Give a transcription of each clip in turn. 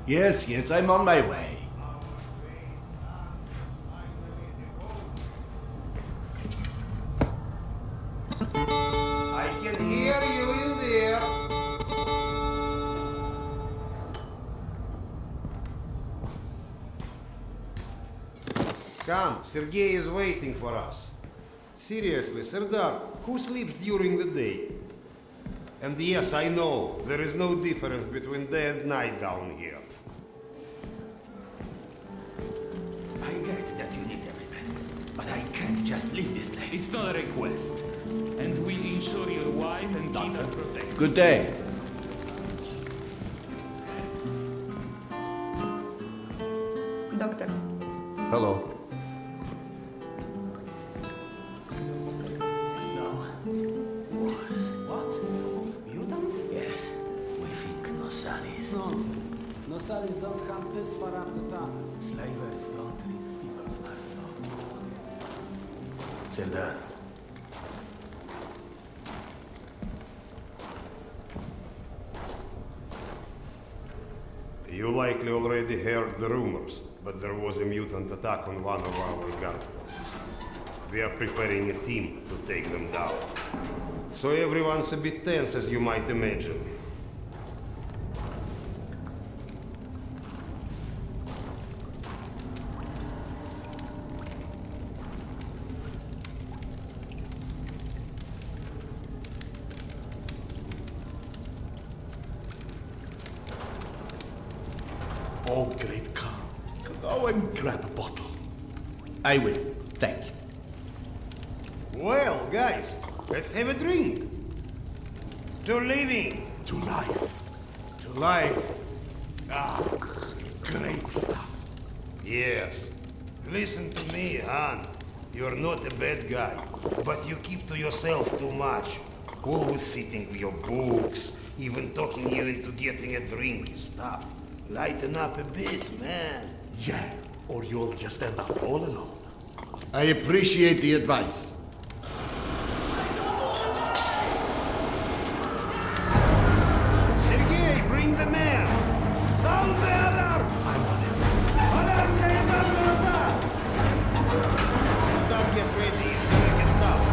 Yes, I'm on my way. I can hear you in there. Come, Sergei is waiting for us. Seriously, Serdar, who sleeps during the day? And yes, I know, there is no difference between day and night down here. I get that you need every man, but I can't just leave this place. It's not a request. And we'll ensure your wife and kid are protected. Good day. Doctor, Hello. No. Was. What? Mutants? Yes. We think Nosalis. Nonsense. Nosalis don't come this far up the tunnels. Slavers don't read people's hearts out. Serdar. You likely already heard the rumors, but there was a mutant attack on one of our guard posts. We are preparing a team to take them down. So everyone's a bit tense, as you might imagine. Oh, great Carl. Go and grab a bottle. I will. Thank you. Well, guys, let's have a drink. To living. To life. To life. Ah, great stuff. Yes. Listen to me, Han. You're not a bad guy, but you keep to yourself too much. Always sitting with your books, even talking you into getting a drink is tough. Lighten up a bit, man. Yeah, or you'll just end up all alone. I appreciate the advice. Sergei, bring the man! Sound the alarm! I'm on it. Alarm is under attack! Don't get ready, it's gonna get tough.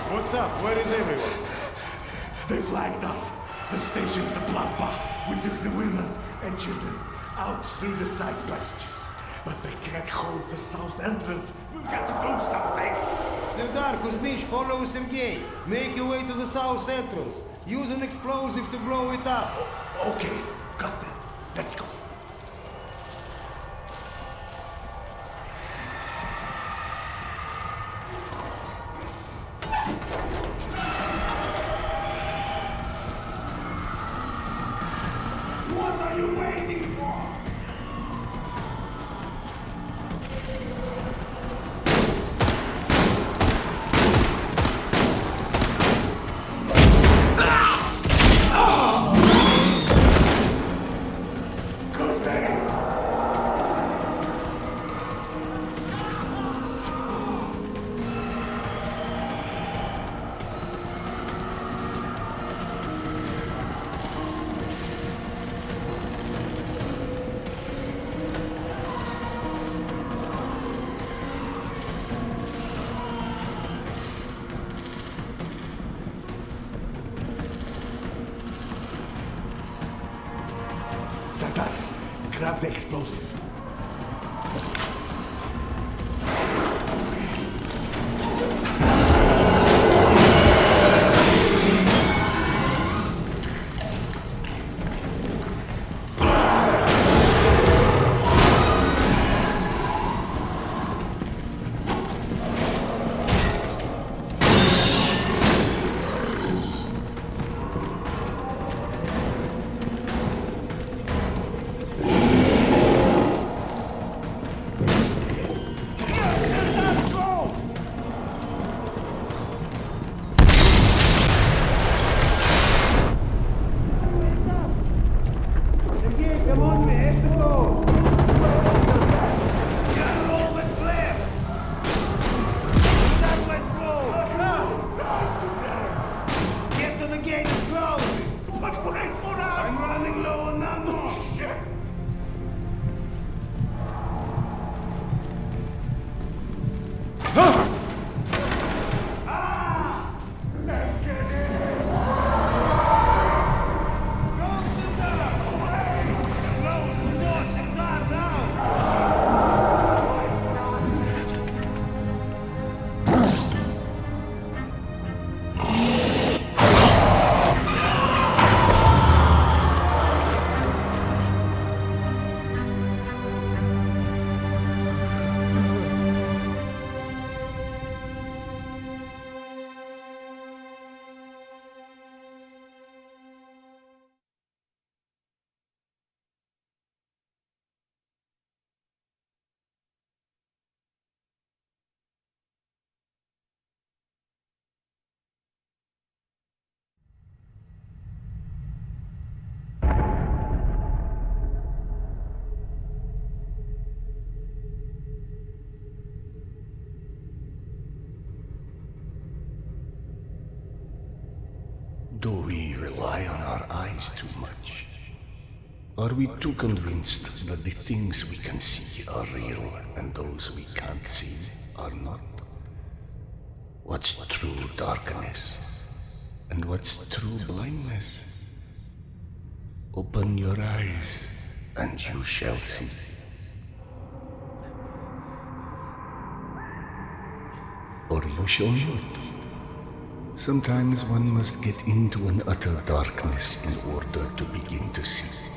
What's up? Where is everyone? They flagged us. The station's a bloodbath. We took the women and children out through the side passages. But they can't hold the south entrance. We've got to do something. Serdar, Kuzmich, follow Sergei. Make your way to the south entrance. Use an explosive to blow it up. Okay, got that. Let's go. What are you waiting for? Serdar, grab the explosive. Do we rely on our eyes too much? Are we too convinced that the things we can see are real and those we can't see are not? What's true darkness? And what's true blindness? Open your eyes and you shall see. Or you shall not. Sometimes one must get into an utter darkness in order to begin to see.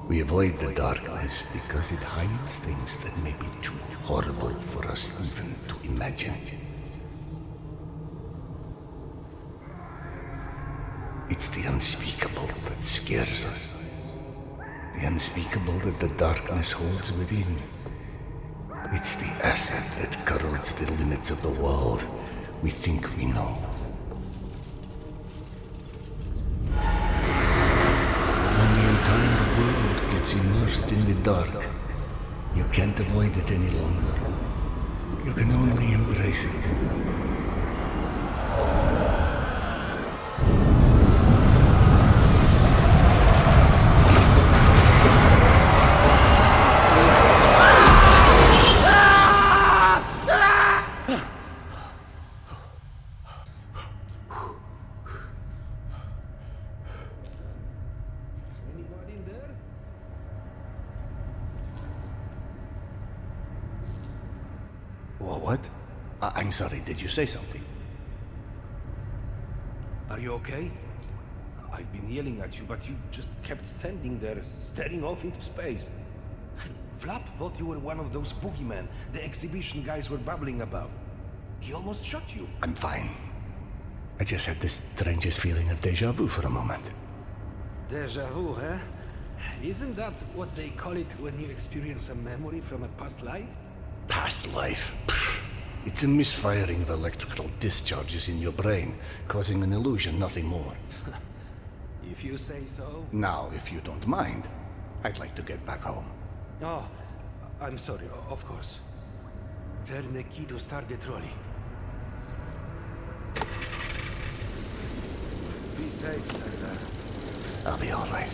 We avoid the darkness because it hides things that may be too horrible for us even to imagine. It's the unspeakable that scares us. The unspeakable that the darkness holds within. It's the acid that corrodes the limits of the world we think we know. When the entire world gets immersed in the dark, you can't avoid it any longer. You can only embrace it. Anybody in there? What? I'm sorry, did you say something? Are you okay? I've been yelling at you, but you just kept standing there, staring off into space. Flap thought you were one of those boogeymen the exhibition guys were babbling about. He almost shot you. I'm fine. I just had this strangest feeling of deja vu for a moment. Deja vu, huh? Isn't that what they call it when you experience a memory from a past life? Past life? Pfft. It's a misfiring of electrical discharges in your brain, causing an illusion, nothing more. If you say so. Now, if you don't mind, I'd like to get back home. Oh, I'm sorry, of course. Turn the key to start the trolley. Be safe, Sardar. I'll be all right.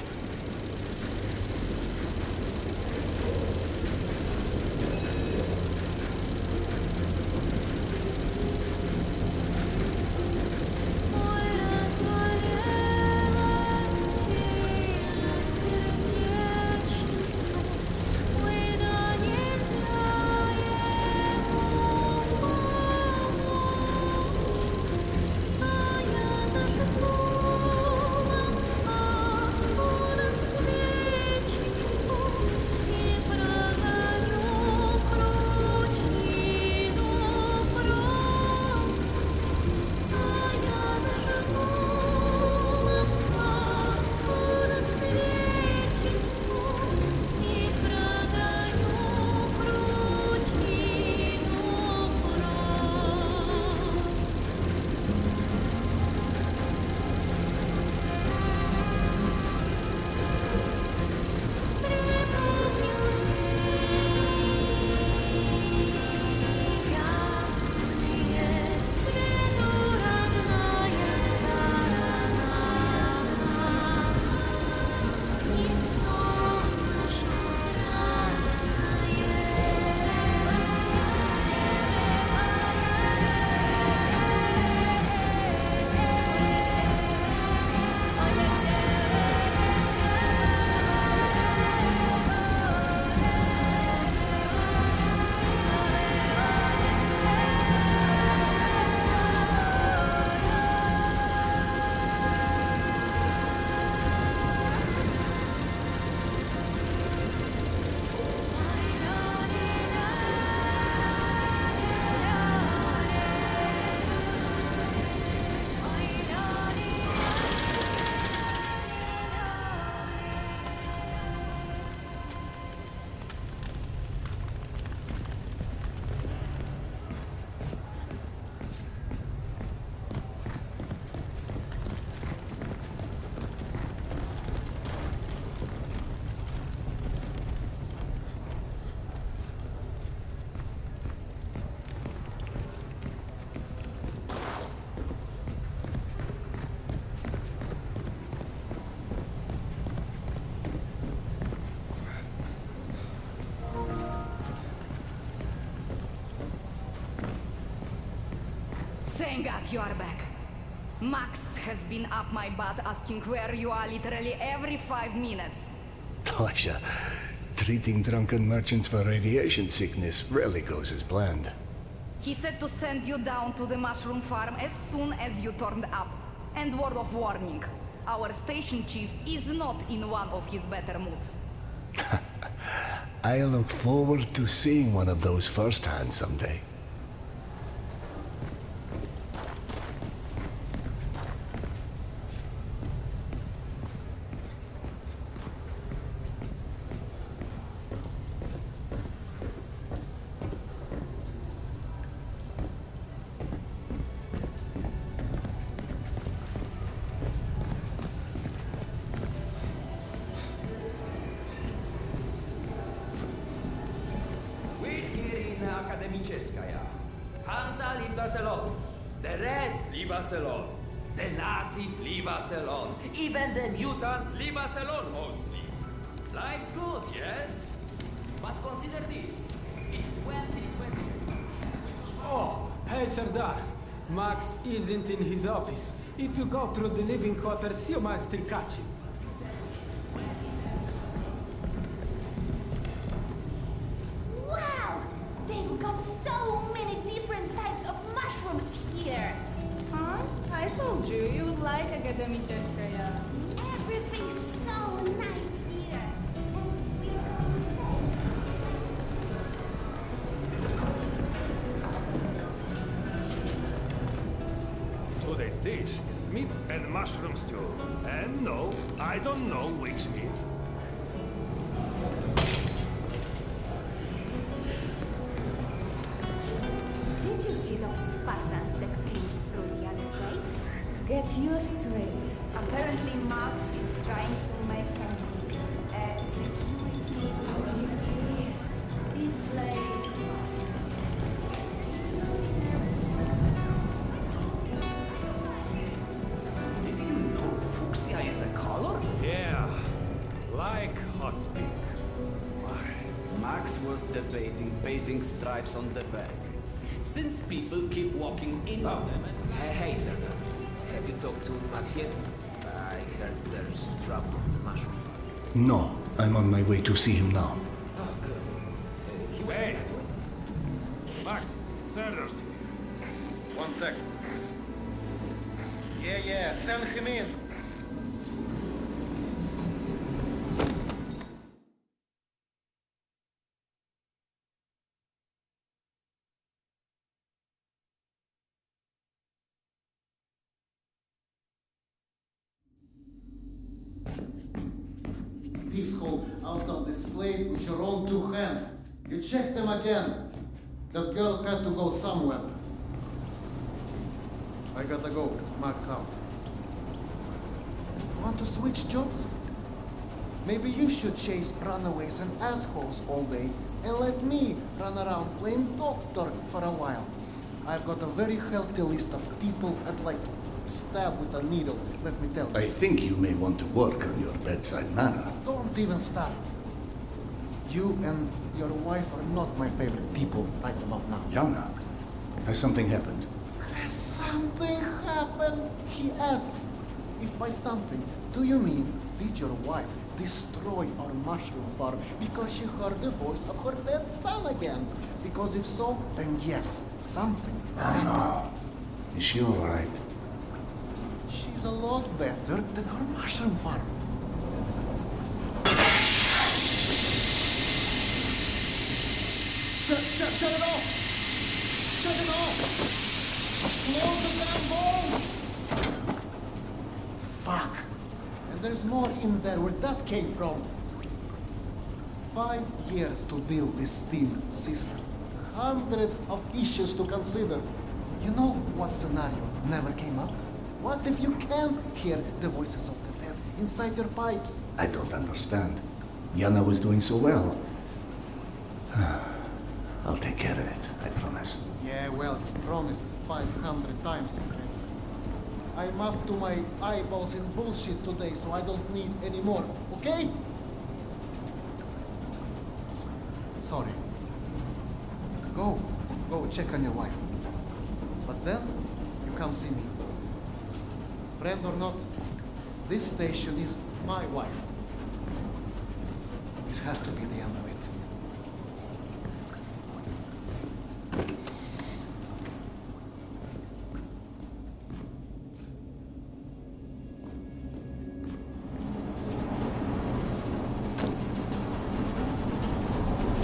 Thank God you are back. Max has been up my butt asking where you are literally every 5 minutes. Tasha, treating drunken merchants for radiation sickness rarely goes as planned. He said to send you down to the mushroom farm as soon as you turned up. And word of warning, our station chief is not in one of his better moods. I look forward to seeing one of those firsthand someday. Hansa leaves us alone. The Reds leave us alone. The Nazis leave us alone. Even the mutants leave us alone, mostly. Life's good, yes? But consider this. It's 2020. Oh, hey Sardar. Max isn't in his office. If you go through the living quarters, you might still catch him. Wow! They've got so many different types of mushrooms here. Huh? I told you, you would like Akademicheskaya. Everything's so nice here. And we're going to stay. Today's dish is meat and mushroom stew. And no, I don't know which meat. Did you see those Spartans that came through the other day? Get used to it. Apparently Max is trying to make some security. Please. It's late. Did you know fuchsia is a color? Yeah, like hot pink. Why? Max was debating painting stripes on the barricades. Since people keep walking in on them and... Hey, Sardar. Have you talked to Max yet? I heard there's trouble on the mushroom farm. No, I'm on my way to see him now. Oh, good. Hey! Max, Sardar's here. 1 second. Yeah, send him in. Peaceful out of this place with your own 2 hands. You checked them again. That girl had to go somewhere. I gotta go. Max out. Want to switch jobs? Maybe you should chase runaways and assholes all day and let me run around playing doctor for a while. I've got a very healthy list of people I'd like to stab with a needle, let me tell you. I think you may want to work on your bedside manner. Don't even start. You and your wife are not my favorite people right about now. Yana, has something happened? Has something happened? He asks. If by something, do you mean did your wife destroy our mushroom farm because she heard the voice of her dead son again? Because if so, then yes, something. Oh no. Is she all right? She's a lot better than her mushroom farm. Shut it off! Shut it off! Close the damn ball! Fuck! And there's more in there where that came from. 5 years to build this steam system. Hundreds of issues to consider. You know what scenario never came up? What if you can't hear the voices of the dead inside your pipes? I don't understand. Yana was doing so well. I'll take care of it, I promise. Yeah, well, you promised 500 times already. I'm up to my eyeballs in bullshit today, so I don't need any more, okay? Sorry. Go check on your wife. But then, come see me. Friend or not, this station is my wife. This has to be the end of it.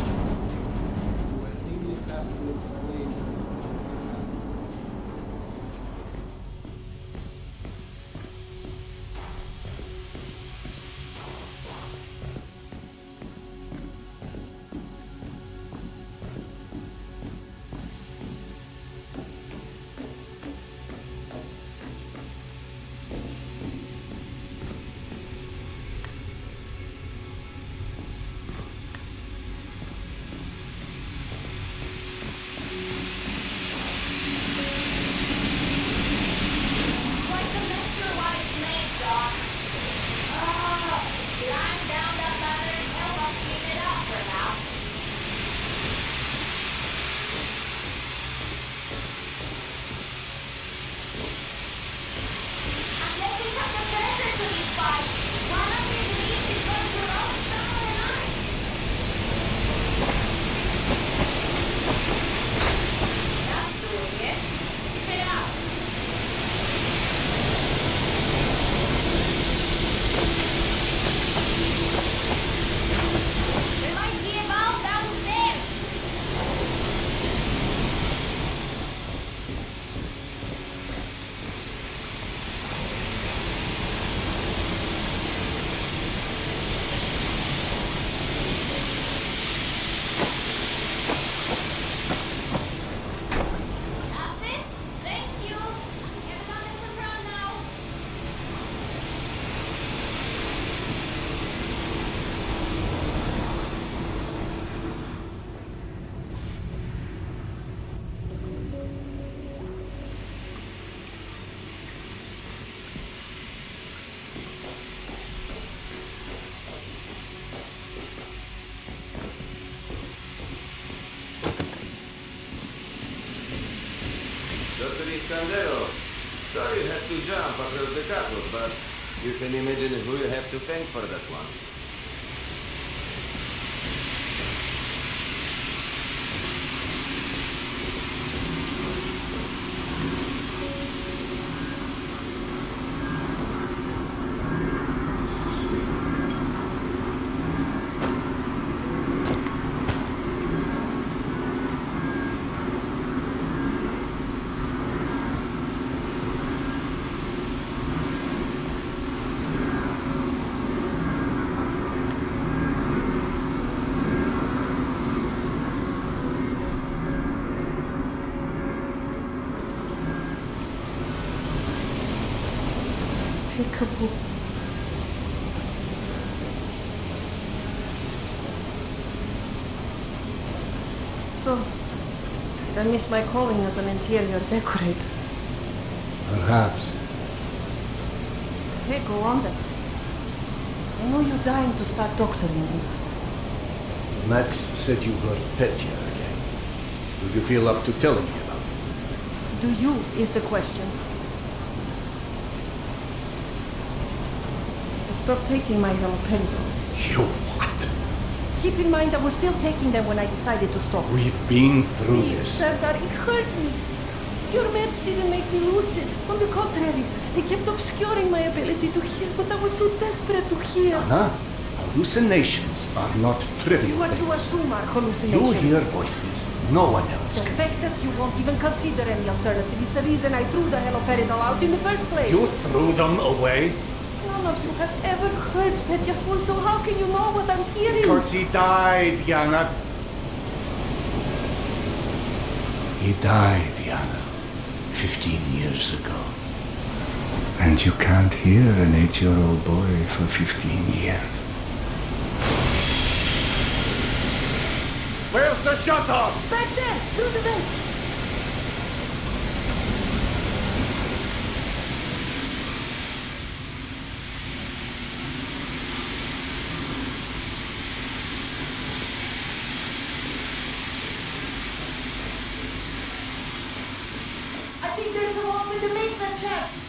Do I really have to explain? Quite the mess your wife made, Doc. Oh, climb down that ladder and help us clean it up, perhaps. Unless we have the pressure to these fights, one of these leads is going to roast someone alive. That's doing it. Keep it up. There might be a valve downstairs. That's it. Thank you. Have it under control now. Dr. Iscandero, sorry you had to jump across the carpet, but you can imagine who you have to thank for that one. Peekaboo. So, I missed my calling as an interior decorator. Perhaps. Okay, go on then. I know you're dying to start doctoring me. Max said you hurt Petya again. Do you feel up to telling me about it? Do you, is the question. Stop taking my haloperidol. You what? Keep in mind I was still taking them when I decided to stop. We've been through Please, this. Serdar, it hurt me. Your meds didn't make me lucid. On the contrary, they kept obscuring my ability to hear, but I was so desperate to hear. Anna, hallucinations are not trivial What you things. assume are You hallucinations. hear voices no one else The can. fact that you won't even consider any alternative is the reason I threw the haloperidol out in the first place. You threw them away? None of you have ever heard Petya's voice, so how can you know what I'm hearing? Because he died, Yana. He died, Yana. 15 years ago. And you can't hear an 8-year-old boy for 15 years. Where's the shutter? Back there, through the vent. I think there's a hole in the maintenance shaft.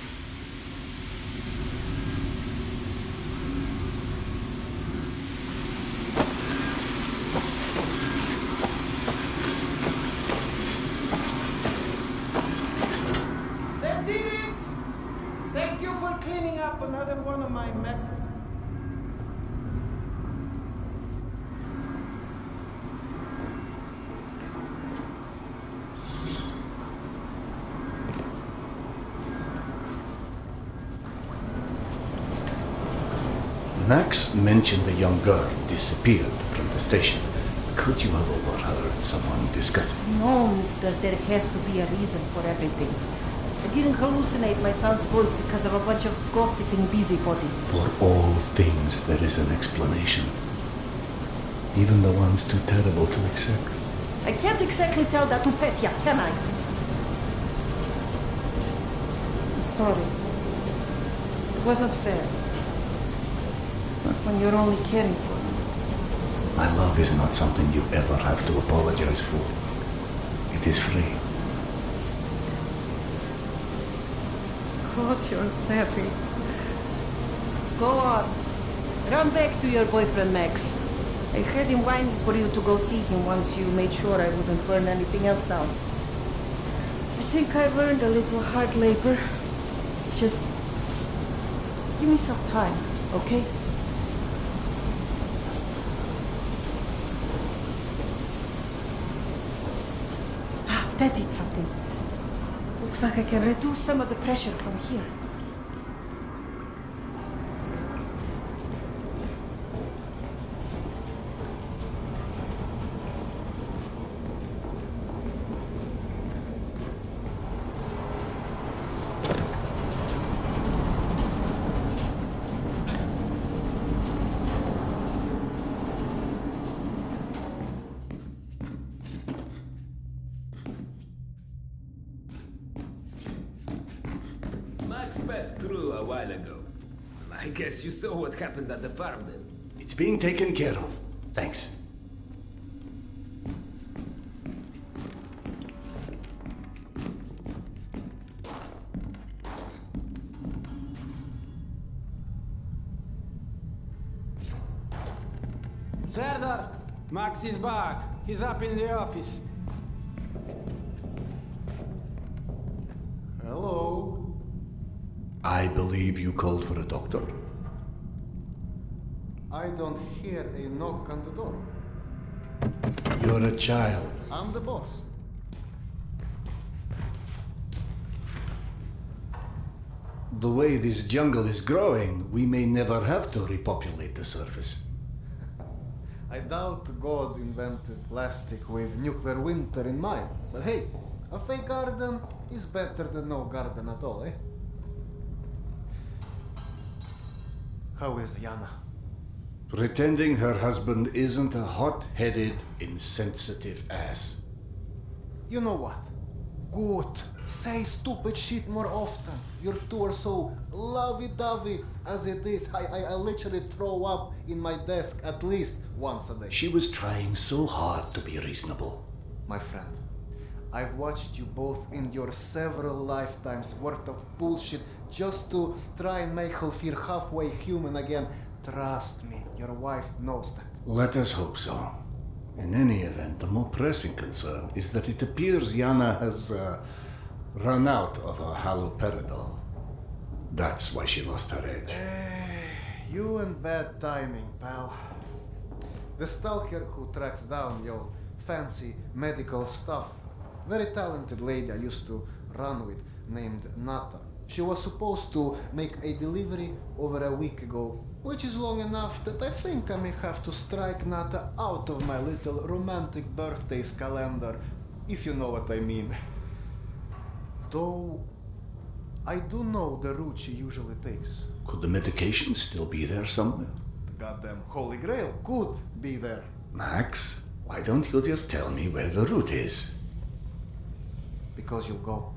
That did it! Thank you for cleaning up another one of my messes. Max mentioned the young girl disappeared from the station. Could you have overheard someone discussing? No, mister, there has to be a reason for everything. I didn't hallucinate my son's voice because of a bunch of gossiping busybodies. For all things there is an explanation. Even the ones too terrible to accept. I can't exactly tell that to Petya, can I? I'm sorry. It wasn't fair. When you're only caring for me. My love is not something you ever have to apologize for. It is free. God, you're sappy. Go on. Run back to your boyfriend, Max. I had him whining for you to go see him once you made sure I wouldn't burn anything else down. I think I've learned a little hard labor. Just give me some time, okay? That did something. Looks like I can reduce some of the pressure from here. Max passed through a while ago. I guess you saw what happened at the farm then. It's being taken care of. Thanks. Serdar, Max is back. He's up in the office. Hello. I believe you called for a doctor. I don't hear a knock on the door. You're a child. I'm the boss. The way this jungle is growing, we may never have to repopulate the surface. I doubt God invented plastic with nuclear winter in mind. But hey, a fake garden is better than no garden at all, eh? How is Yana? Pretending her husband isn't a hot-headed, insensitive ass. You know what? Good. Say stupid shit more often. Your two are so lovey-dovey as it is. I literally throw up in my desk at least once a day. She was trying so hard to be reasonable. My friend, I've watched you both endure several lifetimes worth of bullshit just to try and make her feel halfway human again. Trust me, your wife knows that. Let us hope so. In any event, the more pressing concern is that it appears Yana has run out of her haloperidol. That's why she lost her edge. You and bad timing, pal. The stalker who tracks down your fancy medical stuff, very talented lady I used to run with named Nata. She was supposed to make a delivery over a week ago, which is long enough that I think I may have to strike Nata out of my little romantic birthdays calendar, if you know what I mean. Though, I do know the route she usually takes. Could the medication still be there somewhere? The goddamn Holy Grail could be there. Max, why don't you just tell me where the route is? Because you'll go.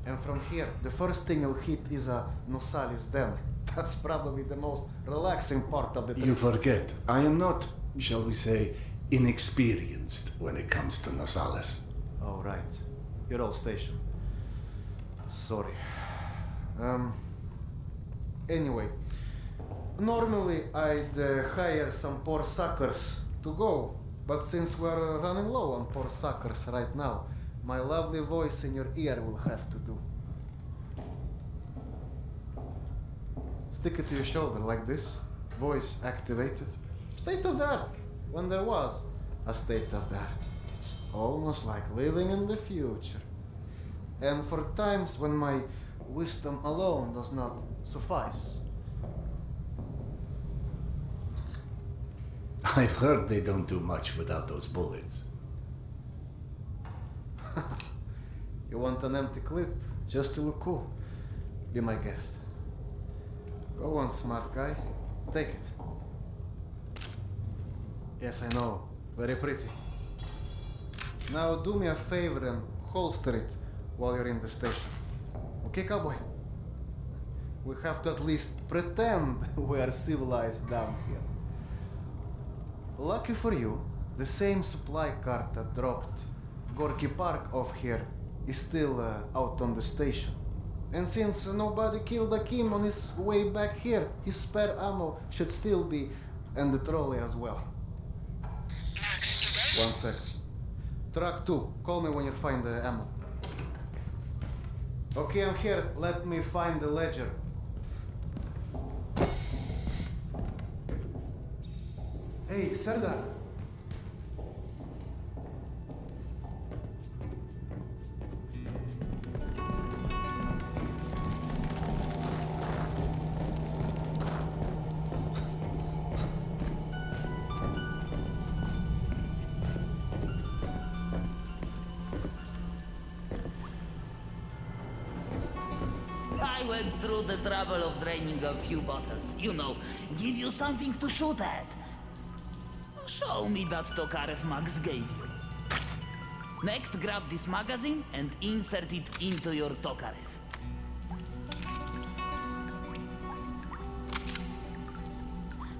And from here, the first thing you'll hit is a Nosali's den. That's probably the most relaxing part of the trip. You forget, I am not, shall we say, inexperienced when it comes to Nosales. Oh, right. Your old station. Sorry. Anyway, normally I'd hire some poor suckers to go, but since we're running low on poor suckers right now, my lovely voice in your ear will have to do. Stick it to your shoulder like this, voice activated. State of the art, when there was a state of the art. It's almost like living in the future. And for times when my wisdom alone does not suffice. I've heard they don't do much without those bullets. You want an empty clip just to look cool? Be my guest. Go on, smart guy. Take it. Yes, I know. Very pretty. Now do me a favor and holster it while you're in the station. Okay, cowboy? We have to at least pretend we are civilized down here. Lucky for you, the same supply cart that dropped Gorky Park off here is still out on the station. And since nobody killed Akim on his way back here, his spare ammo should still be in the trolley as well. 1 sec. Truck 2, call me when you find the ammo. Okay, I'm here. Let me find the ledger. Hey, Serdar. I went through the trouble of draining a few bottles. You know, give you something to shoot at. Show me that Tokarev Max gave you. Next, grab this magazine and insert it into your Tokarev.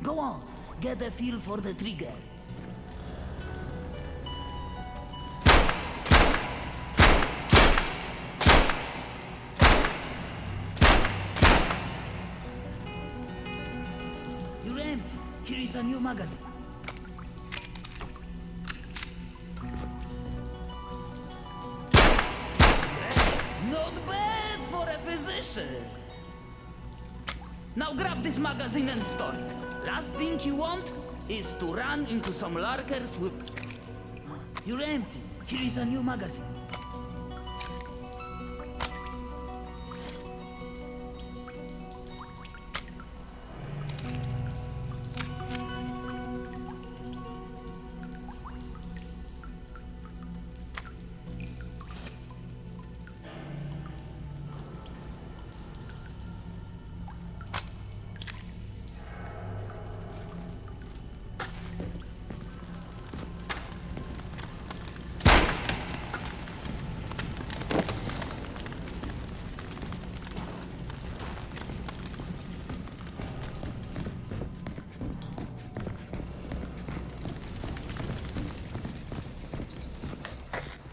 Go on, get a feel for the trigger. You're empty. Here is a new magazine. Not bad for a physician. Now grab this magazine and store it. Last thing you want is to run into some lurkers with... You're empty. Here is a new magazine.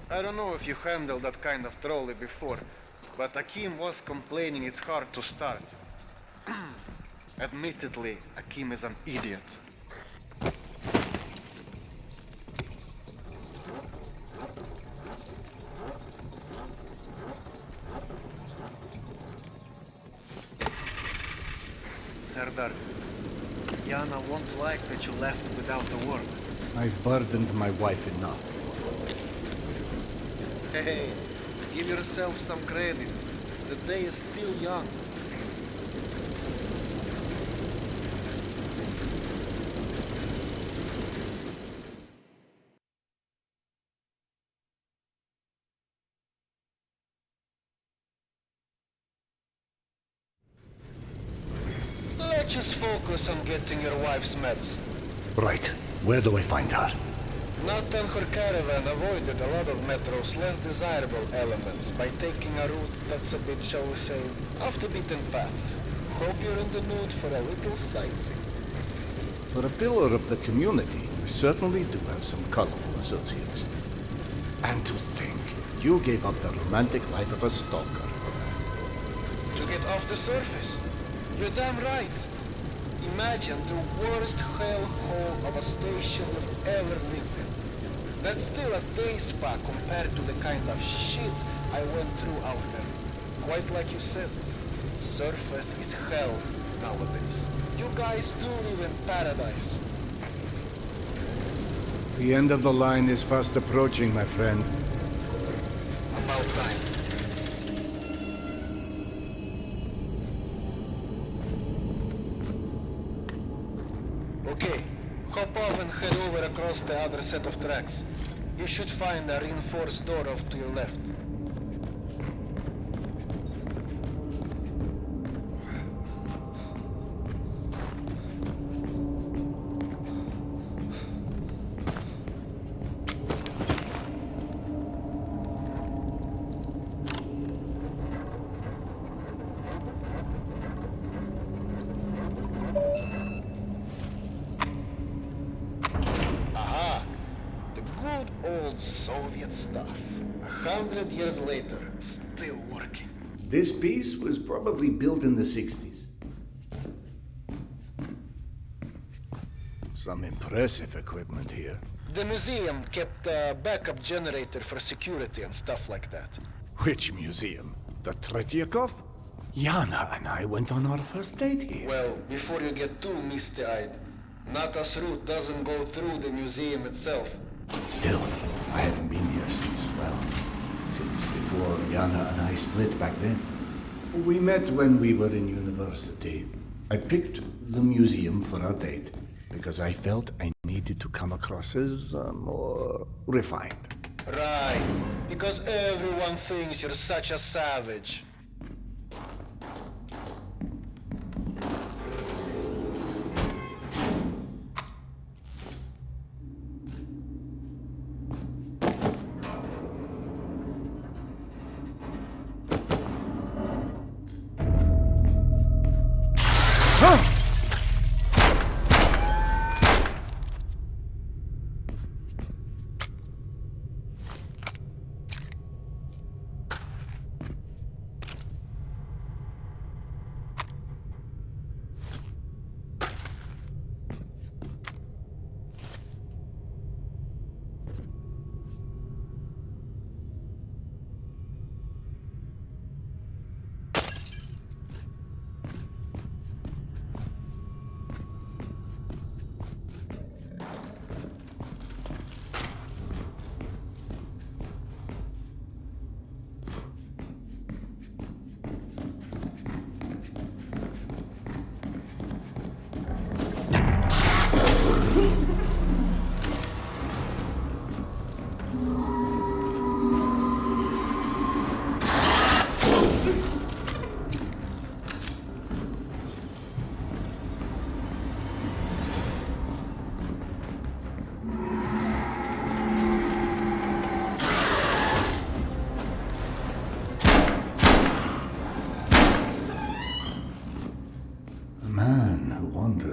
I don't know if you handled that kind of trolley before, but Akim was complaining it's hard to start. Admittedly, Akim is an idiot. Serdar, Yana won't like that you left without a word. I've burdened my wife enough. Hey, give yourself some credit. The day is still young. Let's just focus on getting your wife's meds. Right. Where do I find her? Not and her caravan avoided a lot of Metro's less desirable elements by taking a route that's a bit, shall we say, off the beaten path. Hope you're in the mood for a little sightseeing. For a pillar of the community, we certainly do have some colorful associates. And to think, you gave up the romantic life of a stalker for to get off the surface. You're damn right. Imagine the worst hellhole of a station you've ever lived in. That's still a day spa compared to the kind of shit I went through out there. Quite like you said, surface is hell nowadays. You guys do live in paradise. The end of the line is fast approaching, my friend. About time. Okay, hop off and head over across the other set of tracks. You should find a reinforced door off to your left. Soviet stuff. 100 years later, still working. This piece was probably built in the 60s. Some impressive equipment here. The museum kept a backup generator for security and stuff like that. Which museum? The Tretyakov? Yana and I went on our first date here. Well, before you get too misty-eyed, Nata's route doesn't go through the museum itself. Still, I haven't been here since before Yana and I split back then. We met when we were in university. I picked the museum for our date because I felt I needed to come across as more refined. Right, because everyone thinks you're such a savage.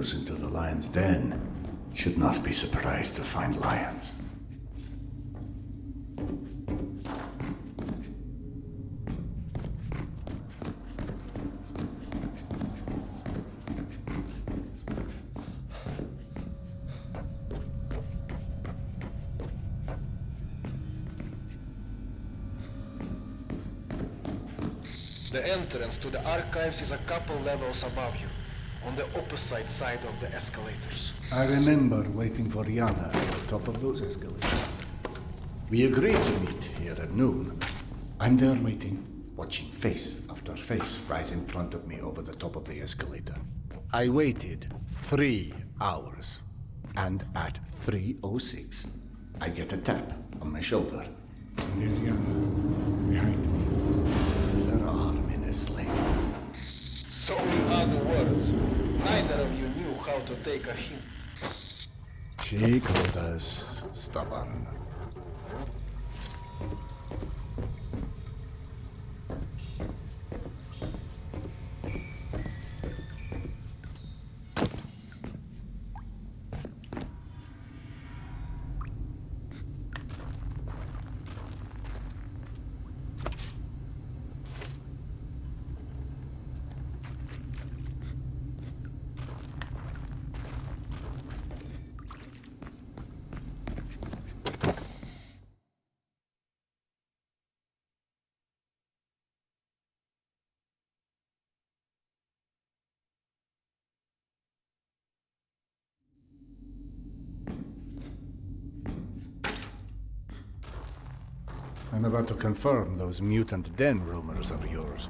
Into the lion's den should not be surprised to find lions. The entrance to the archives is a couple levels above you, on the opposite side of the escalators. I remember waiting for Yana at the top of those escalators. We agreed to meet here at noon. I'm there waiting, watching face after face rise in front of me over the top of the escalator. I waited 3 hours, and at 3:06, I get a tap on my shoulder. And there's Yana, behind me, with her arm in a sling. So in other words, neither of you knew how to take a hint. She called us stubborn. I'm about to confirm those mutant den rumors of yours.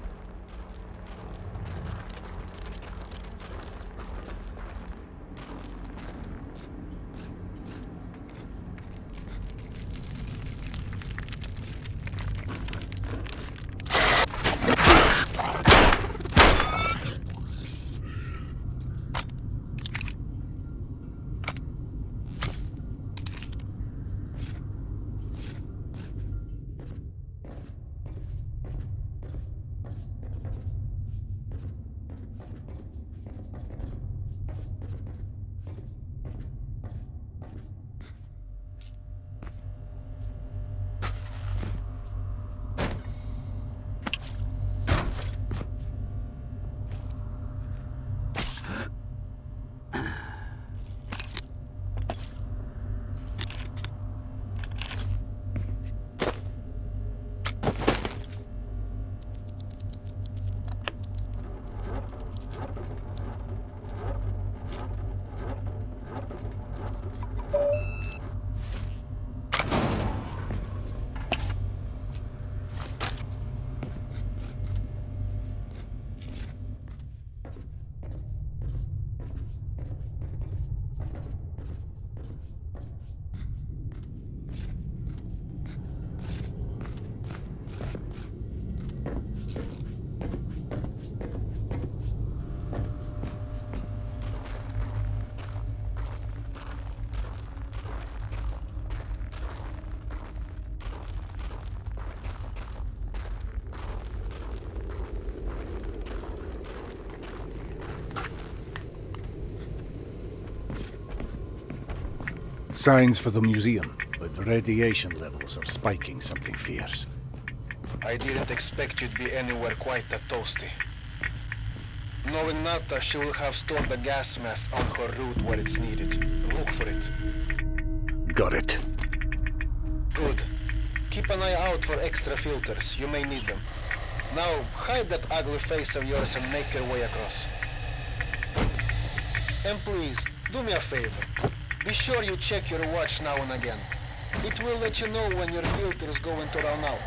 Signs for the museum, but the radiation levels are spiking something fierce. I didn't expect you to be anywhere quite that toasty. Knowing Nata, she will have stored the gas mask on her route where it's needed. Look for it. Got it. Good. Keep an eye out for extra filters. You may need them. Now, hide that ugly face of yours and make your way across. And please, do me a favor. Be sure you check your watch now and again. It will let you know when your filter is going to run out.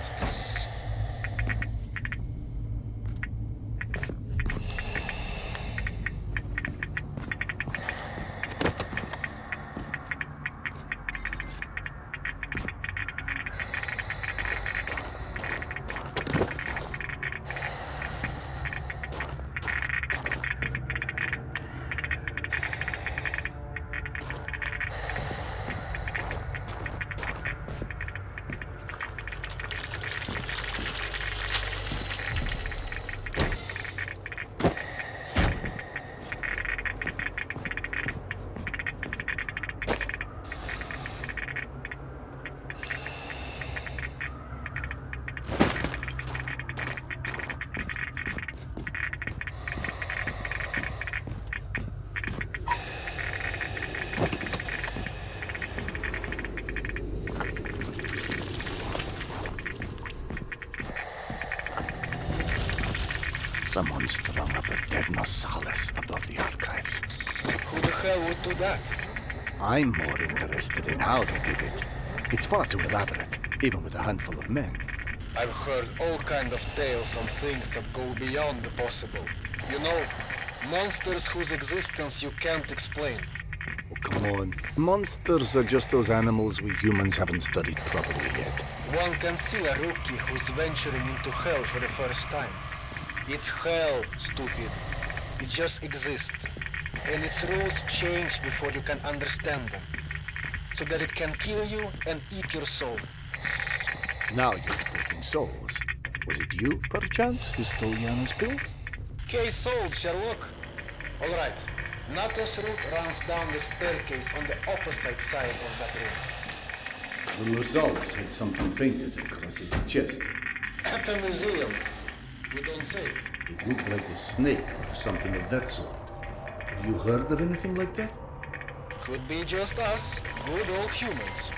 Someone strung up a dead Nosalis above the archives. Who the hell would do that? I'm more interested in how they did it. It's far too elaborate, even with a handful of men. I've heard all kinds of tales on things that go beyond the possible. You know, monsters whose existence you can't explain. Oh, come on. Monsters are just those animals we humans haven't studied properly yet. One can see a rookie who's venturing into hell for the first time. It's hell, stupid. It just exists. And its rules change before you can understand them. So that it can kill you and eat your soul. Now you're talking souls. Was it you, perchance, who stole Yana's pills? Case solved, Sherlock. Alright. Nato's route runs down the staircase on the opposite side of that room. The Rosales had something painted across its chest. At a museum. You don't say. It looked like a snake or something of that sort. Have you heard of anything like that? Could be just us, good old humans.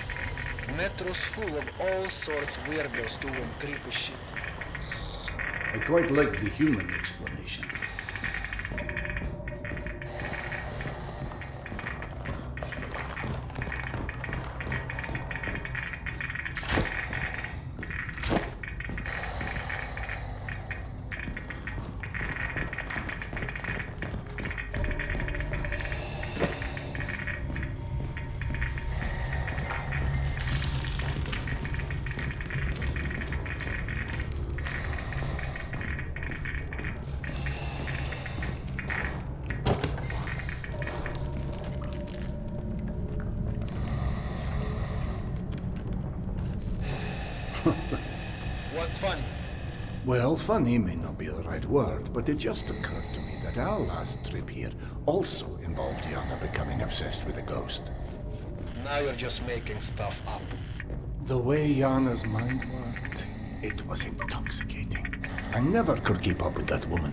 Metro's full of all sorts weirdos doing creepy shit. I quite like the human explanation. Well, funny may not be the right word, but it just occurred to me that our last trip here also involved Yana becoming obsessed with a ghost. Now you're just making stuff up. The way Yana's mind worked, it was intoxicating. I never could keep up with that woman,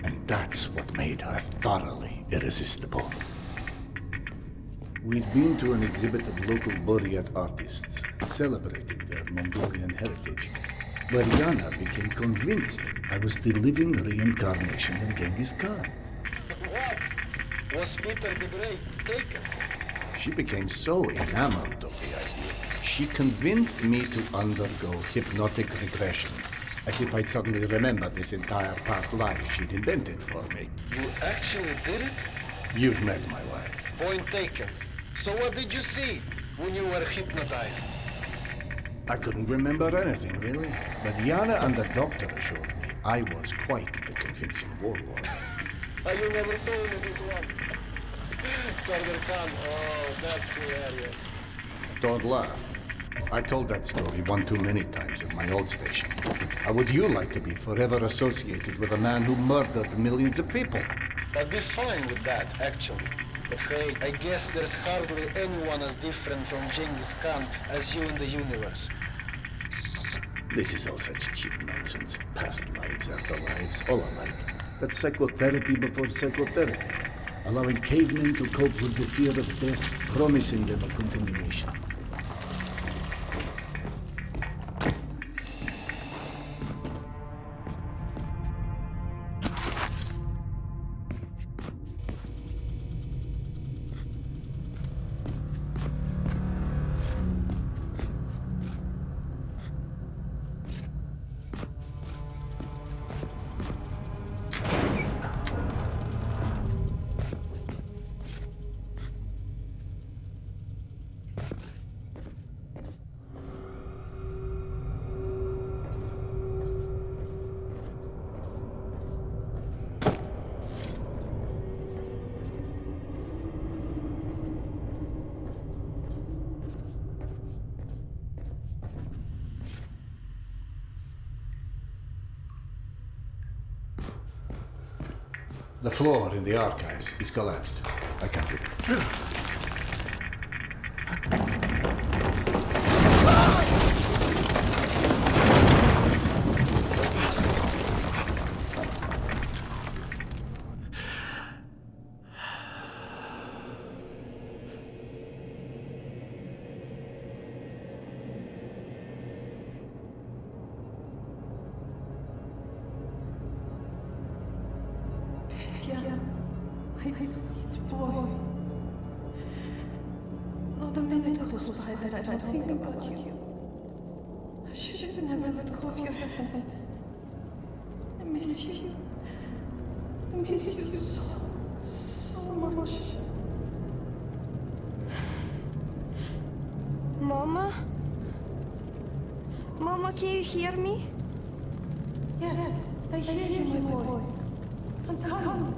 and that's what made her thoroughly irresistible. We'd been to an exhibit of local Buryat artists, celebrating their Mongolian heritage, where Yana became convinced I was the living reincarnation of Genghis Khan. What? Was Peter the Great taken? She became so enamored of the idea, she convinced me to undergo hypnotic regression, as if I'd suddenly remembered this entire past life she'd invented for me. You actually did it? You've met my wife. Point taken. So what did you see when you were hypnotized? I couldn't remember anything, really. But Yana and the doctor assured me I was quite the convincing warlord. You never told me this one. Sardar Khan, oh, that's hilarious. Don't laugh. I told that story one too many times at my old station. How would you like to be forever associated with a man who murdered millions of people? I'd be fine with that, actually. But hey, I guess there's hardly anyone as different from Genghis Khan as you in the universe. This is all such cheap nonsense. Past lives, afterlives, all alike. That's psychotherapy before psychotherapy. Allowing cavemen to cope with the fear of death, promising them a continuation. The floor in the archives is collapsed. I can't read it. My sweet boy. Not a minute goes by that I don't think about you. I should have never let go of your hand. I miss you. I miss you so much. Mama? Mama, can you hear me? Yes, I hear you, my boy. And come.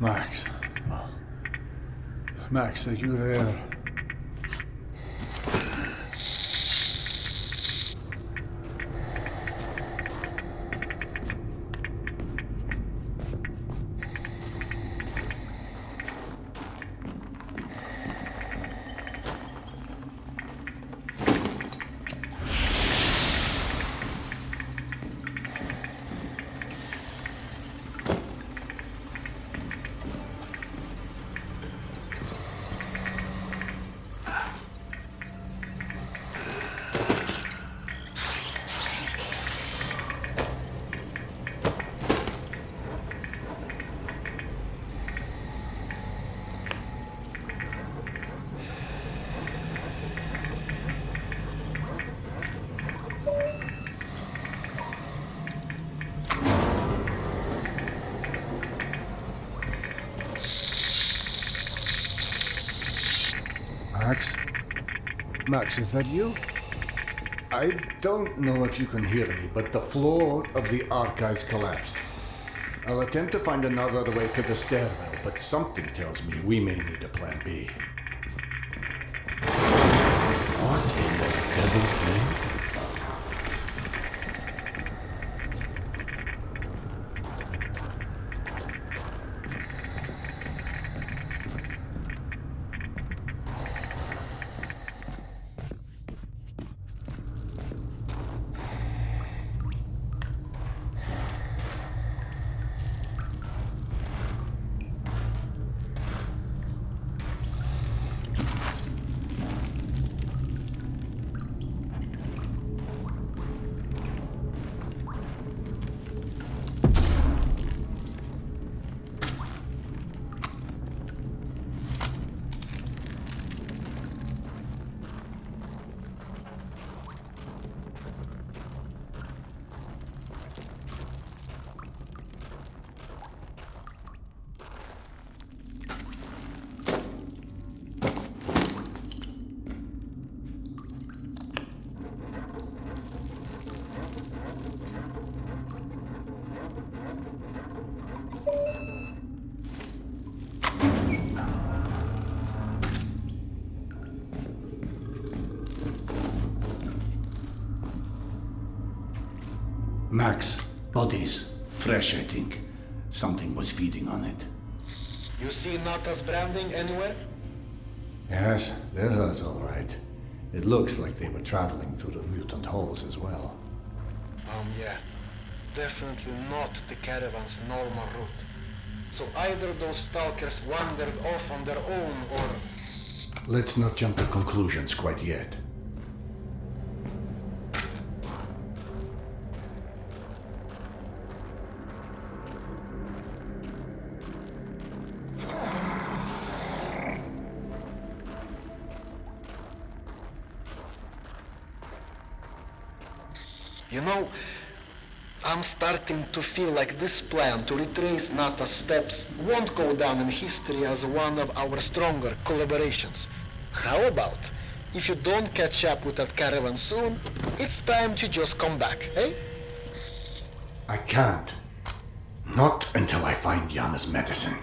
Max. Oh. Max, are you there? Max? Max, is that you? I don't know if you can hear me, but the floor of the archives collapsed. I'll attempt to find another way to the stairwell, but something tells me we may need a plan B. What in the devil's name? Max, bodies. Fresh, I think. Something was feeding on it. You see Nata's branding anywhere? Yes, they're hers, all right. It looks like they were traveling through the mutant halls as well. Yeah. Definitely not the caravan's normal route. So either those stalkers wandered off on their own, or... Let's not jump to conclusions quite yet. You know, I'm starting to feel like this plan to retrace Nata's steps won't go down in history as one of our stronger collaborations. How about, if you don't catch up with that caravan soon, it's time to just come back, eh? I can't. Not until I find Yana's medicine.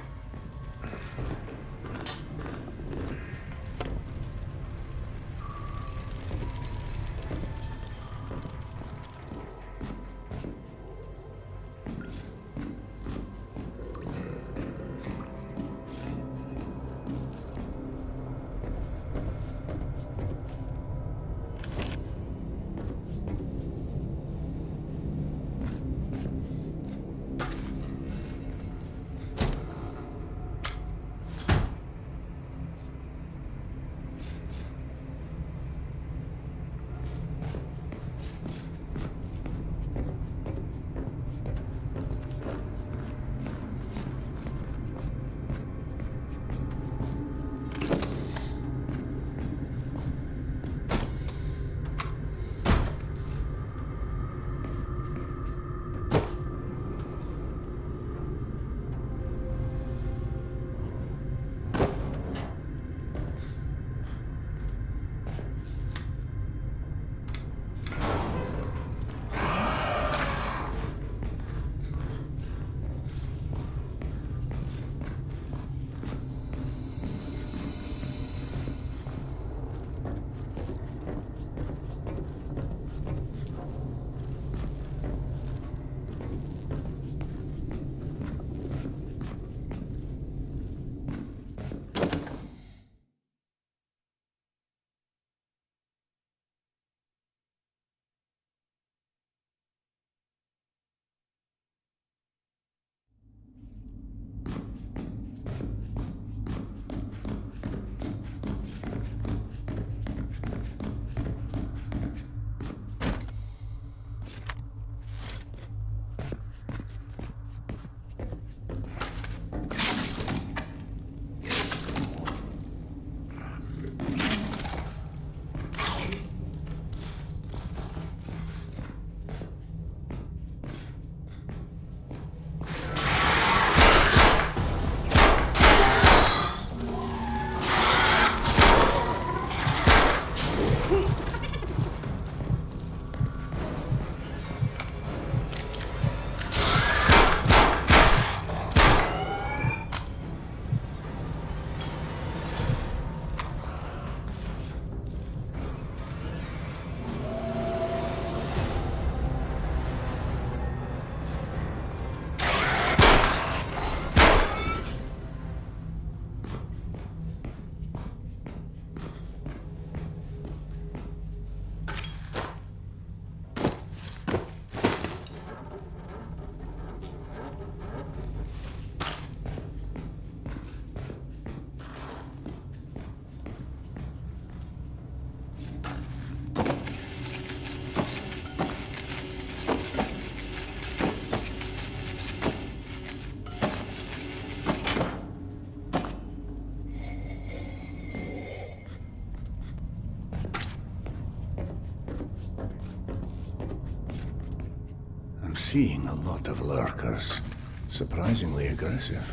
I'm seeing a lot of lurkers. Surprisingly aggressive.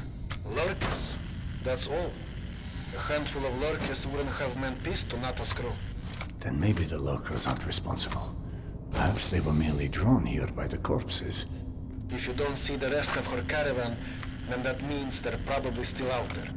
Lurkers? That's all. A handful of lurkers wouldn't have meant peace to not a screw. Then maybe the lurkers aren't responsible. Perhaps they were merely drawn here by the corpses. If you don't see the rest of her caravan, then that means they're probably still out there.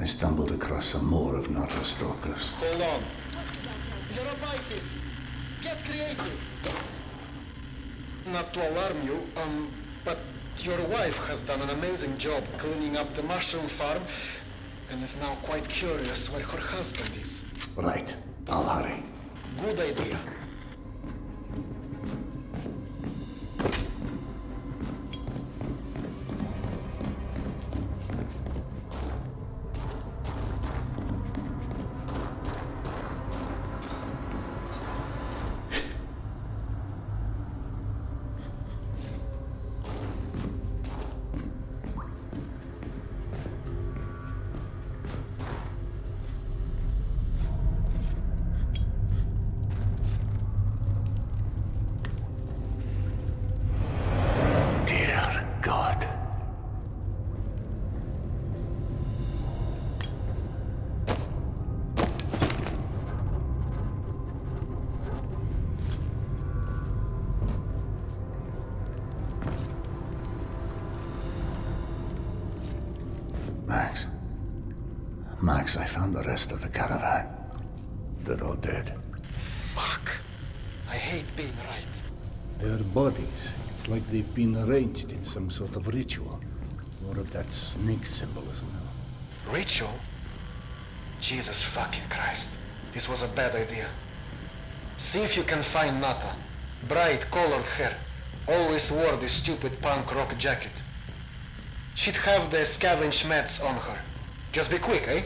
stumbled across some more of Notta's stalkers. Hold on. Your advices. Get creative. Not to alarm you, but your wife has done an amazing job cleaning up the mushroom farm and is now quite curious where her husband is. Right. I'll hurry. Good idea. Max. Max, I found the rest of the caravan. They're all dead. Fuck. I hate being right. Their bodies, it's like they've been arranged in some sort of ritual. More of that snake symbolism. Ritual? Jesus fucking Christ. This was a bad idea. See if you can find Nata. Bright colored hair. Always wore this stupid punk rock jacket. She'd have the scavenge meds on her. Just be quick, eh?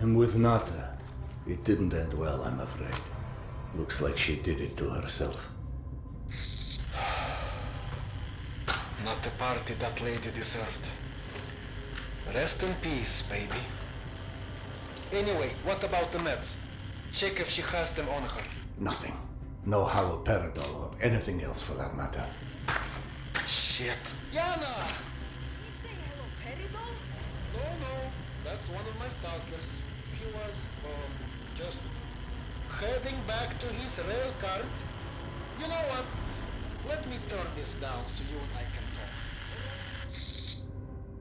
And with Nata, it didn't end well, I'm afraid. Looks like she did it to herself. Not the party that lady deserved. Rest in peace, baby. Anyway, what about the meds? Check if she has them on her. Nothing. No haloperidol or anything else for that matter. Shit. Yana! No, that's one of my stalkers. He was, just heading back to his rail cart. You know what? Let me turn this down so you and I can talk.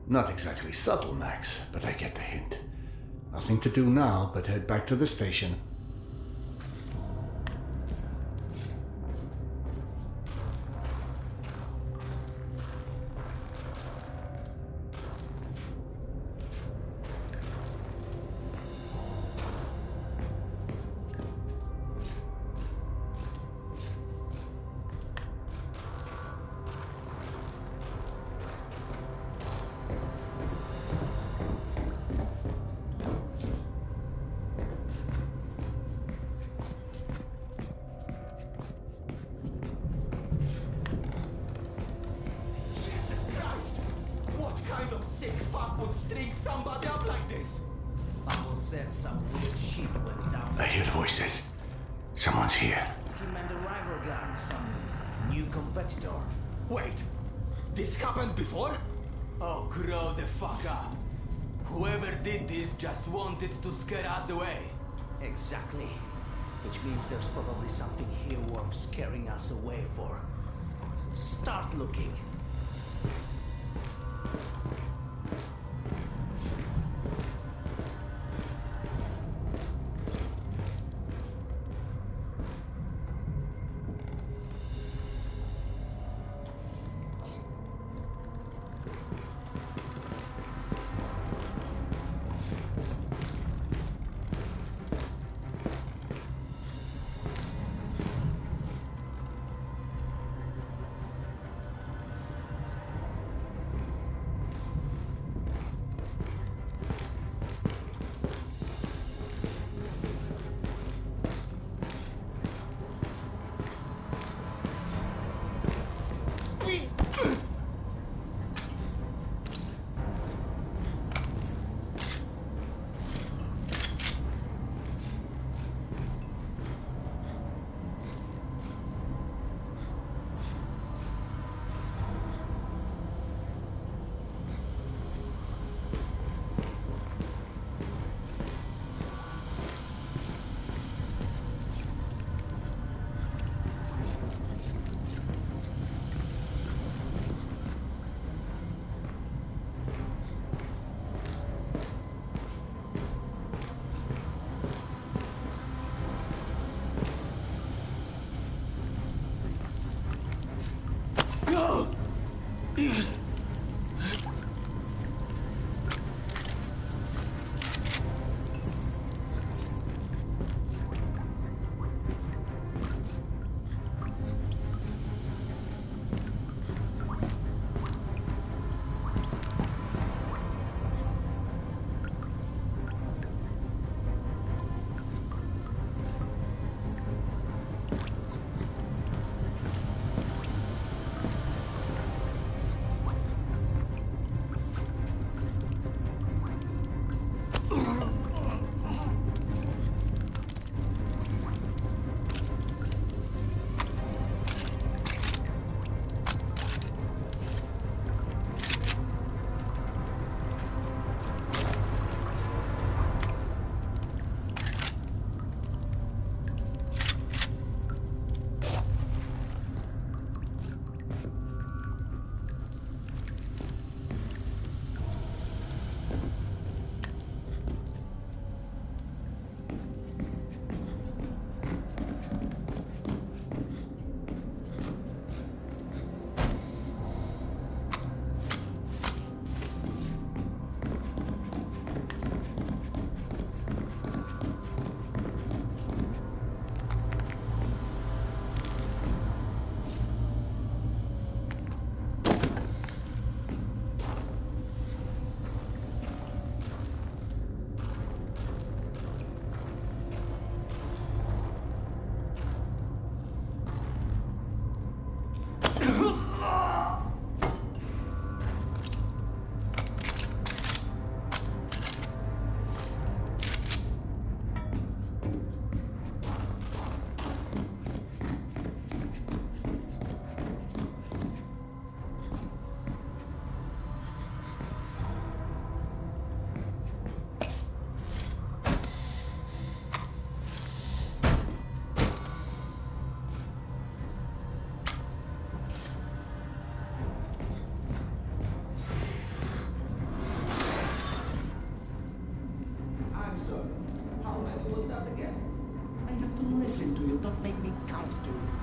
Not exactly subtle, Max, but I get the hint. Nothing to do now but head back to the station. Sick fuck would string somebody up like this. Pablo said some weird shit went down. I hear voices. Someone's here. Him and the rival gang, some new competitor. Wait, this happened before? Oh, grow the fuck up. Whoever did this just wanted to scare us away. Exactly. Which means there's probably something here worth scaring us away for. So start looking. listen to you. Don't make me count to you.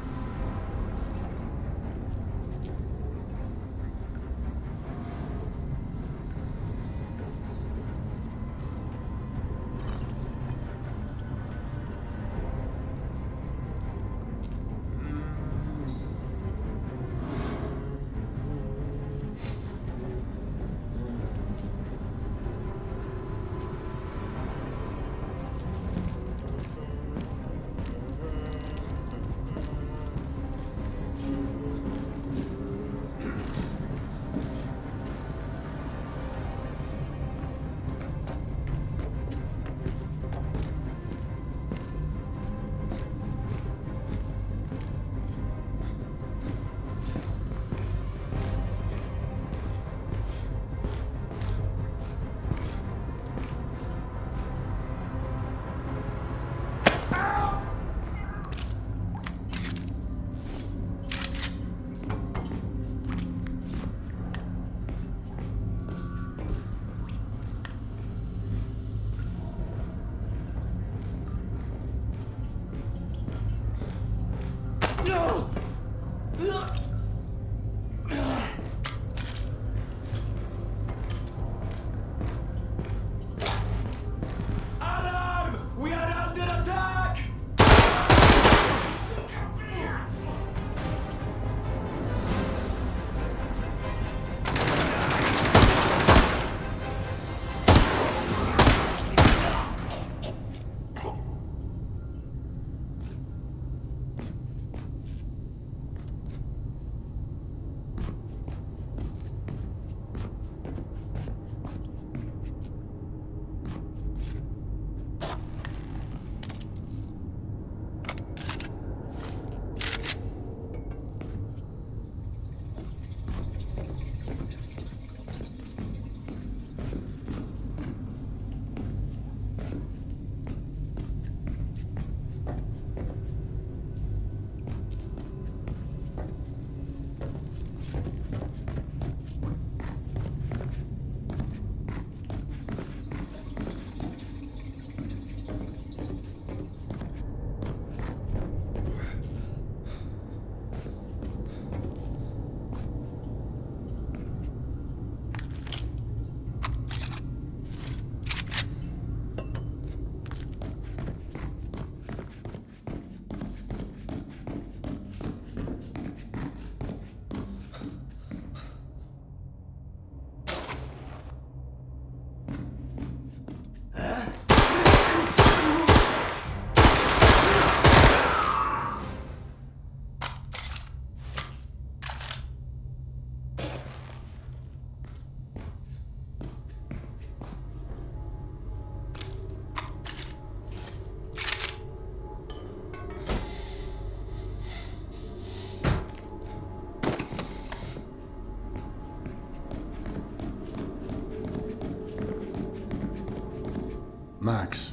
Max,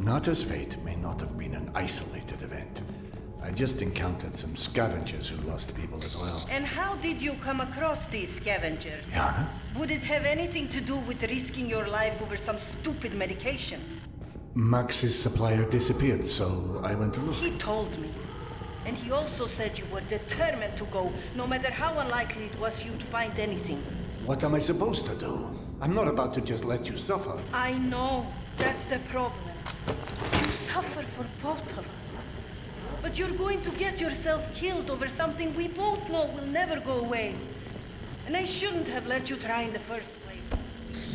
Nata's fate may not have been an isolated event. I just encountered some scavengers who lost people as well. And how did you come across these scavengers? Yana? Would it have anything to do with risking your life over some stupid medication? Max's supplier disappeared, so I went to look. He told me. And he also said you were determined to go, no matter how unlikely it was you'd find anything. What am I supposed to do? I'm not about to just let you suffer. I know. That's the problem. You suffer for both of us. But you're going to get yourself killed over something we both know will never go away. And I shouldn't have let you try in the first place.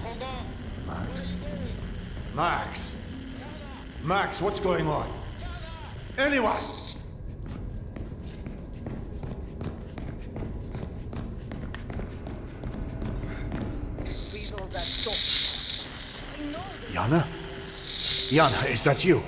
Hold on. Max? Max! Max, what's going on? Anyone! Read all that talk. I know that. Yana? Yana, is that you?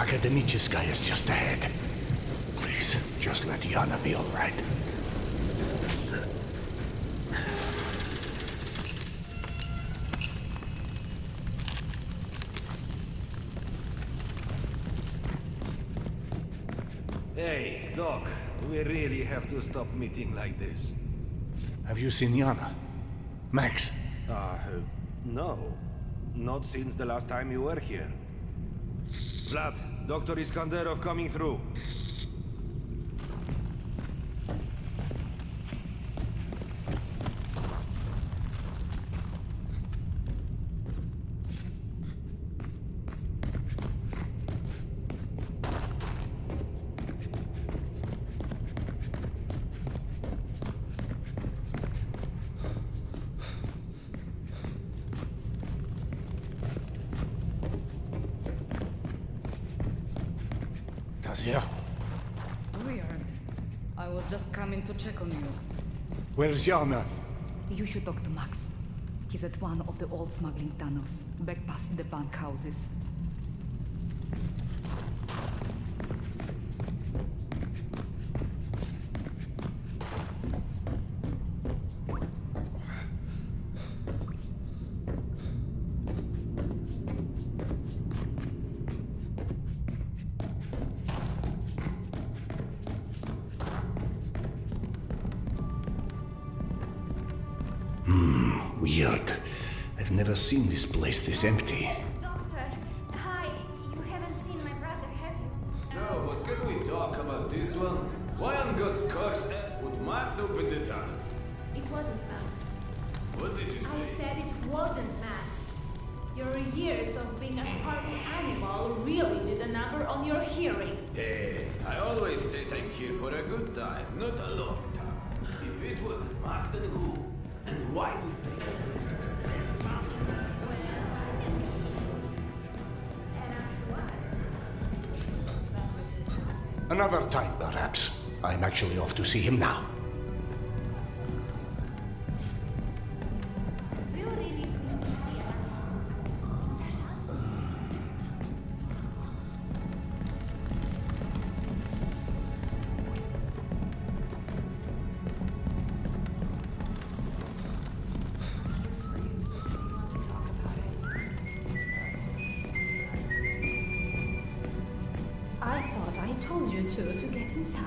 Akademicheskaya is just ahead. Please, just let Yana be all right. Hey, Doc, we really have to stop meeting like this. Have you seen Yana? Max? No. Not since the last time you were here. Vlad, Dr. Iskanderov coming through. Tasia, Weird. I was just coming to check on you. where's Yana? You should talk to Max. He's at one of the old smuggling tunnels, back past the bank houses. Weird. I've never seen this place this empty. Doctor, hi. You haven't seen my brother, have you? No, but can we talk about this one? Why on God's curse F would Max open the tunnels? It wasn't Max. What did you I say? said it wasn't Max. Your years of being a party animal really did a number on your hearing. Hey, I always said I'm here for a good time, not a long time. If it wasn't Max, then who? And why would they open those damn tunnels? Another time, perhaps. I'm actually off to see him now. Do you really think we are? I thought I told you to get inside.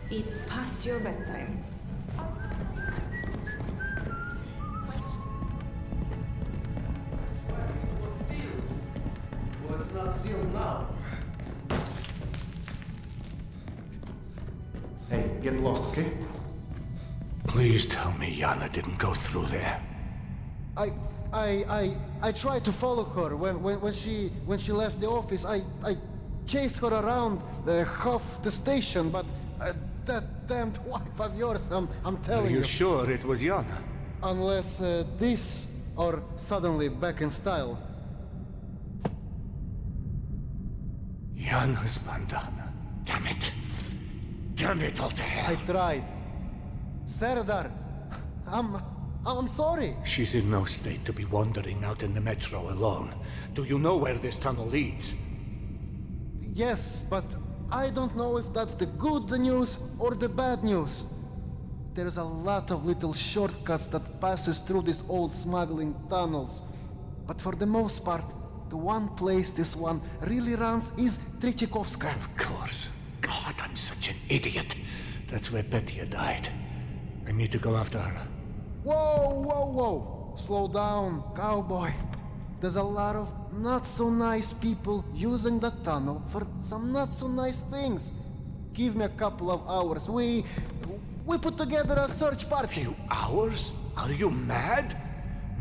It's past your bedtime. It was sealed. Well, it's not sealed now. Hey, get lost, okay? Please tell me Yana didn't go through there. I tried to follow her when she left the office. I chased her around half the station, but that damned wife of yours, I'm telling you. Are you sure it was Yana? Unless this or suddenly back in style. Yana's bandana. Damn it. Damn it all to hell. I tried. Serdar, I'm sorry. She's in no state to be wandering out in the metro alone. Do you know where this tunnel leads? Yes, but I don't know if that's the good news or the bad news. There's a lot of little shortcuts that passes through these old smuggling tunnels. But for the most part, the one place this one really runs is Tretyakovskaya. Of course. God, I'm such an idiot. That's where Petya died. I need to go after her. Whoa! Slow down, cowboy. There's a lot of not-so-nice people using the tunnel for some not-so-nice things. Give me a couple of hours. We put together a search party. Few hours? Are you mad?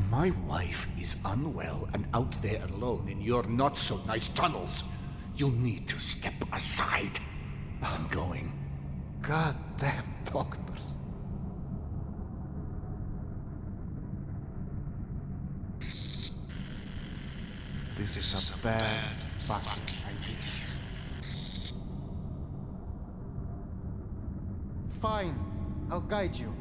My wife is unwell and out there alone in your not-so-nice tunnels. You need to step aside. I'm going. Goddamn doctors. This is a bad fucking idea. Fine, I'll guide you.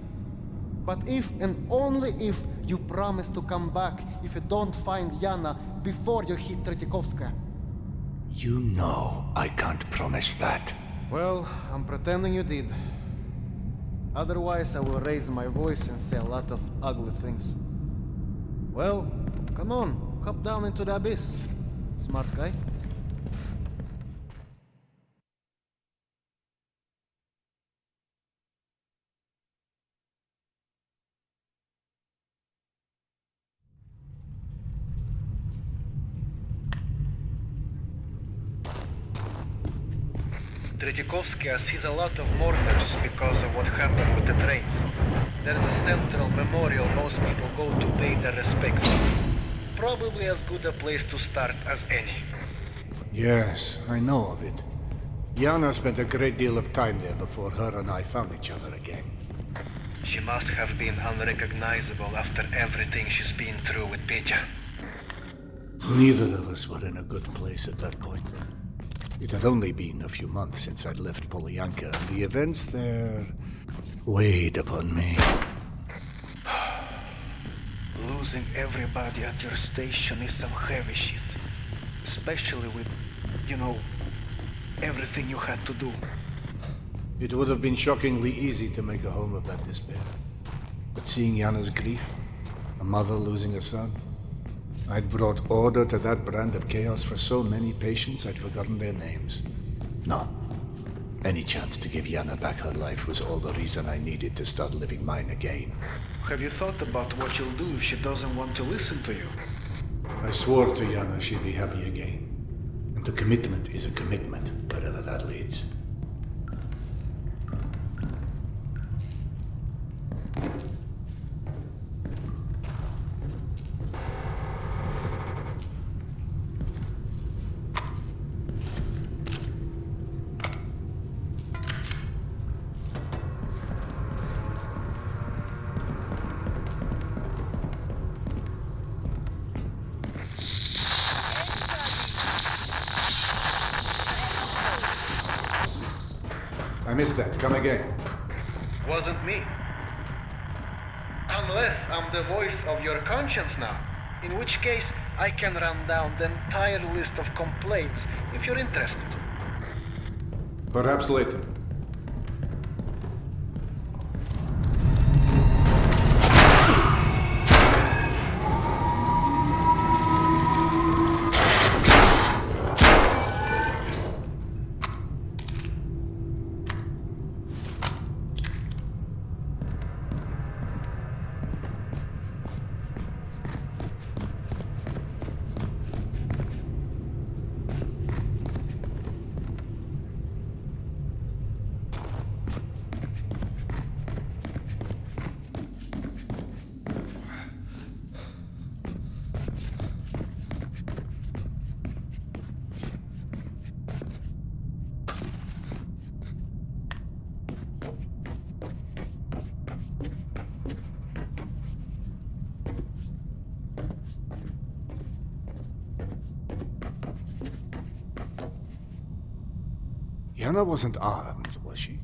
But if and only if you promise to come back if you don't find Yana before you hit Tretyakovskaya. You know I can't promise that. Well, I'm pretending you did. Otherwise, I will raise my voice and say a lot of ugly things. Well, come on, hop down into the abyss. Smart guy. Tretyakovsky sees a lot of mourners because of what happened with the trains. There's a central memorial most people go to pay their respects. Probably as good a place to start as any. Yes, I know of it. Yana spent a great deal of time there before her and I found each other again. She must have been unrecognizable after everything she's been through with Petya. Neither of us were in a good place at that point. It had only been a few months since I'd left Polyanka, and the events there weighed upon me. Losing everybody at your station is some heavy shit. Especially with, everything you had to do. It would have been shockingly easy to make a home of that despair. But seeing Yana's grief, a mother losing a son, I'd brought order to that brand of chaos for so many patients I'd forgotten their names. No. Any chance to give Yana back her life was all the reason I needed to start living mine again. Have you thought about what you'll do if she doesn't want to listen to you? I swore to Yana she'd be happy again. And a commitment is a commitment, wherever that leads. I missed that. Come again. Wasn't me. Unless I'm the voice of your conscience now. In which case, I can run down the entire list of complaints if you're interested. Perhaps later. Yana wasn't armed, was she?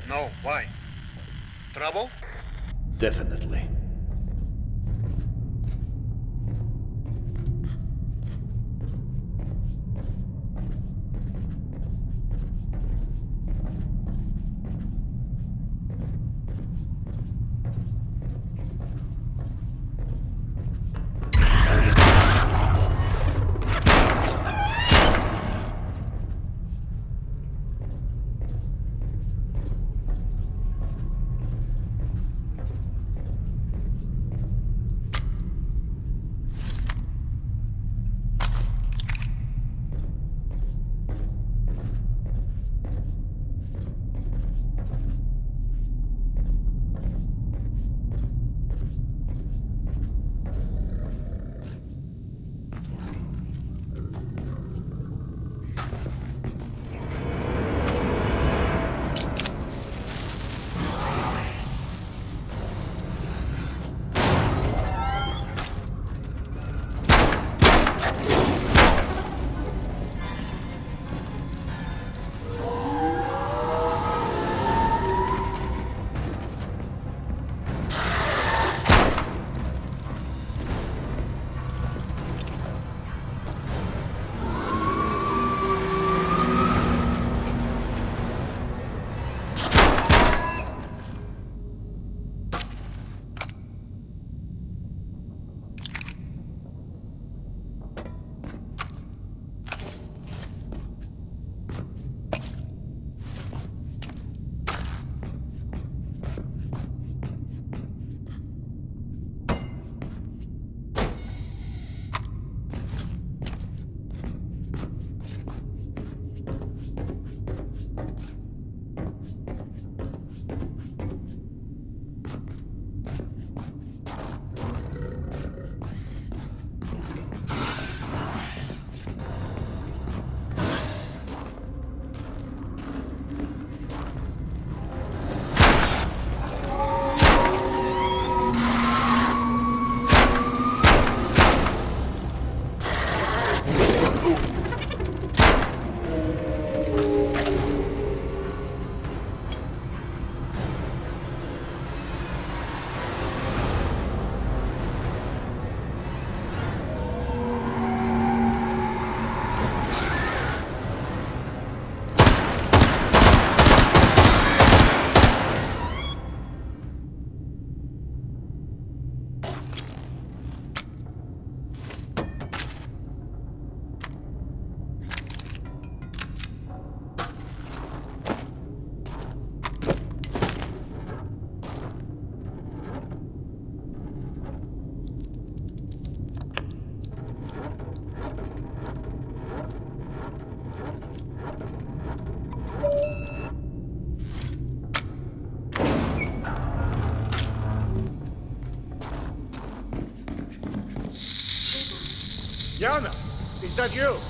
No, why? Trouble? Definitely. Yana, is that you?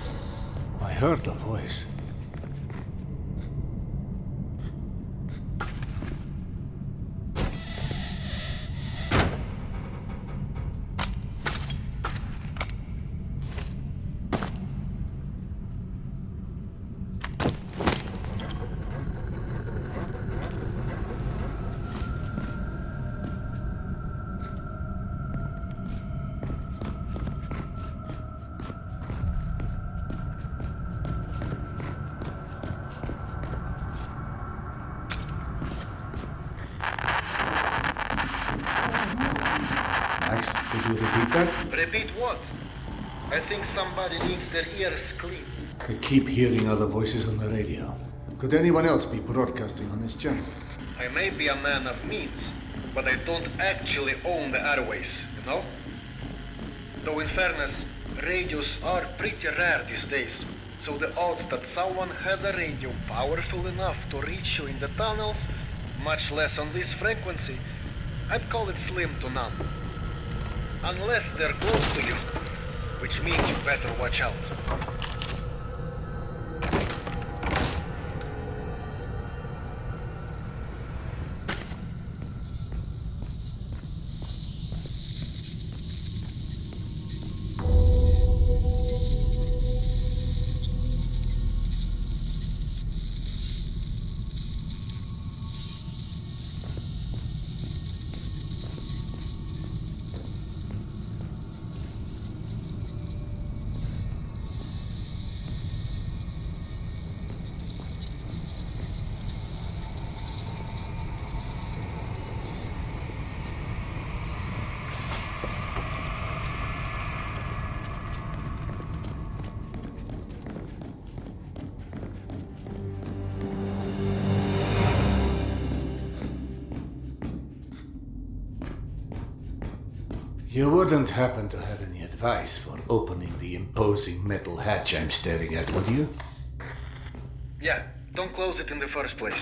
I heard a voice. Max, could you repeat that? Repeat what? I think somebody needs their ears cleaned. I keep hearing other voices on the radio. Could anyone else be broadcasting on this channel? I may be a man of means, but I don't actually own the airways, you know? Though in fairness, radios are pretty rare these days, so the odds that someone had a radio powerful enough to reach you in the tunnels, much less on this frequency, I'd call it slim to none. Unless they're close to you, which means you better watch out. You wouldn't happen to have any advice for opening the imposing metal hatch I'm staring at, would you? Yeah, don't close it in the first place.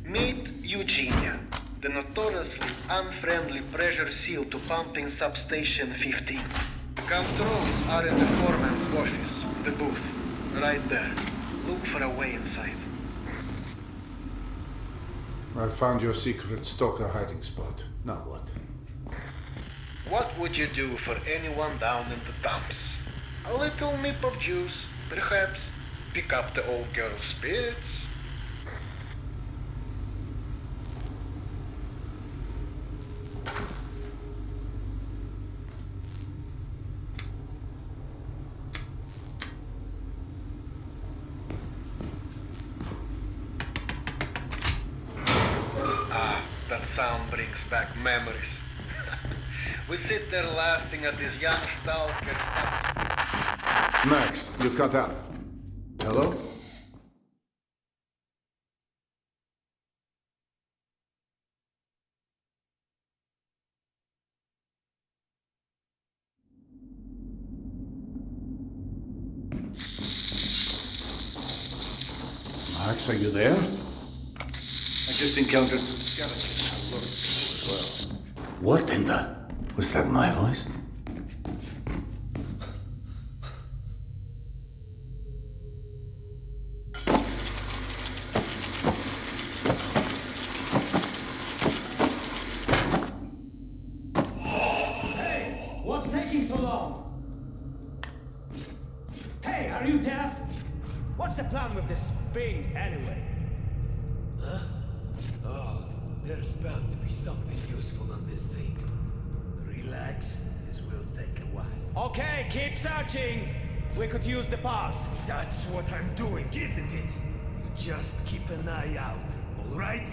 Meet Eugenia, the notoriously unfriendly pressure seal to pumping substation 15. Controls are in the foreman's office, the booth, right there. Look for a way inside. I found your secret stalker hiding spot. Now what? What would you do for anyone down in the dumps? A little nip of juice, perhaps. Pick up the old girl's spirits. Ah, that sound brings back memories. We sit there laughing at this young stalker. Max, you cut out. Hello? Max, are you there? I just encountered some skeletons. I looked as well. What in the... Was that my voice? Hey, what's taking so long? Hey, are you deaf? What's the plan with this thing anyway? Huh? Oh, there's bound to be something useful on this thing. Relax, this will take a while. Okay, keep searching. We could use the pass. That's what I'm doing, isn't it? You just keep an eye out, all right?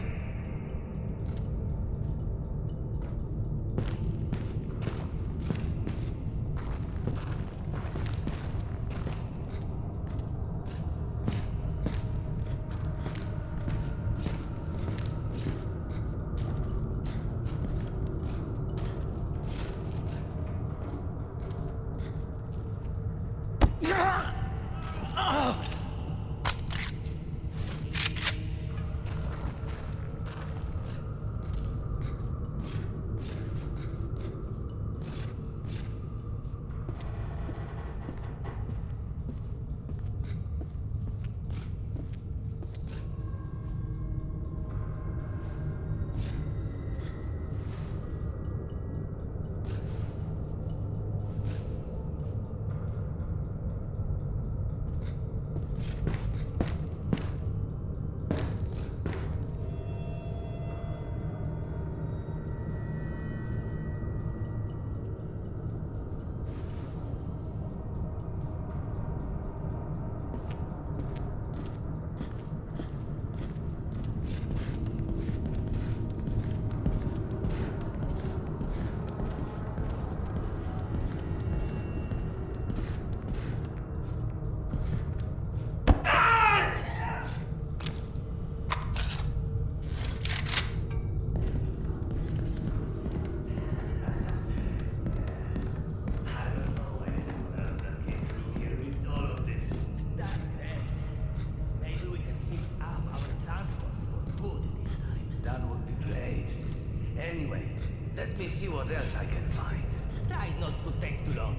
see what else I can find. Try not to take too long.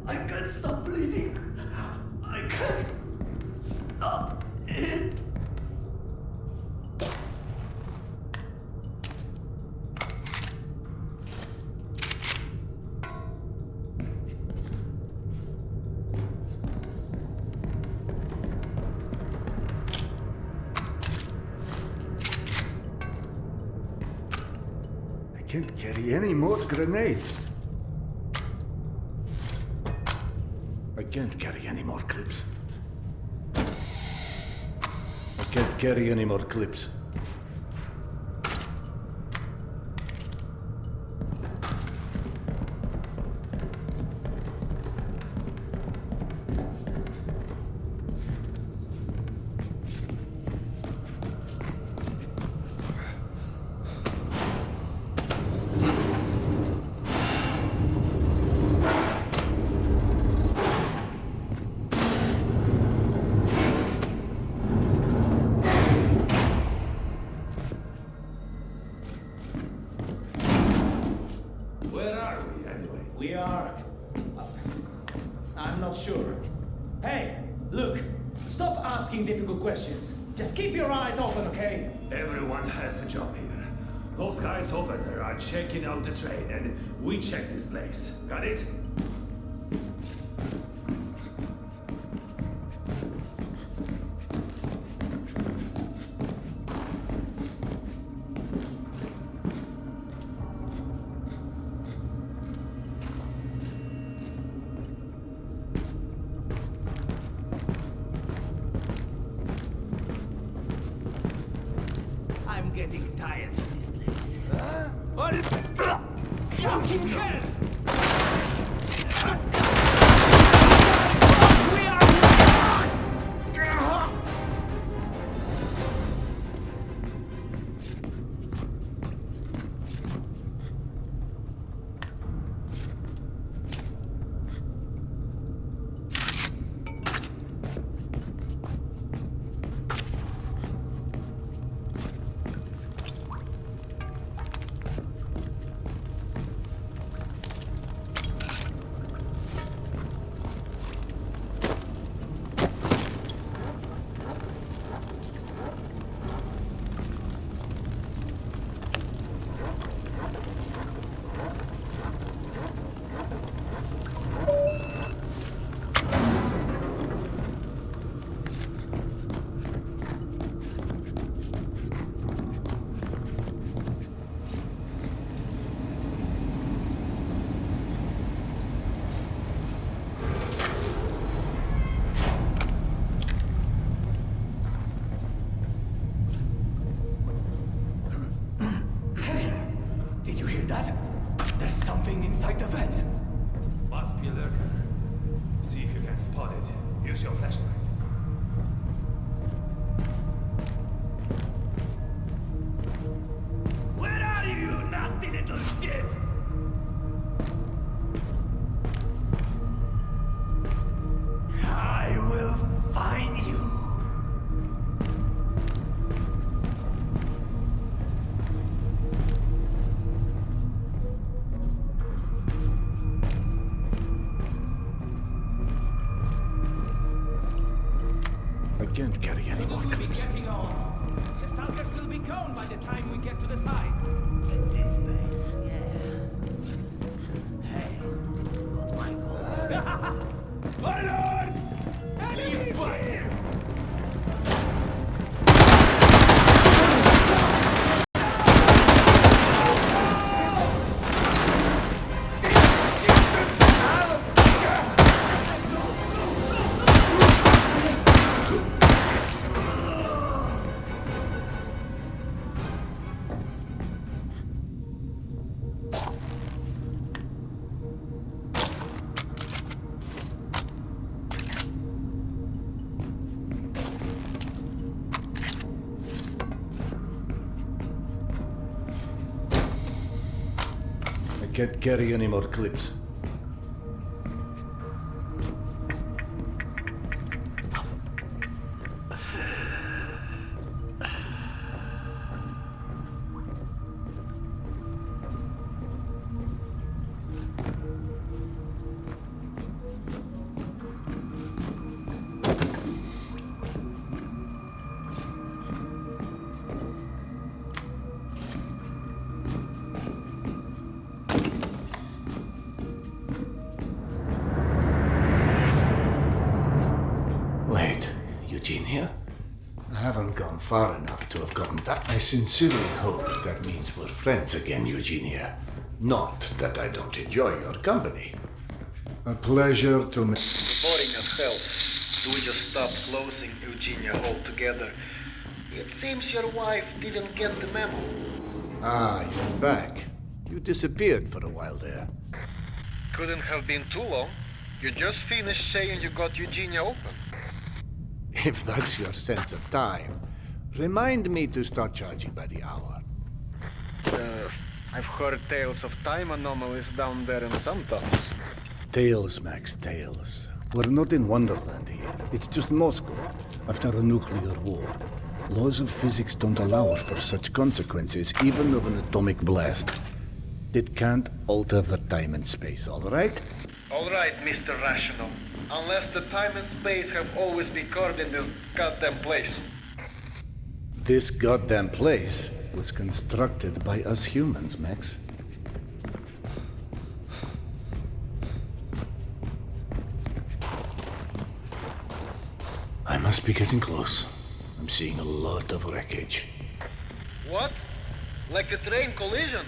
I can't stop bleeding. I can't stop it. I can't carry any more grenades. I can't carry any more clips. I can't carry any more clips. Where are we, anyway? We are... I'm not sure. Hey, look, stop asking difficult questions. Just keep your eyes open, okay? Everyone has a job here. Those guys over there are checking out the train, and we check this place. Got it? I'm getting tired of this place. Fucking hell! Did you hear that? There's something inside the vent. Must be a lurker. See if you can spot it. Use your flashlight. Where are you, you nasty little shit? I will find you. I can't carry any more We'll be clips. getting on. The stalkers will be gone by the time we get to the site. In this place, yeah. Hey, it's not my goal. My lord! Enemies here! Can't carry any more clips. Wait, Eugenia? I haven't gone far enough to have gotten that. I sincerely hope that means we're friends again, Eugenia. Not that I don't enjoy your company. A pleasure to meet. Boring as hell. Do we just stop closing Eugenia altogether? It seems your wife didn't get the memo. Ah, you're back. You disappeared for a while there. Couldn't have been too long. You just finished saying you got Eugenia open. If that's your sense of time, remind me to start charging by the hour. I've heard tales of time anomalies down there in some towns. Tales, Max, tales. We're not in Wonderland here. It's just Moscow, after a nuclear war. Laws of physics don't allow for such consequences, even of an atomic blast. It can't alter the time and space, all right? All right, Mr. Rational. Unless the time and space have always been carved in this goddamn place. This goddamn place was constructed by us humans, Max. I must be getting close. I'm seeing a lot of wreckage. What? Like a train collision?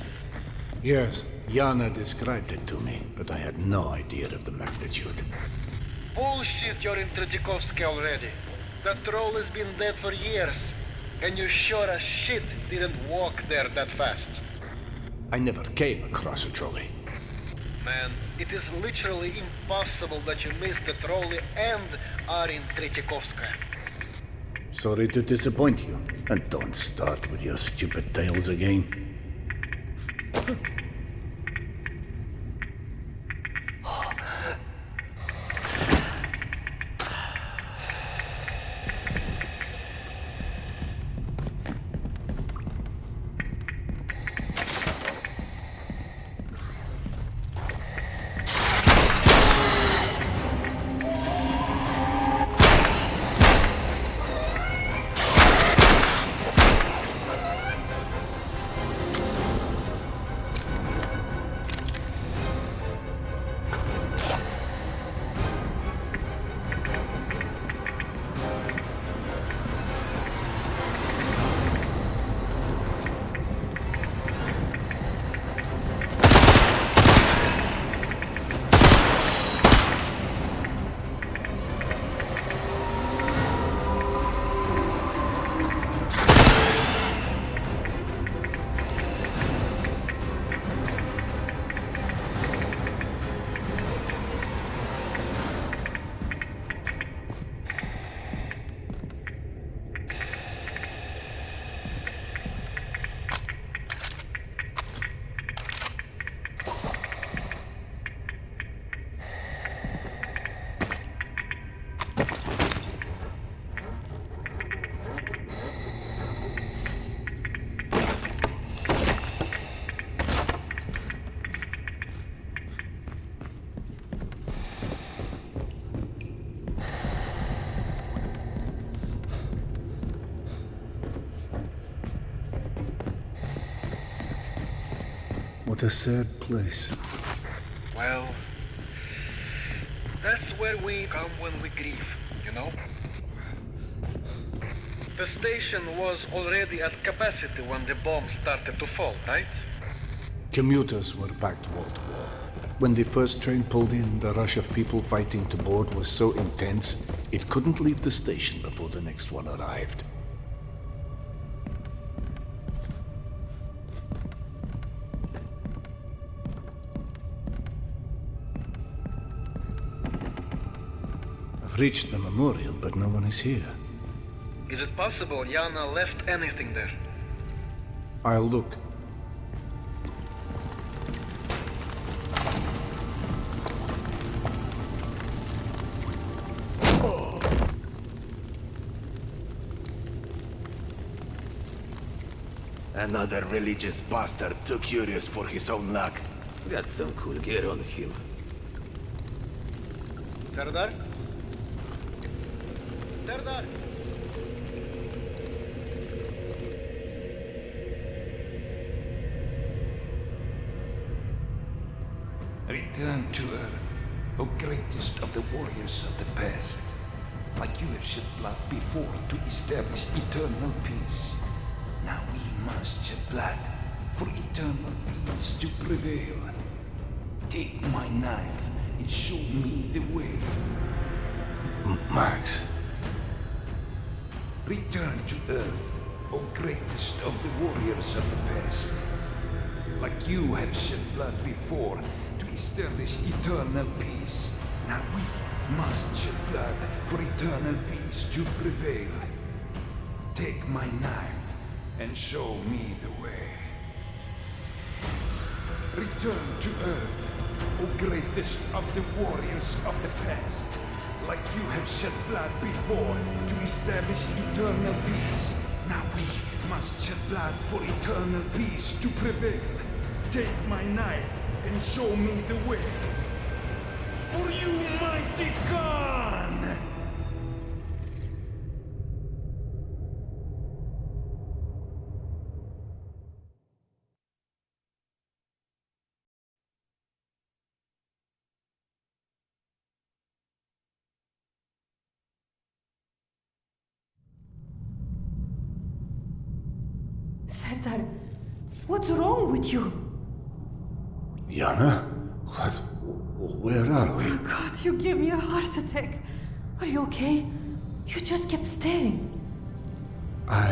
Yes, Yana described it to me, but I had no idea of the magnitude. Bullshit, you're in Tretyakovsky already. That troll has been dead for years. And you sure as shit didn't walk there that fast. I never came across a trolley. Man, it is literally impossible that you missed the trolley and are in Tretyakovskaya. Sorry to disappoint you. And don't start with your stupid tales again. What a sad place. Well, that's where we come when we grieve, you know? The station was already at capacity when the bomb started to fall, right? Commuters were packed wall to wall. When the first train pulled in, the rush of people fighting to board was so intense, it couldn't leave the station before the next one arrived. I've reached the memorial, but no one is here. Is it possible Yana left anything there? I'll look. Another religious bastard too curious for his own luck. Got some cool gear on him. Serdar? Serdar! Return to Earth, O greatest of the warriors of the past. Like you have shed blood before to establish eternal peace. Now we must shed blood for eternal peace to prevail. Take my knife and show me the way. Max. Return to Earth, O greatest of the warriors of the past. Like you have shed blood before to establish eternal peace. Now we must shed blood for eternal peace to prevail. Take my knife and show me the way. Return to Earth, O greatest of the warriors of the past. Like you have shed blood before to establish eternal peace. Now we must shed blood for eternal peace to prevail. Take my knife and show me the way. For you, mighty Khan! Serdar, what's wrong with you? Yana? What? Where are we? Oh God, you gave me a heart attack. Are you okay? You just kept staring. I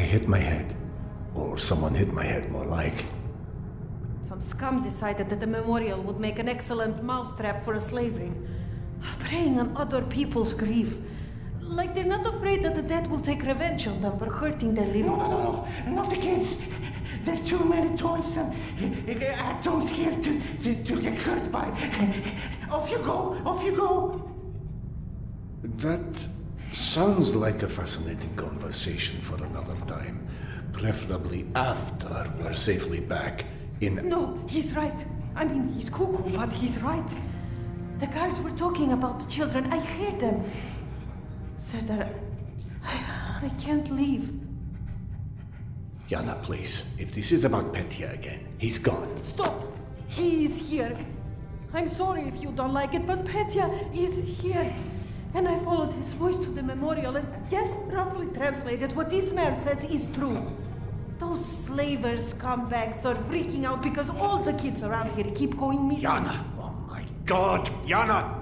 hit my head. Or someone hit my head, more like. Some scum decided that the memorial would make an excellent mousetrap for a slave ring. Preying on other people's grief. Like they're not afraid that the dead will take revenge on them for hurting their living. No. Not the kids. There's too many toys and atoms here to get hurt by. Off you go. That sounds like a fascinating conversation for another time. Preferably after we're safely back in... No, he's right. I mean, he's cuckoo, but he's right. The guards were talking about the children. I heard them. Serdar, I can't leave. Yana, please. If this is about Petya again, he's gone. Stop! He is here. I'm sorry if you don't like it, but Petya is here. And I followed his voice to the memorial, and yes, roughly translated, what this man says is true. Those slavers scumbags are freaking out because all the kids around here keep going missing. Yana! Oh my God! Yana!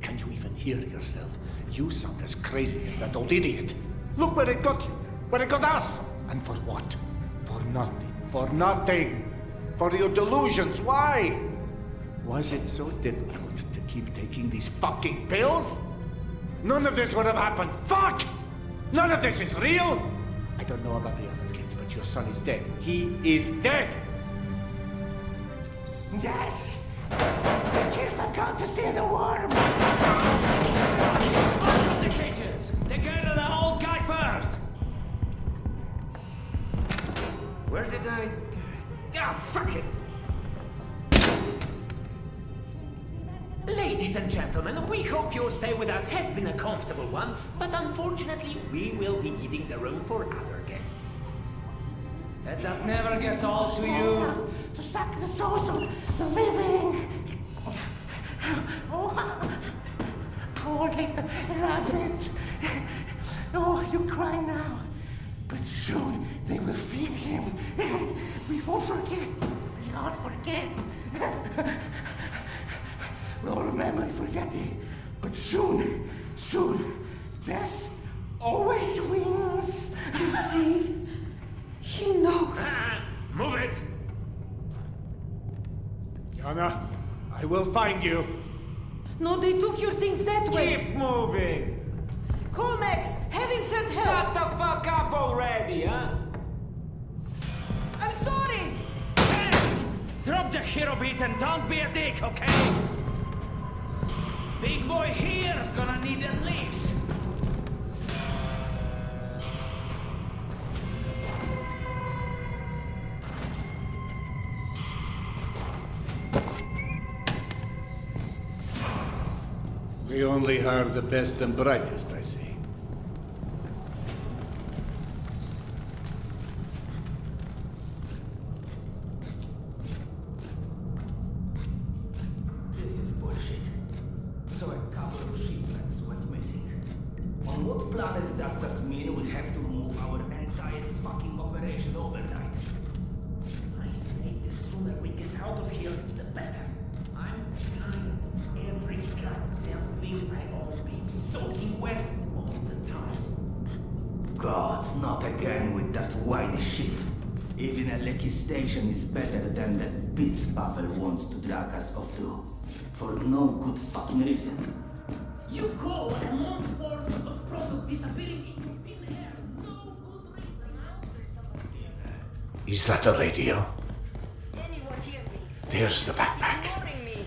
Can you even hear yourself? You sound as crazy as that old idiot. Look where it got you. Where it got us. And for what? For nothing. For nothing. For your delusions. Why? Was it so difficult to keep taking these fucking pills? None of this would have happened. Fuck! None of this is real. I don't know about the other kids, but your son is dead. He is dead. Yes! The kids have gone to see the worm! Open the cages! Take care of the old guy first! Where did I... Ah, fuck it! Ladies and gentlemen, we hope your stay with us has been a comfortable one, but unfortunately, we will be needing the room for other guests. And that never gets old to you. To suck the souls of the living! Oh, poor little rabbit! Oh, you cry now, but soon they will feed him. We won't forget. We won't forget. We'll remember forgetting, but soon, death always wins. You see? He knows. Move it! Yana, I will find you. No, they took your things that way. Keep moving! Colmex, have him sent help. Shut the fuck up already, huh? I'm sorry. Drop the hero beat and don't be a dick, okay? Big boy here's gonna need a leash. We only hire the best and brightest, I see. This is bullshit. So a couple of shipments went missing. On what planet does that mean we have to move our entire fucking operation overnight? I say the sooner we get out of here, the better. I'm tired of every goddamn thing I own being soaking wet all the time. God, not again with that whiny shit. Even a leaky station is better than the pit Pavel wants to drag us off to. For no good fucking reason. You call a month's worth of product disappearing into thin air. No good reason, huh? Is that a radio? Anyone hear me? There's the backpack. Ignoring me.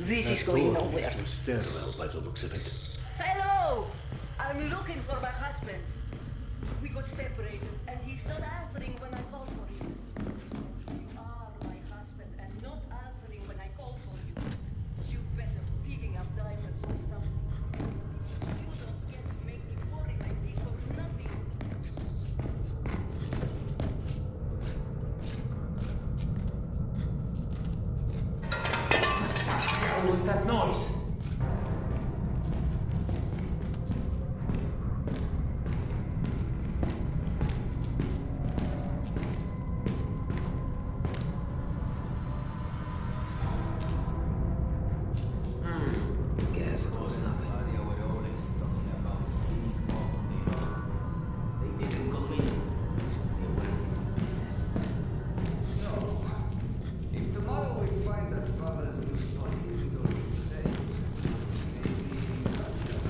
This is That going door leads nowhere. to a stairwell by the looks of it. Hello! I'm looking for my husband. We got separated, and he's not answering when I call for him. You are my husband, and not answering when I call for you. You better picking up diamonds or something. You don't get to make me worry like this for nothing. What the hell was that noise? Guess it was nothing. They didn't go missing. They went into business. So, if tomorrow we find that Pavel's new spot is going to say, maybe not just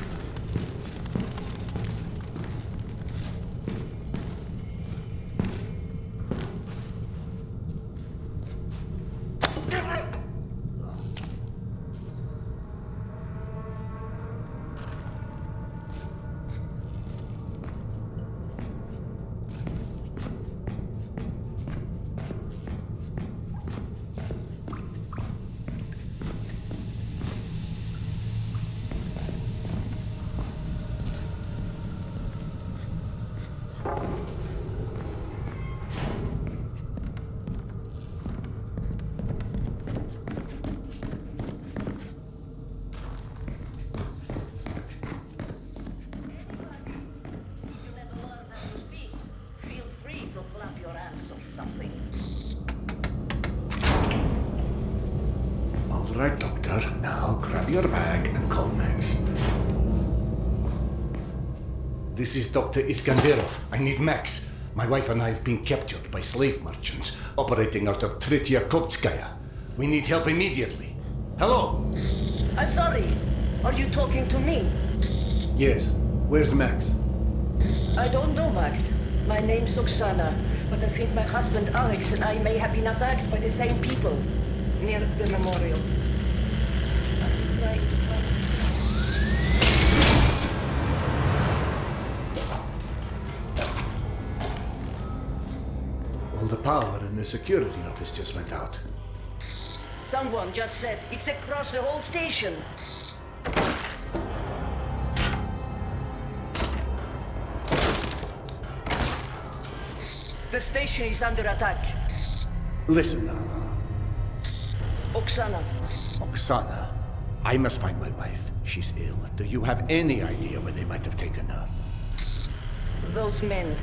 Feel free to flap your hands or something. All right, Doctor. Now grab your bag and call Max. This is Dr. Iskanderov. I need Max. My wife and I have been captured by slave merchants operating out of Tretyakovskaya. We need help immediately. Hello? I'm sorry. Are you talking to me? Yes. Where's Max? I don't know, Max. My name's Oksana, but I think my husband Alex and I may have been attacked by the same people near the memorial. I'm trying to find him. All the power in the security office just went out. Someone just said it's across the whole station. The station is under attack. Listen now. Oksana. Oksana. I must find my wife. She's ill. Do you have any idea where they might have taken her? Those men,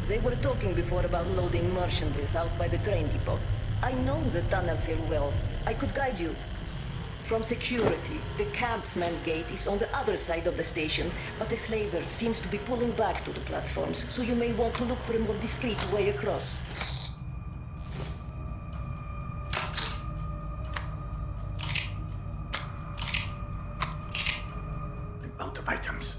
they were talking before about loading merchandise out by the train depot. I know the tunnels here well. I could guide you. From security, the campsman's gate is on the other side of the station, but the slaver seems to be pulling back to the platforms, so you may want to look for a more discreet way across. I'm out of items.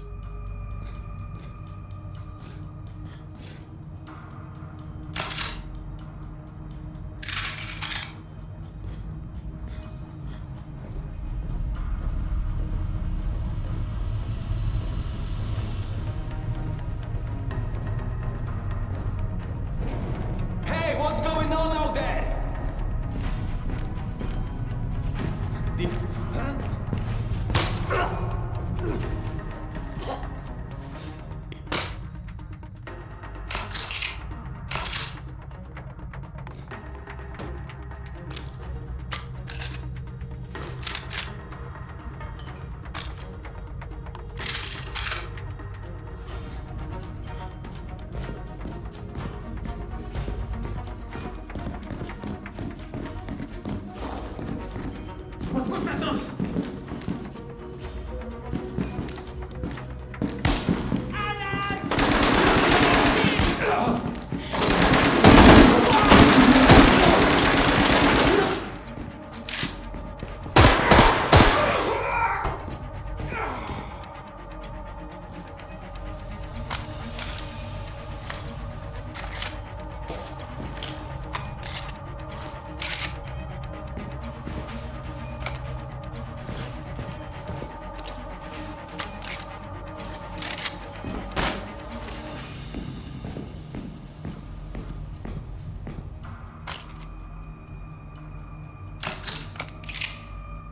was that noise?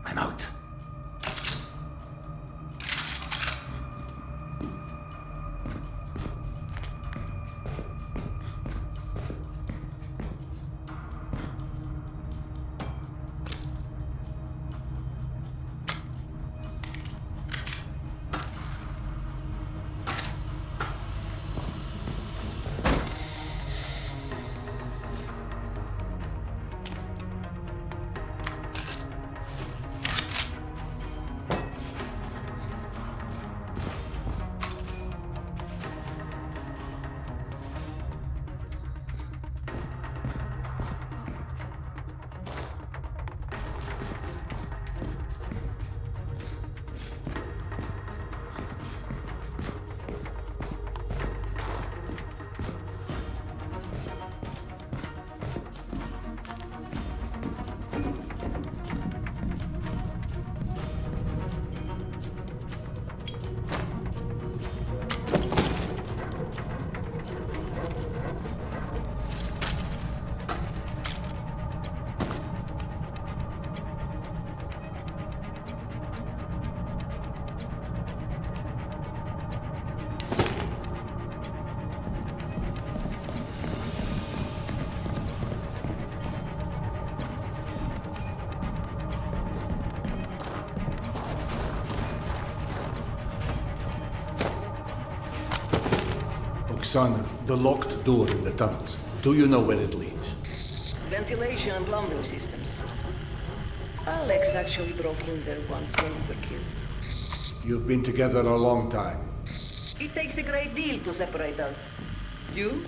I'm out. Oksana, the locked door in the tunnels. Do you know where it leads? Ventilation and plumbing systems. Alex actually broke in there once when we were kids. You've been together a long time. It takes a great deal to separate us. You?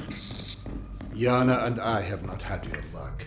Yana and I have not had your luck.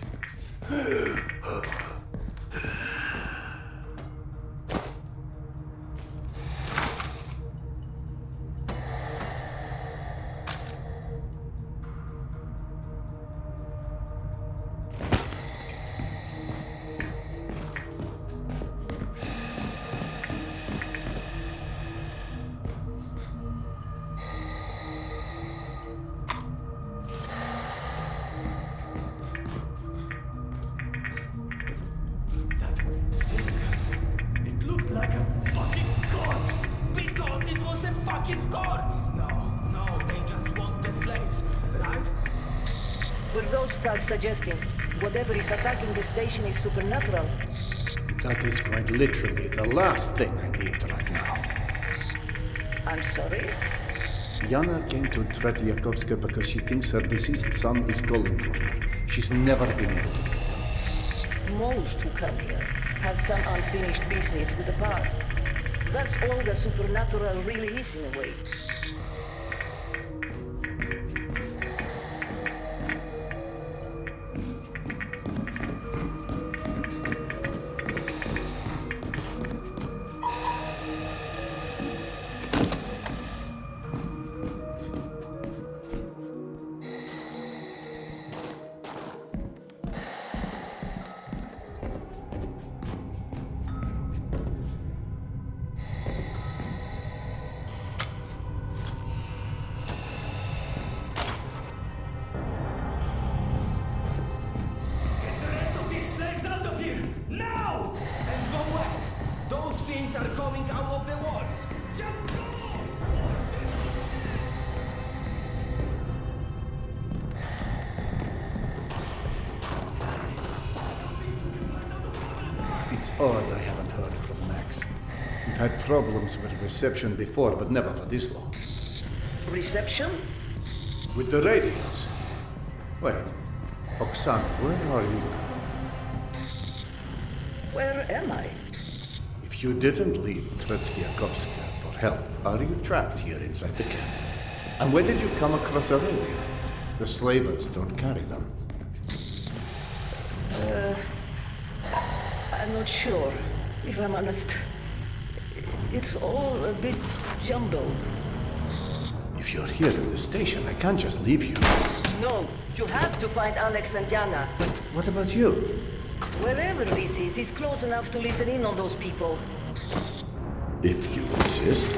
It looked like a fucking corpse! Because it was a fucking corpse! No, they just want the slaves, right? Were those thugs suggesting whatever is attacking the station is supernatural? That is quite literally the last thing I need right now. I'm sorry? Yana came to Tretiakovska because she thinks her deceased son is calling for her. She's never been able to get him. Most who come here have some unfinished business with the past. That's all the supernatural really is in a way. Are coming out of the walls. Just go! It's odd I haven't heard from Max. We've had problems with reception before, but never for this long. Reception? With the radios. Wait, Oksana, where are you now? Where am I? If you didn't leave Tretyakovska for help, are you trapped here inside the camp? And where did you come across Aurelia? The slavers don't carry them. I'm not sure, if I'm honest. It's all a bit jumbled. If you're here at the station, I can't just leave you. No, you have to find Alex and Jana. But what about you? Wherever this is, he's close enough to listen in on those people. If you insist.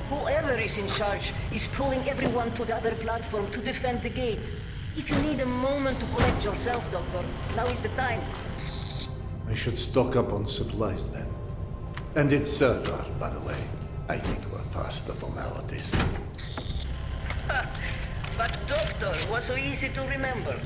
Whoever is in charge is pulling everyone to the other platform to defend the gate. If you need a moment to collect yourself, Doctor, now is the time. I should stock up on supplies then. And it's Serdar, by the way. I think we're past the formalities. But Doctor was so easy to remember.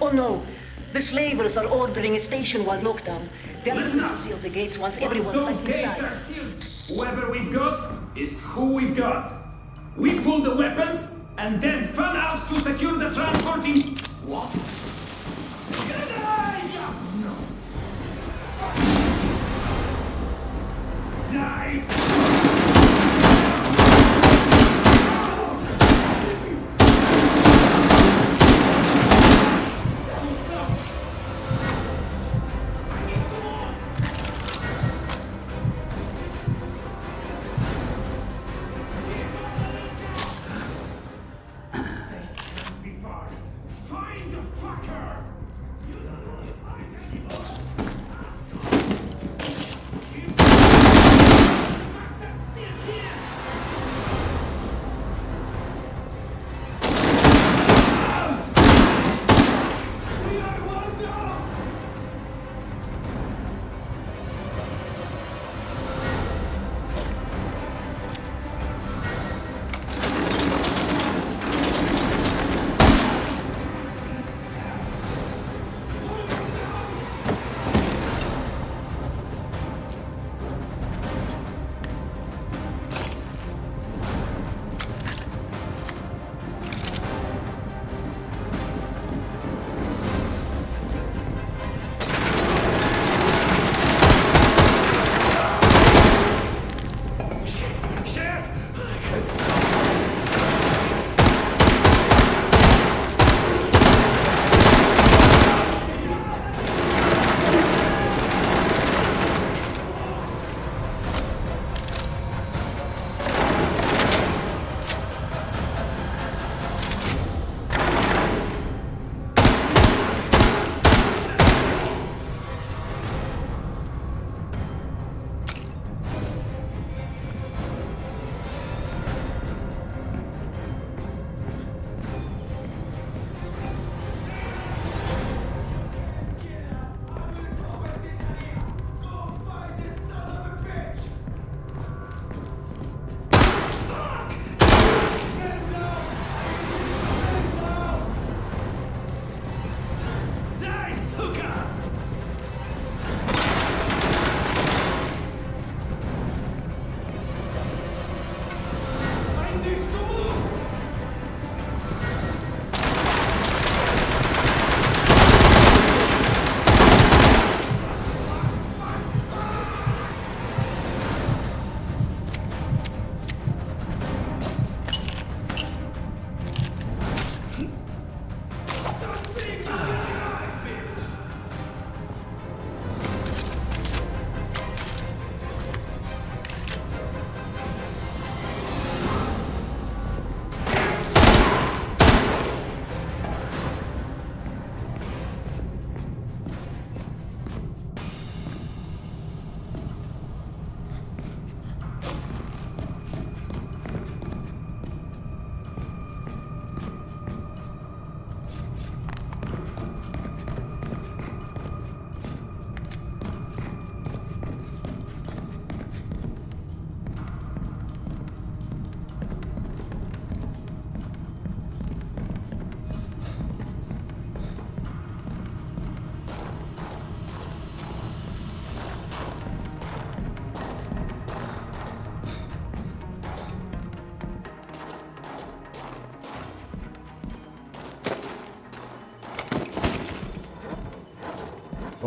Oh no! The slavers are ordering a station-wide lockdown. They're Listen going up! to seal the gates once Once everyone's those back gates inside. are sealed, whoever we've got is who we've got. We pull the weapons and then fan out to secure the transport in... What? Find the fucker! You don't want to find anymore.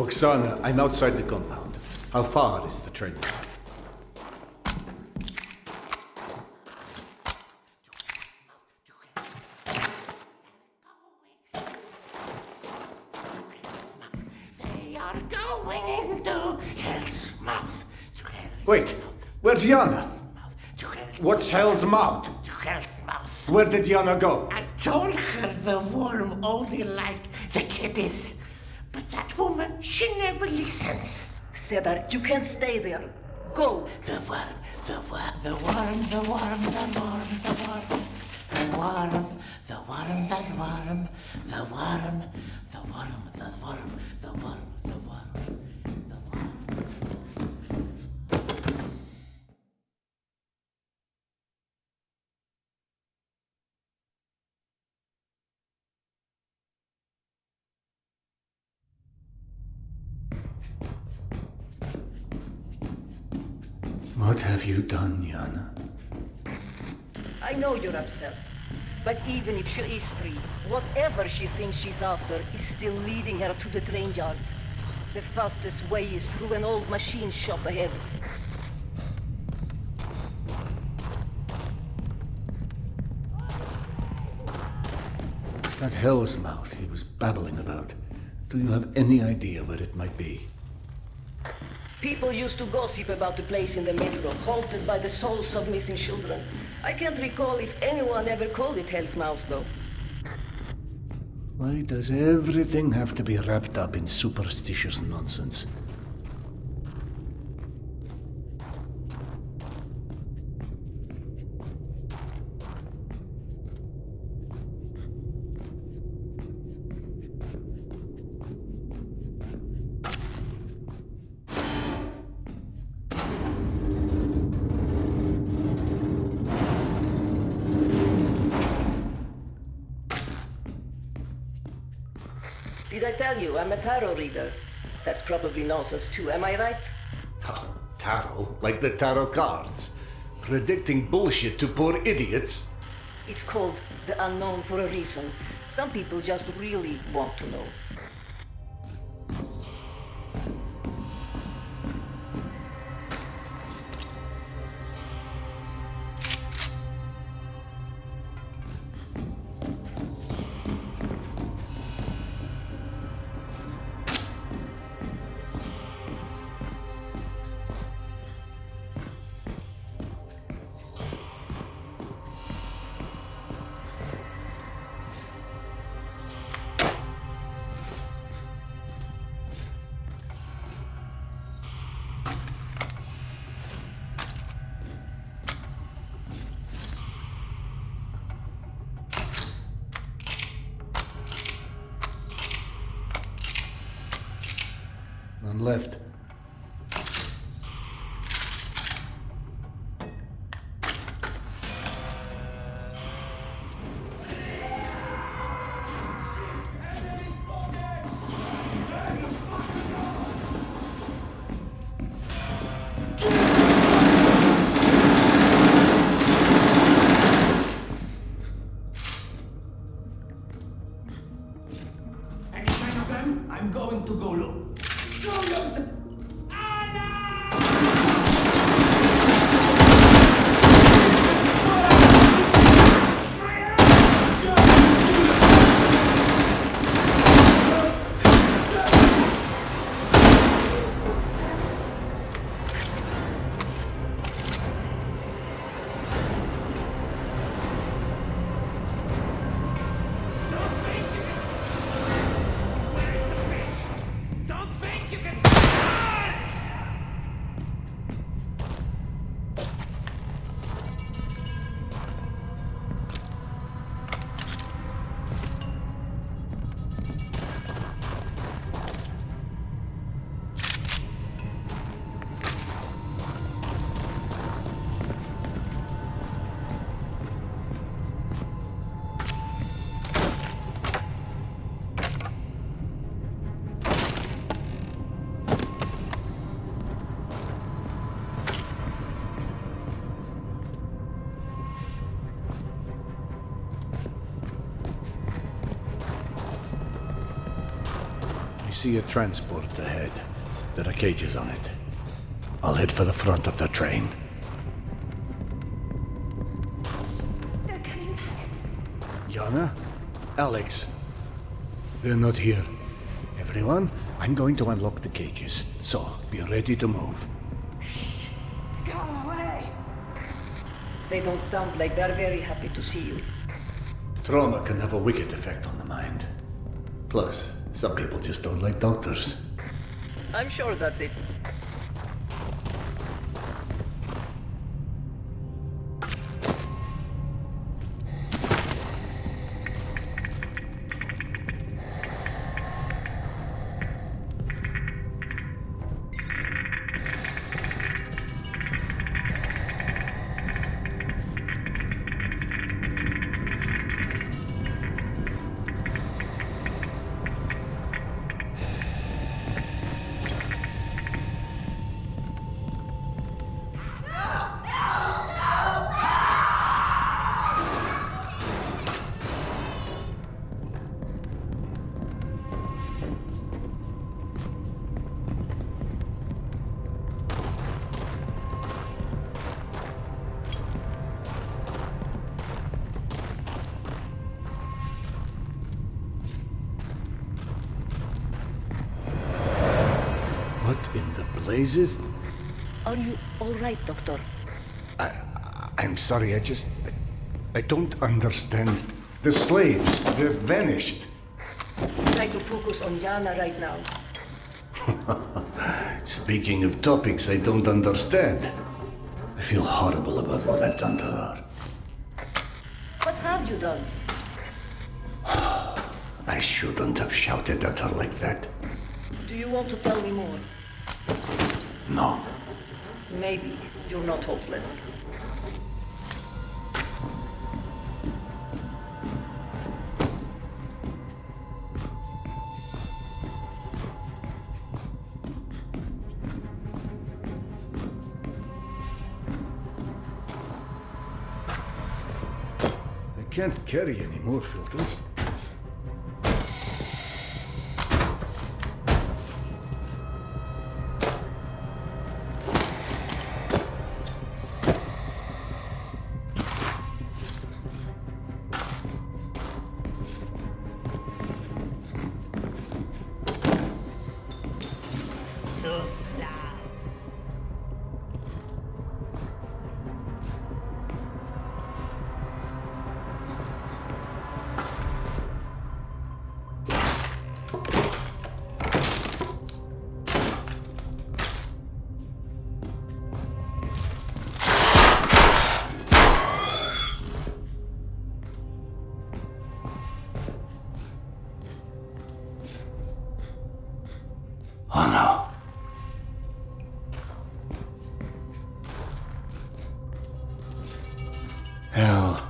Oksana, I'm outside the compound. How far is the train? They are going into Hell's Mouth. Wait, where's Yana? What's Hell's Mouth? To Hell's Mouth. Where did Yana go? I told her the worm only liked the kiddies. But that woman, she never listens. Cedar, you can't stay there. Go. The worm, the worm, the worm, the worm, the worm, the worm. The worm, the worm, the worm, the worm, the worm, the worm, the worm, the worm. What have you done, Yana? I know you're upset. But even if she is free, whatever she thinks she's after is still leading her to the train yards. The fastest way is through an old machine shop ahead. That Hell's Mouth he was babbling about. Do you have any idea where it might be? People used to gossip about the place in the metro, haunted by the souls of missing children. I can't recall if anyone ever called it Hell's Mouth, though. Why does everything have to be wrapped up in superstitious nonsense? Did I tell you I'm a tarot reader? That's probably nonsense too, am I right? Oh, tarot? Like the tarot cards? Predicting bullshit to poor idiots? It's called the unknown for a reason. Some people just really want to know. On left. Any sign of them? I'm going to go look. Show yourself! see a transport ahead. There are cages on it. I'll head for the front of the train. They're coming back. Yana? Alex? They're not here. Everyone, I'm going to unlock the cages, so be ready to move. Go away! They don't sound like they're very happy to see you. Trauma can have a wicked effect on the mind. Plus, some people just don't like doctors. I'm sure that's it. What in the blazes? Are you all right, Doctor? I'm sorry, I don't understand. The slaves, they're vanished. Try to focus on Yana right now. Speaking of topics I don't understand, I feel horrible about what I've done to her. What have you done? I shouldn't have shouted at her like that. Do you want to tell me more? No. Maybe you're not hopeless. I can't carry any more filters. Oh no. Hell.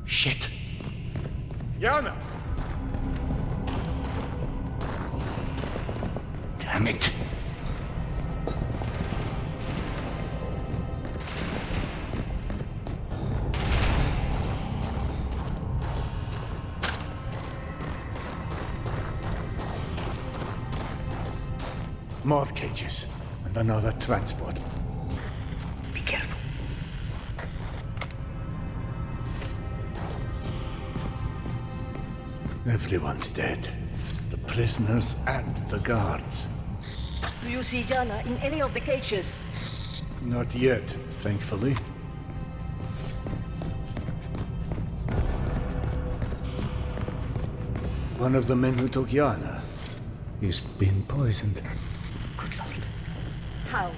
Shit. Yana! Damn it. More cages and another transport. Be careful. Everyone's dead. The prisoners and the guards. Do you see Yana in any of the cages? Not yet, thankfully. One of the men who took Yana is being poisoned. Good Lord. How?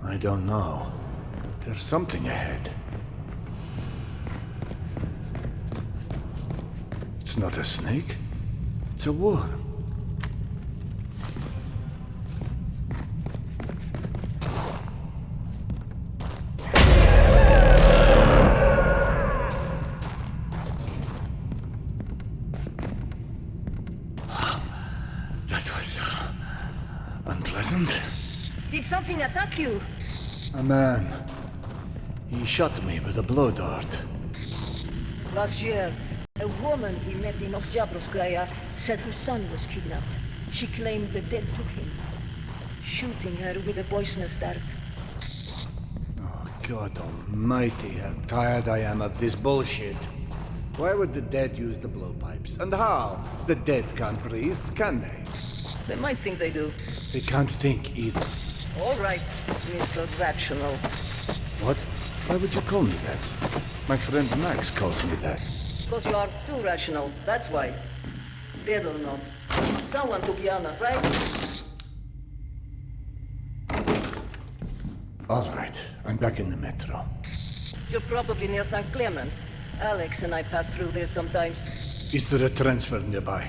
I don't know. There's something ahead. It's not a snake. It's a worm. That was unpleasant. Did something attack you? A man. He shot me with a blow dart. Last year, a woman he met in Oktyabrovskaya said her son was kidnapped. She claimed the dead took him, shooting her with a poisonous dart. Oh, God almighty, how tired I am of this bullshit. Why would the dead use the blowpipes? And how? The dead can't breathe, can they? They might think they do. They can't think either. All right, Mr. Rational. What? Why would you call me that? My friend Max calls me that. Because you are too rational, that's why. Dead or not. Someone took Yana, right? All right, I'm back in the metro. You're probably near St. Clements. Alex and I pass through there sometimes. Is there a transfer nearby?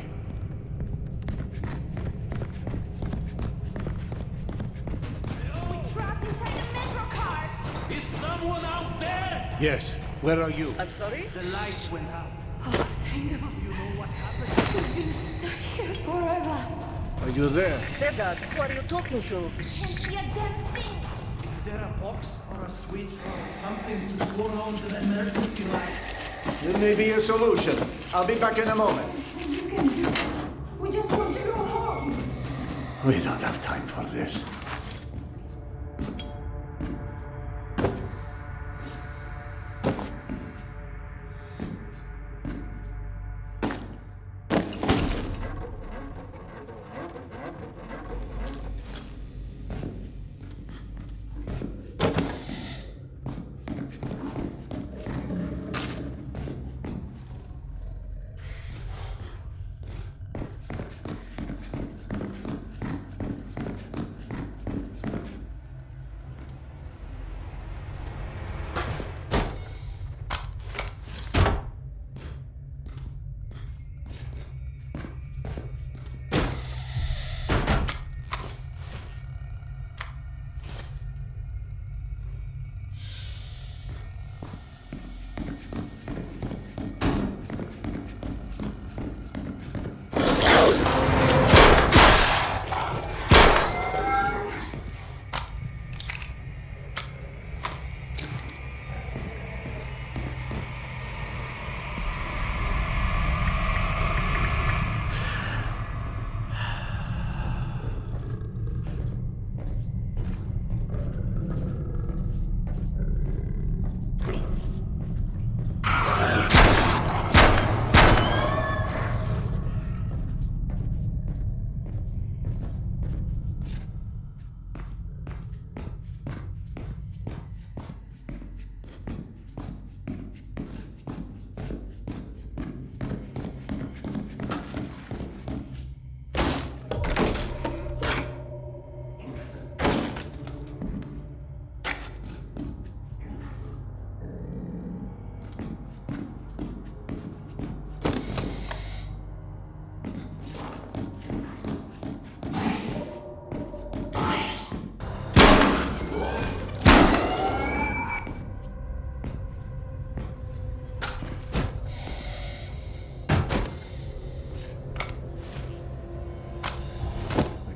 We're trapped inside a metro car. Is someone out there? Yes. Where are you? I'm sorry? The lights went out. Oh, thank God. You know what happened? We've been stuck here forever. Are you there? Sedar, who are you talking to? Can't see a damn thing. Is there a box or a switch or something to turn on to the emergency lights? There may be a solution. I'll be back in a moment. You can do it. We just want to go home. We don't have time for this.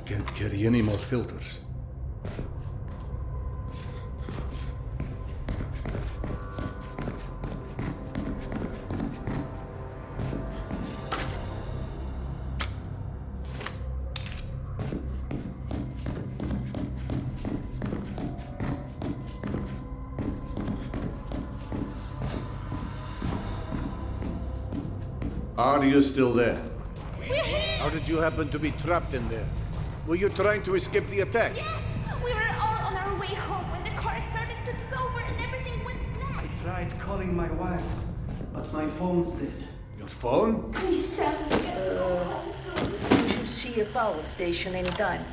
Can't carry any more filters. Are you still there? We're here! How did you happen to be trapped in there? Were you trying to escape the attack? Yes! We were all on our way home when the car started to tip over and everything went black. I tried calling my wife, but my phone's dead. Your phone? Please tell me we get to go home soon. You should see a power station anytime.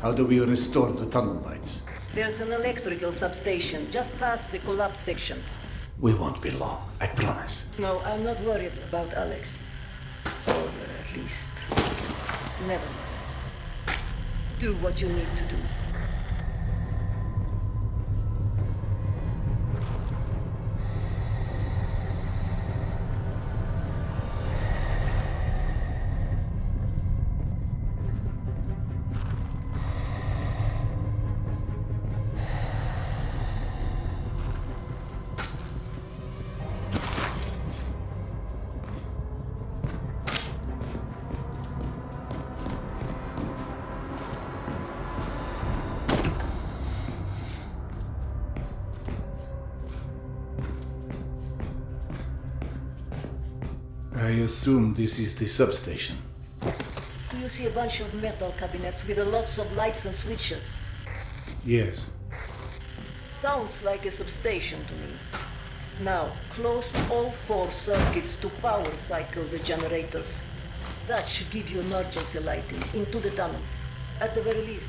How do we restore the tunnel lights? There's an electrical substation just past the collapse section. We won't be long, I promise. No, I'm not worried about Alex. Or at least, never mind. Do what you need to do. I assume this is the substation. You see a bunch of metal cabinets with lots of lights and switches. Yes. Sounds like a substation to me. Now, close all 4 circuits to power cycle the generators. That should give you emergency lighting into the tunnels, at the very least.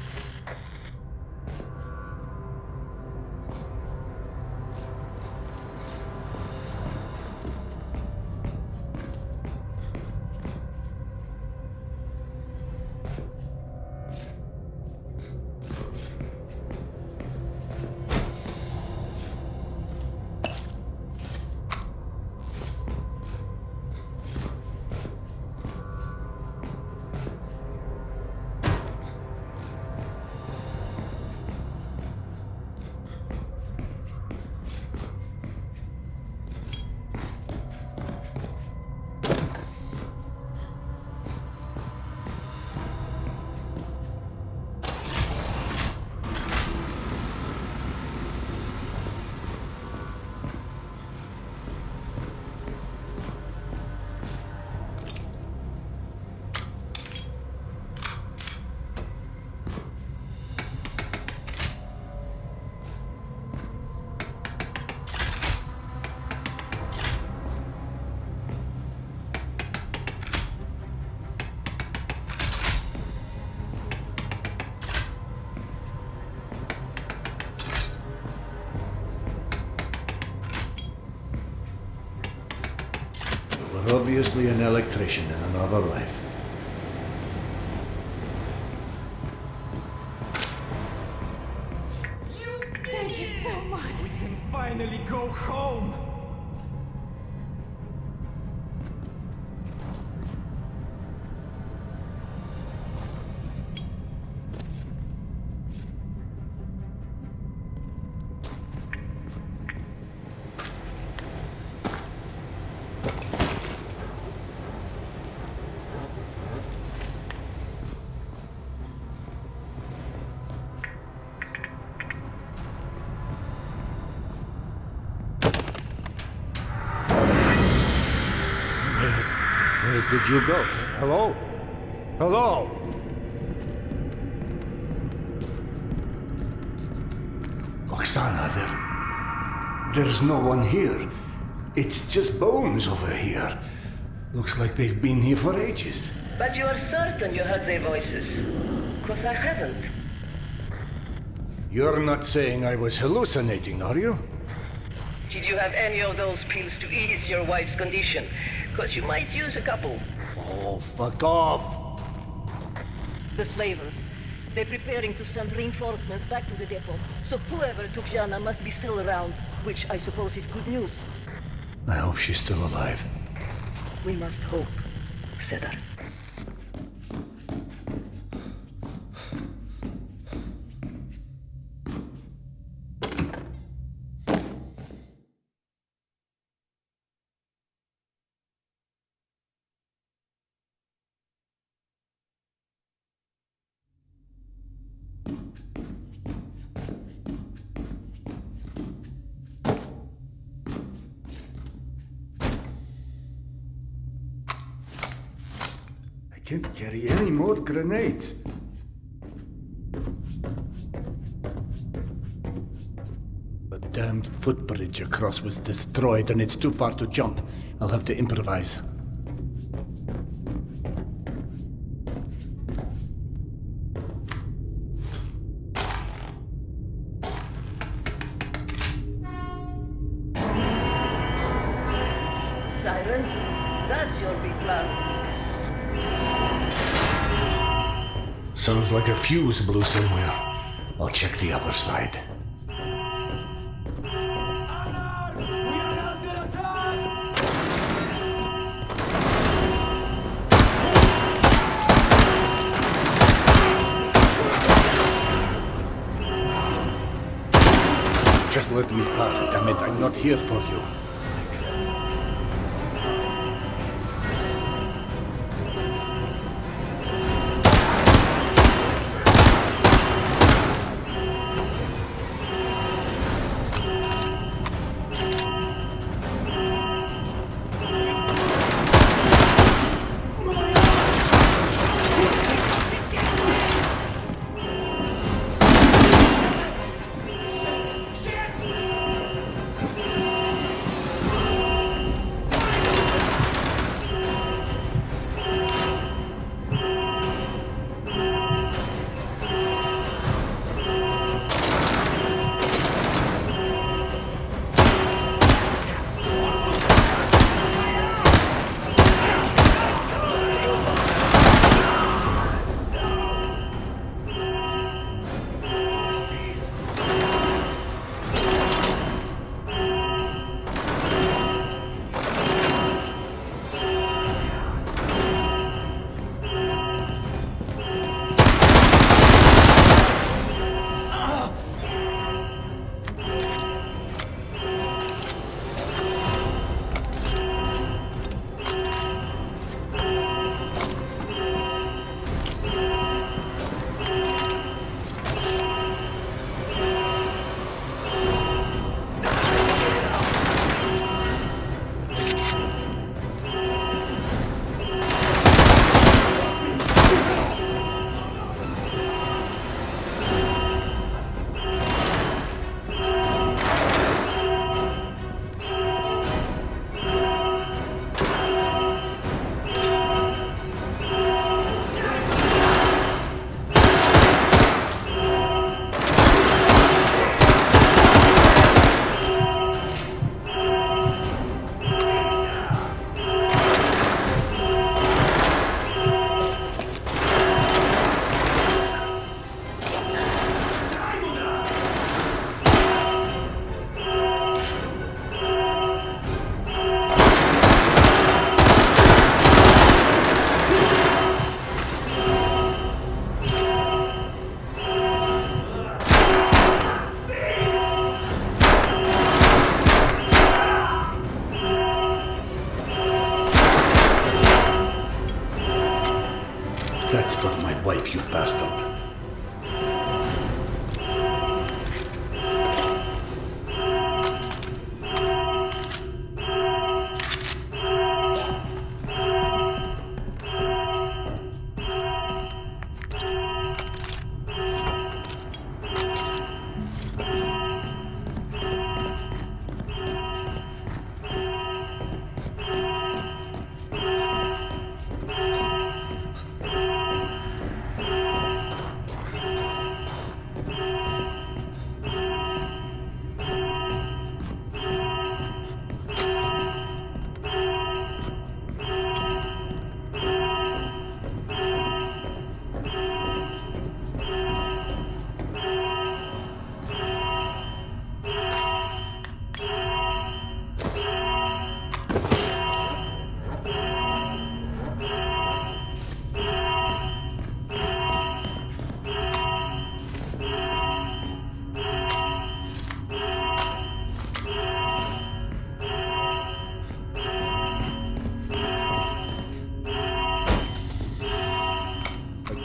You're obviously an electrician in another life. Thank you so much. We can finally go home! Where did you go? Hello? Hello? Oksana, there's no one here. It's just bones over here. Looks like they've been here for ages. But you are certain you heard their voices? 'Cause I haven't. You're not saying I was hallucinating, are you? Did you have any of those pills to ease your wife's condition? 'Cause you might use a couple. Oh, fuck off! The slavers. They're preparing to send reinforcements back to the depot. So whoever took Jana must be still around, which I suppose is good news. I hope she's still alive. We must hope, Cedar. Can't carry any more grenades. The damned footbridge across was destroyed and it's too far to jump. I'll have to improvise. Sirens? That's your big plan. Sounds like a fuse blew somewhere. I'll check the other side. Just let me pass, damn it. I'm not here for you. That's for my wife, you bastard.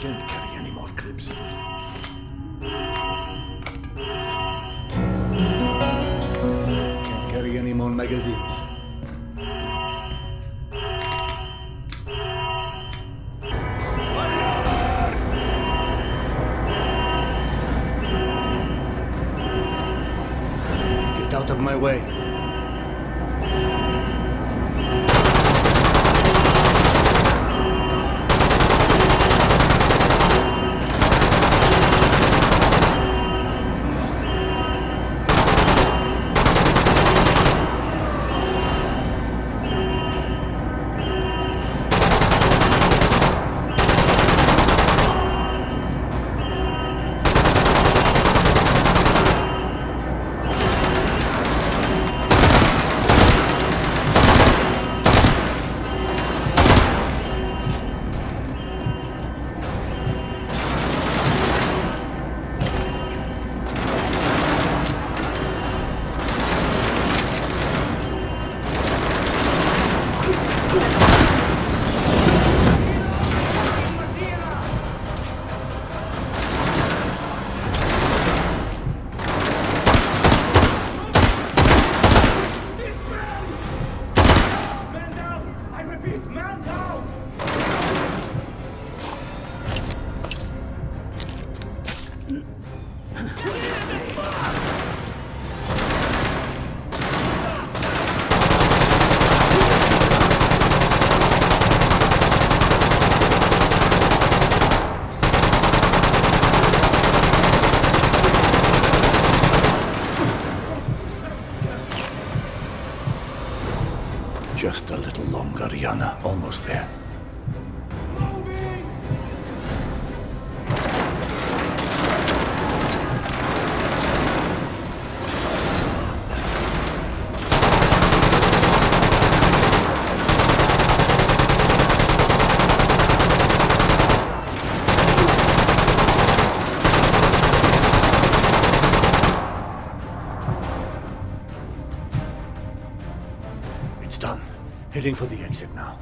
Can't carry any more clips. Can't carry any more magazines. of my way. Just a little longer, Yana. Almost there. It's done. Heading for the exit now.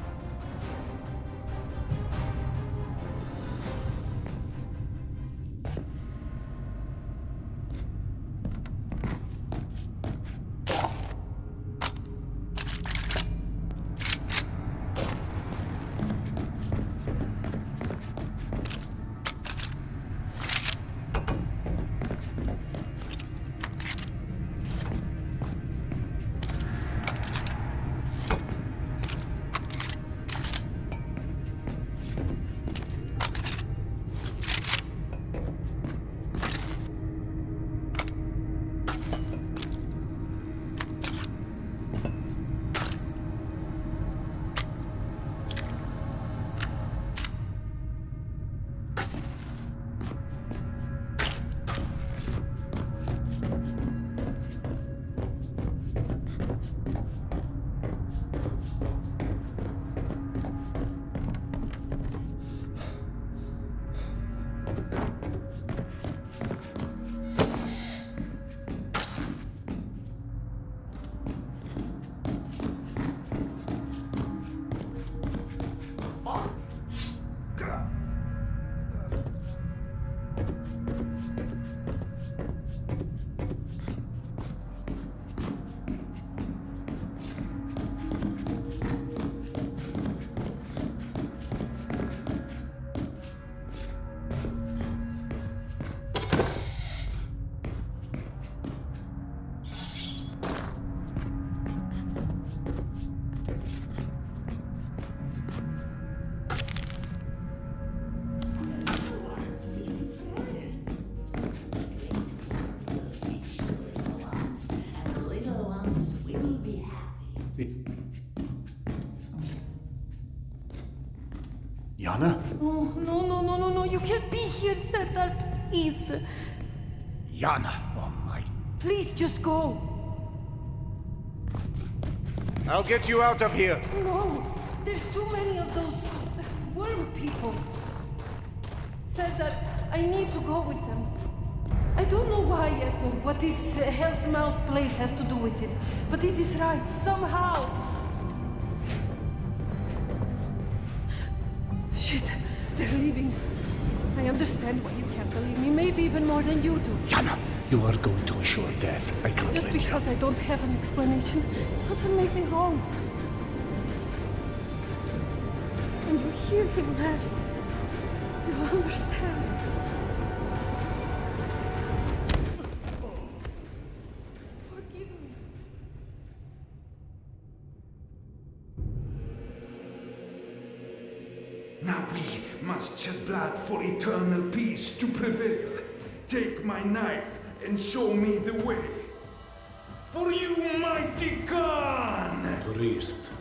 Yana? Oh, no, you can't be here, Serdar, please. Yana, oh my... Please, just go. I'll get you out of here. No, there's too many of those worm people. Serdar, I need to go with them. I don't know why yet, or what this Hell's Mouth place has to do with it, but it is right, somehow. Shit, they're leaving. I understand why you can't believe me, maybe even more than you do. Yana, you are going to a sure death. I can't Just let you. because I don't have an explanation doesn't make me wrong. When you hear him laugh, you'll understand. Forgive me. shed blood for eternal peace to prevail. Take my knife and show me the way. For you, mighty Khan! Priest,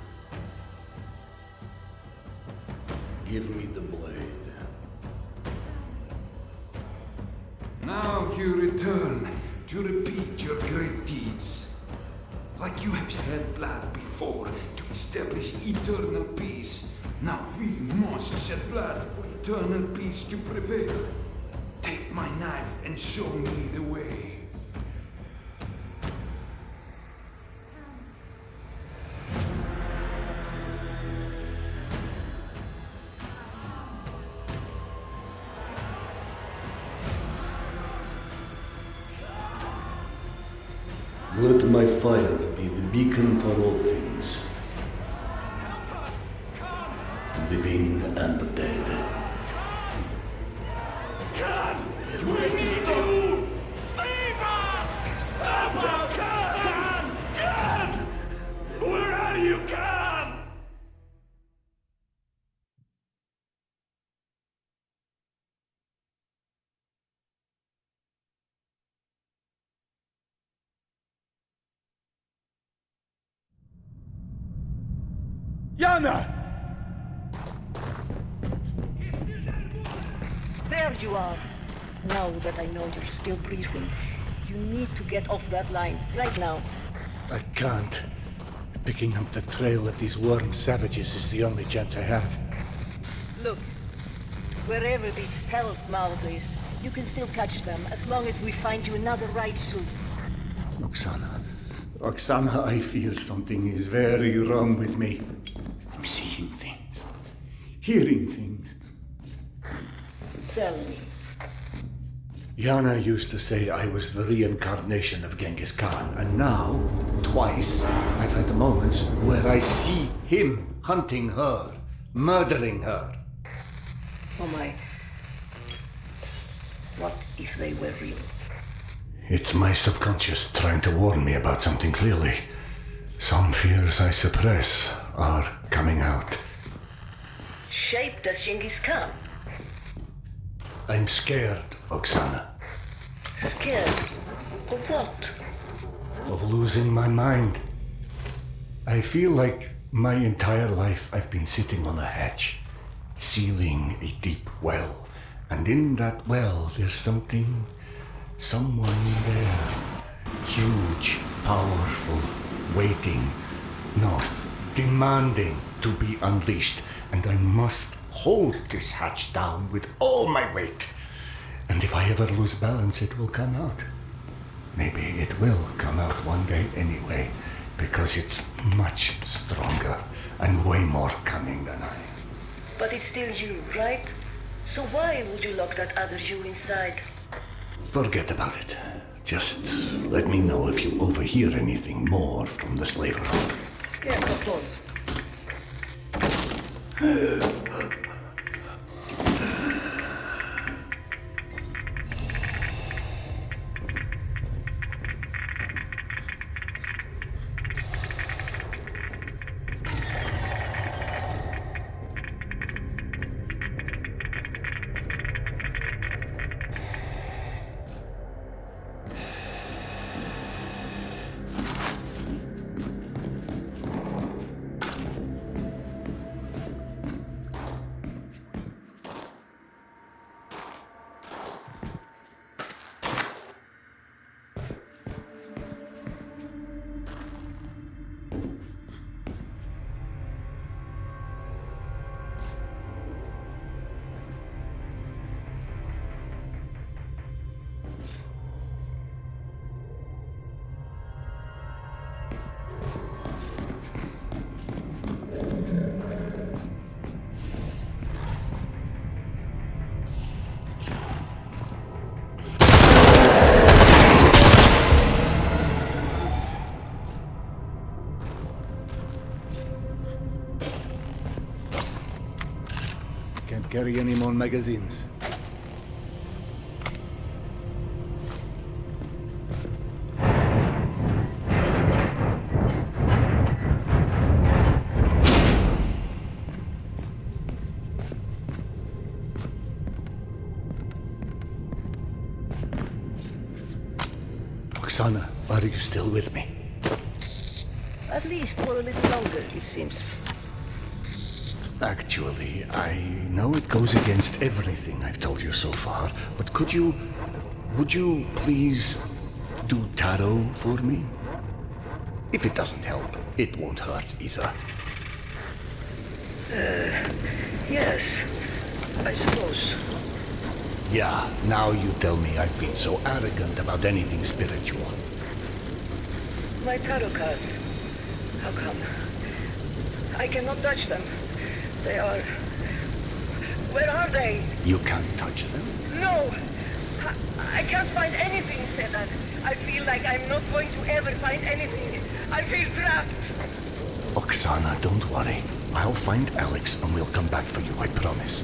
give me the blade. Now you return to repeat your great deeds. Like you have shed blood before to establish eternal peace, now we must shed blood for eternal peace to prevail. Take my knife and show me the way. Let my fire be the beacon for all things, living and the dead. God! We need you! Save us! Stop us! God! God! Where are you, God? Yana! There you are. Now that I know you're still breathing, you need to get off that line right now. I can't. Picking up the trail of these worm savages is the only chance I have. Look, wherever this hell's mouth is, you can still catch them as long as we find you another ride soon. Oksana, I feel something is very wrong with me. I'm seeing things, hearing things. Tell me. Yana used to say I was the reincarnation of Genghis Khan, and now, twice, I've had moments where I see him hunting her, murdering her. Oh my. What if they were real? It's my subconscious trying to warn me about something clearly. Some fears I suppress are coming out. Shaped as Genghis Khan. I'm scared, Oksana. Scared? Of what? Of losing my mind. I feel like my entire life I've been sitting on a hatch, sealing a deep well. And in that well, there's someone there. Huge, powerful, waiting, no, demanding to be unleashed. And I must hold this hatch down with all my weight. And if I ever lose balance, it will come out. Maybe it will come out one day anyway, because it's much stronger and way more cunning than I am. But it's still you, right? So why would you lock that other you inside? Forget about it. Just let me know if you overhear anything more from the slaver. Yes, of course. Can't carry any more magazines. Oksana, are you still with me? At least for a little longer, it seems. Actually, I know it goes against everything I've told you so far, but would you please do tarot for me? If it doesn't help, it won't hurt either. Yes, I suppose. Yeah, now you tell me I've been so arrogant about anything spiritual. My tarot cards. How come? I cannot touch them. They are... Where are they? You can't touch them? No! I can't find anything, Sedan. I feel like I'm not going to ever find anything. I feel trapped. Oksana, don't worry. I'll find Alex and we'll come back for you, I promise.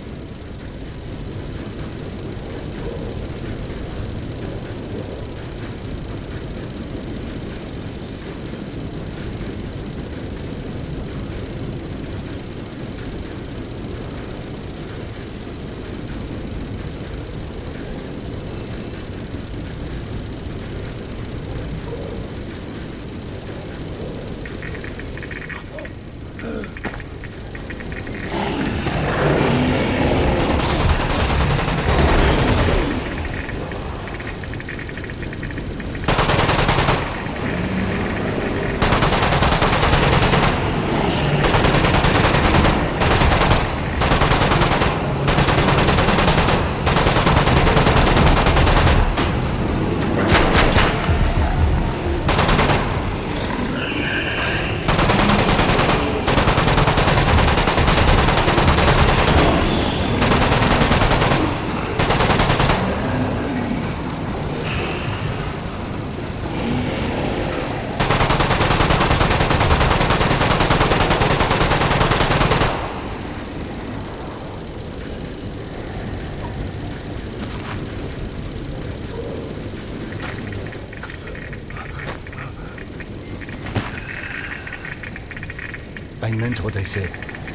I meant what I said.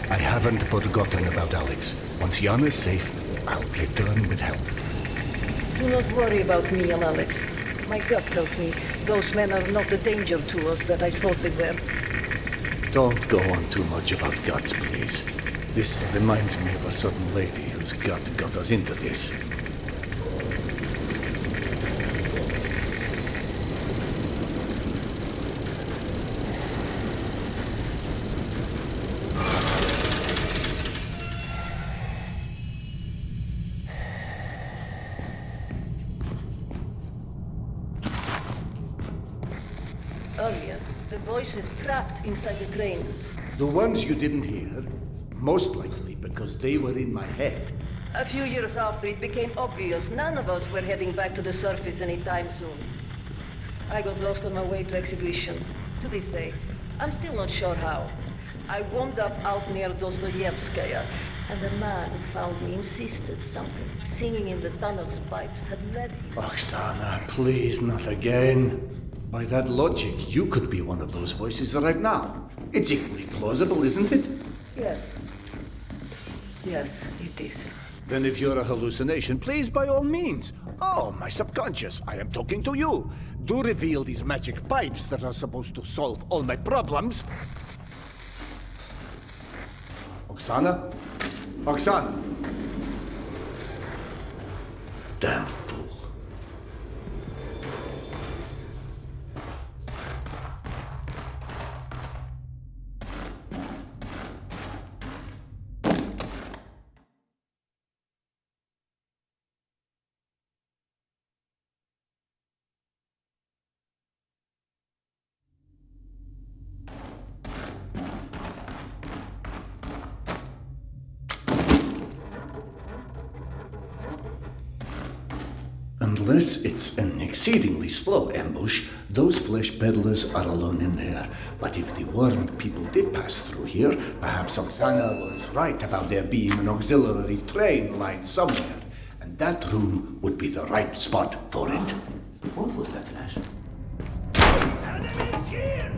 I haven't forgotten about Alex. Once Yana's safe, I'll return with help. Do not worry about me and Alex. My gut tells me those men are not the danger to us that I thought they were. Don't go on too much about guts, please. This reminds me of a certain lady whose gut got us into this. Earlier, the voices trapped inside the train. The ones you didn't hear, most likely because they were in my head. A few years after, it became obvious none of us were heading back to the surface anytime soon. I got lost on my way to exhibition. To this day, I'm still not sure how. I wound up out near Dostoyevskaya, and the man who found me insisted something singing in the tunnel's pipes had led him. Oksana, please, not again. By that logic, you could be one of those voices right now. It's equally plausible, isn't it? Yes. Yes, it is. Then if you're a hallucination, please, by all means. Oh, my subconscious, I am talking to you. Do reveal these magic pipes that are supposed to solve all my problems. Oksana? Oksana! Damn fool. Unless it's an exceedingly slow ambush, those flesh peddlers are alone in there. But if the warned people did pass through here, perhaps Oksana was right about there being an auxiliary train line somewhere. And that room would be the right spot for it. What was that flash? Enemies here!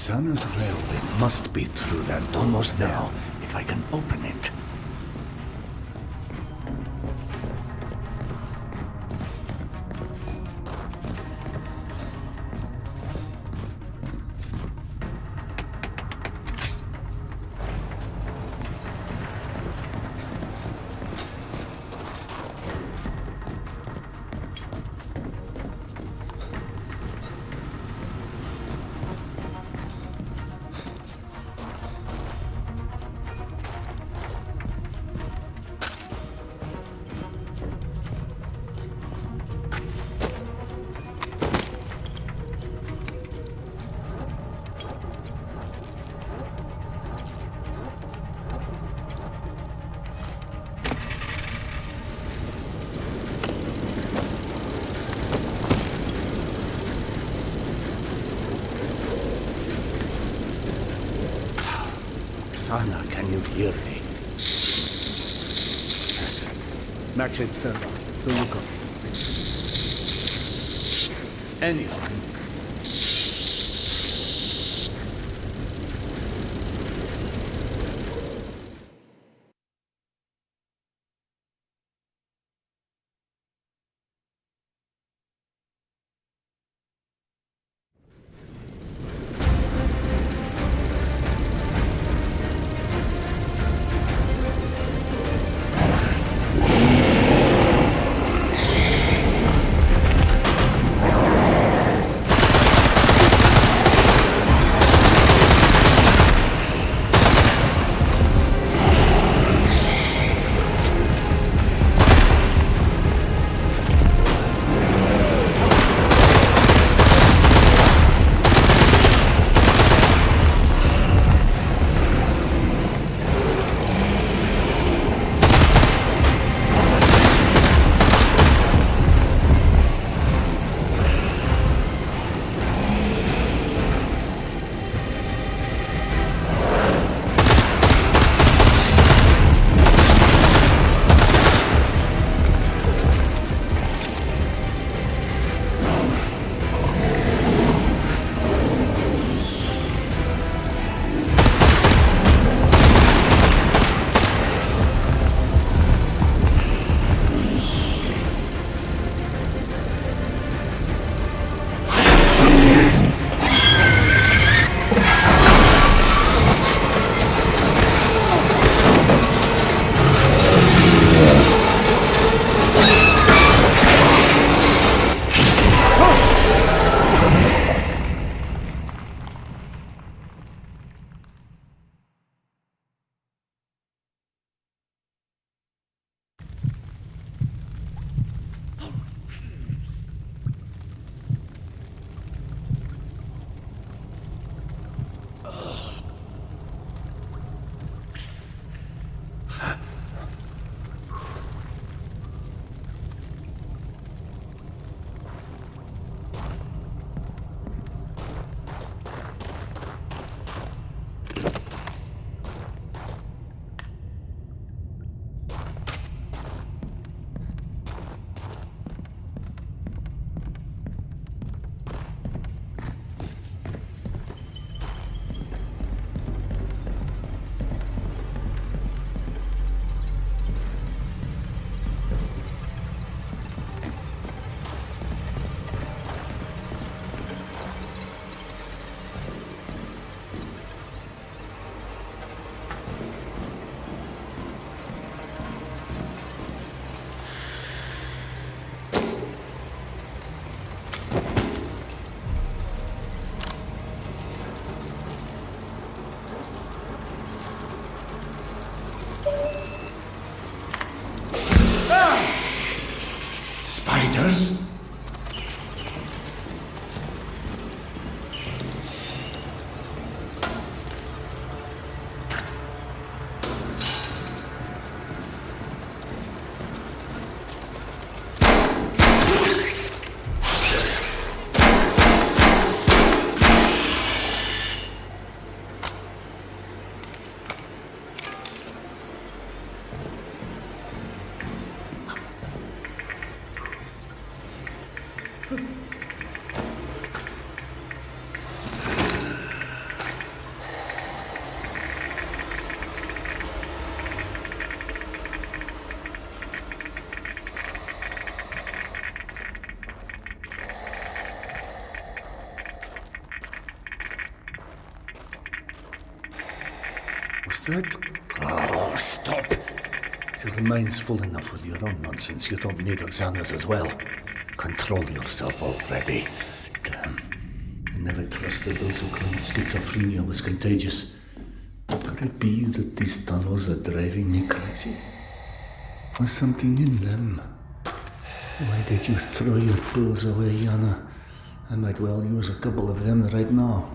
Sana's railway must be through that almost now, if I can open it. Sana, can you hear me? Max, it's do you copy? Anyone? Spiders? that? Oh, stop! Your mind's full enough with your own nonsense. You don't need Oksana's as well. Control yourself already. Damn. I never trusted those who claimed schizophrenia was contagious. Could it be that these tunnels are driving me crazy? Or something in them? Why did you throw your pills away, Yana? I might well use a couple of them right now.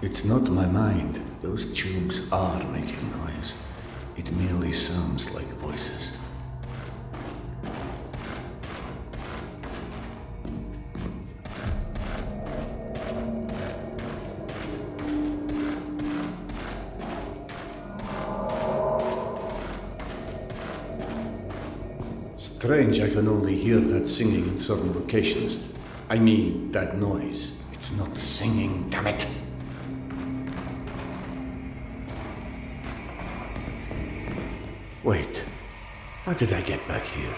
It's not my mind. Those tubes are making noise. It merely sounds like voices. Strange I can only hear that singing in certain locations. I mean, that noise. It's not singing, damn it! Wait, how did I get back here?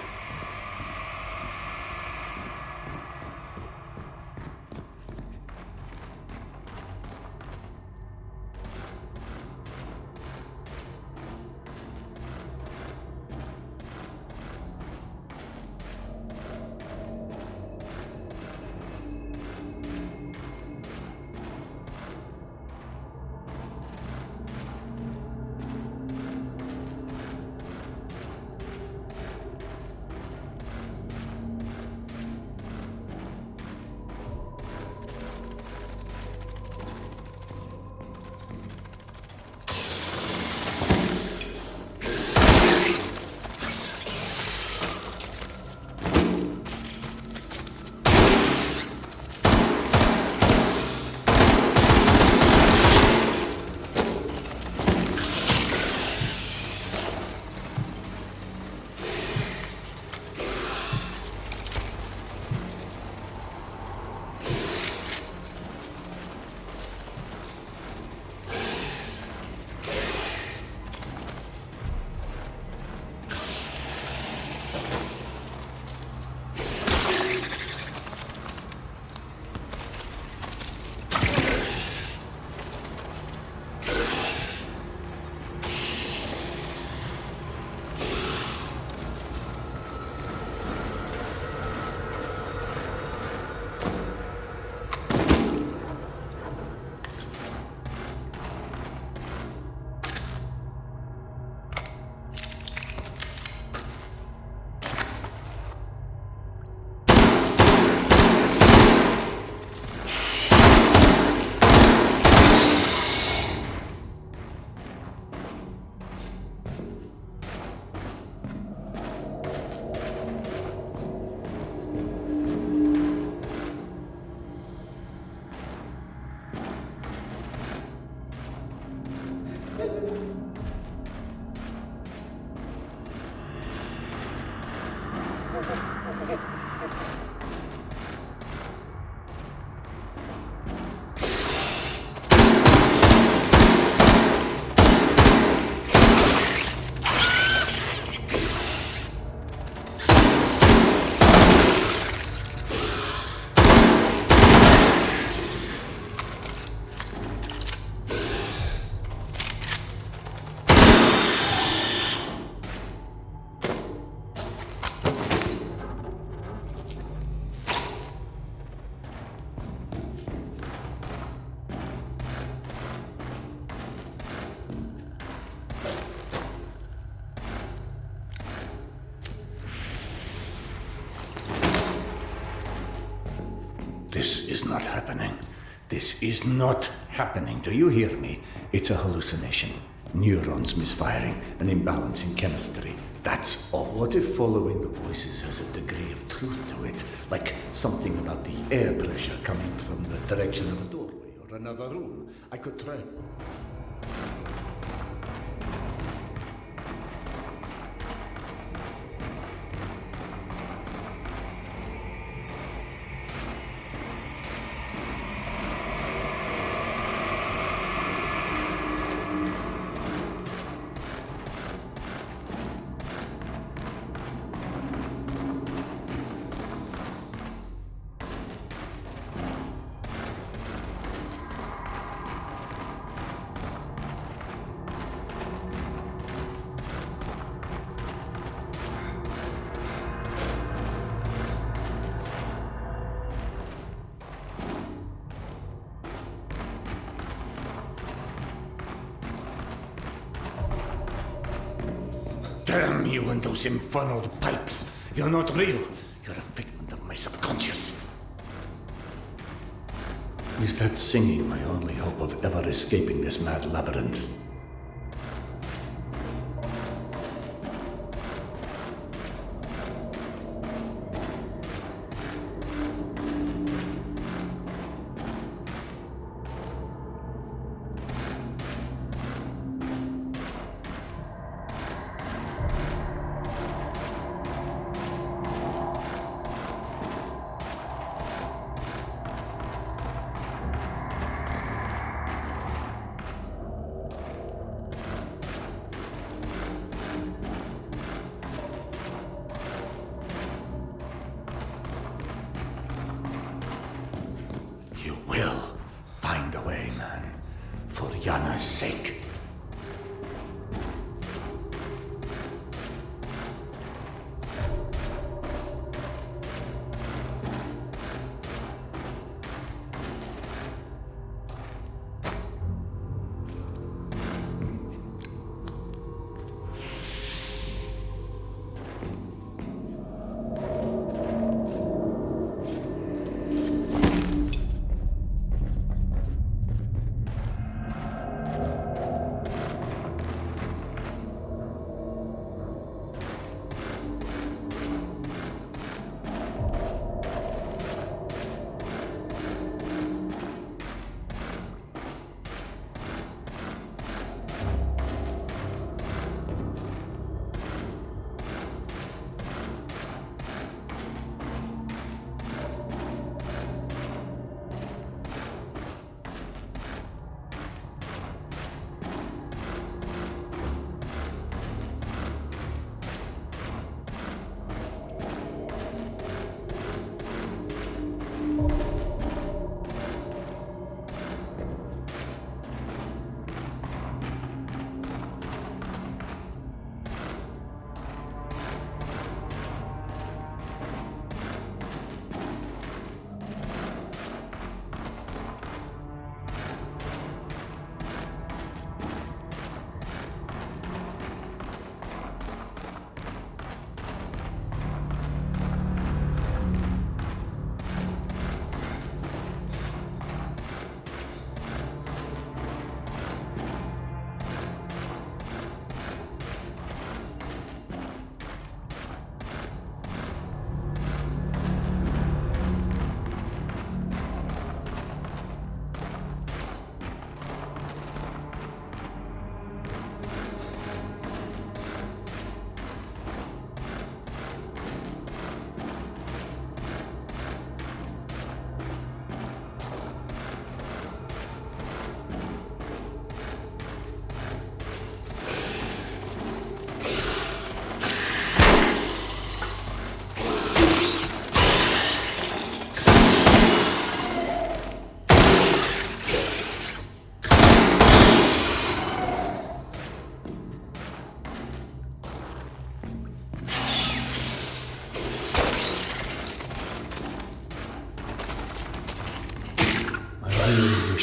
This is not happening. This is not happening. Do you hear me? It's a hallucination. Neurons misfiring, an imbalance in chemistry. That's all. What if following the voices has a degree of truth to it? Like something about the air pressure coming from the direction of a doorway or another room. I could try. Damn you and those infernal pipes! You're not real. You're a figment of my subconscious. Is that singing my only hope of ever escaping this mad labyrinth? You will find a way, man. For Yana's sake.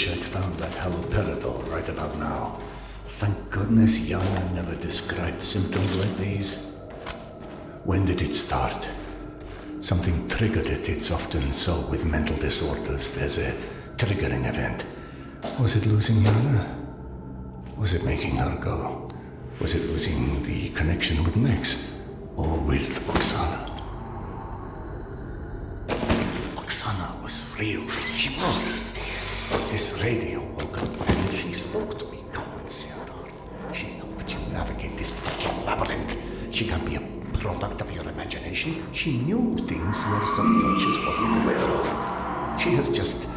wish I'd found that haloperidol right about now. Thank goodness Yana never described symptoms like these. When did it start? Something triggered it. It's often so with mental disorders. There's a triggering event. Was it losing Yana? Was it making her go? Was it losing the connection with Max? Or with Oksana? Oksana was real. She was. This radio woke up and she spoke to me. Come on, Sarah. She helped you navigate this fucking labyrinth. She can't be a product of your imagination. She knew things your subconscious wasn't aware of. She has just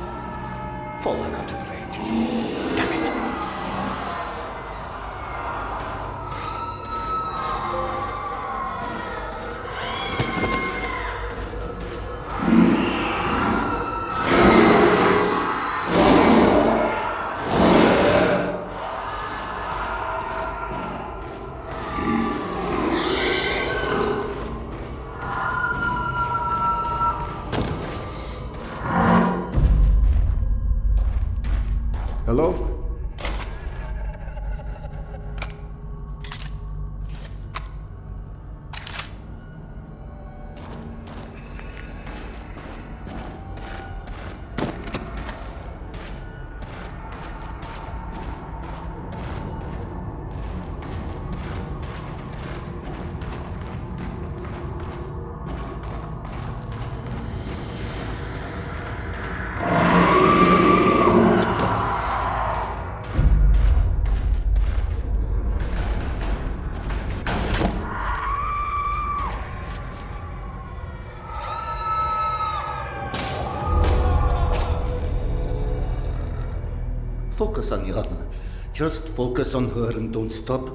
fallen out of range. Damn it. Hello? Focus on Yana. Just focus on her and don't stop.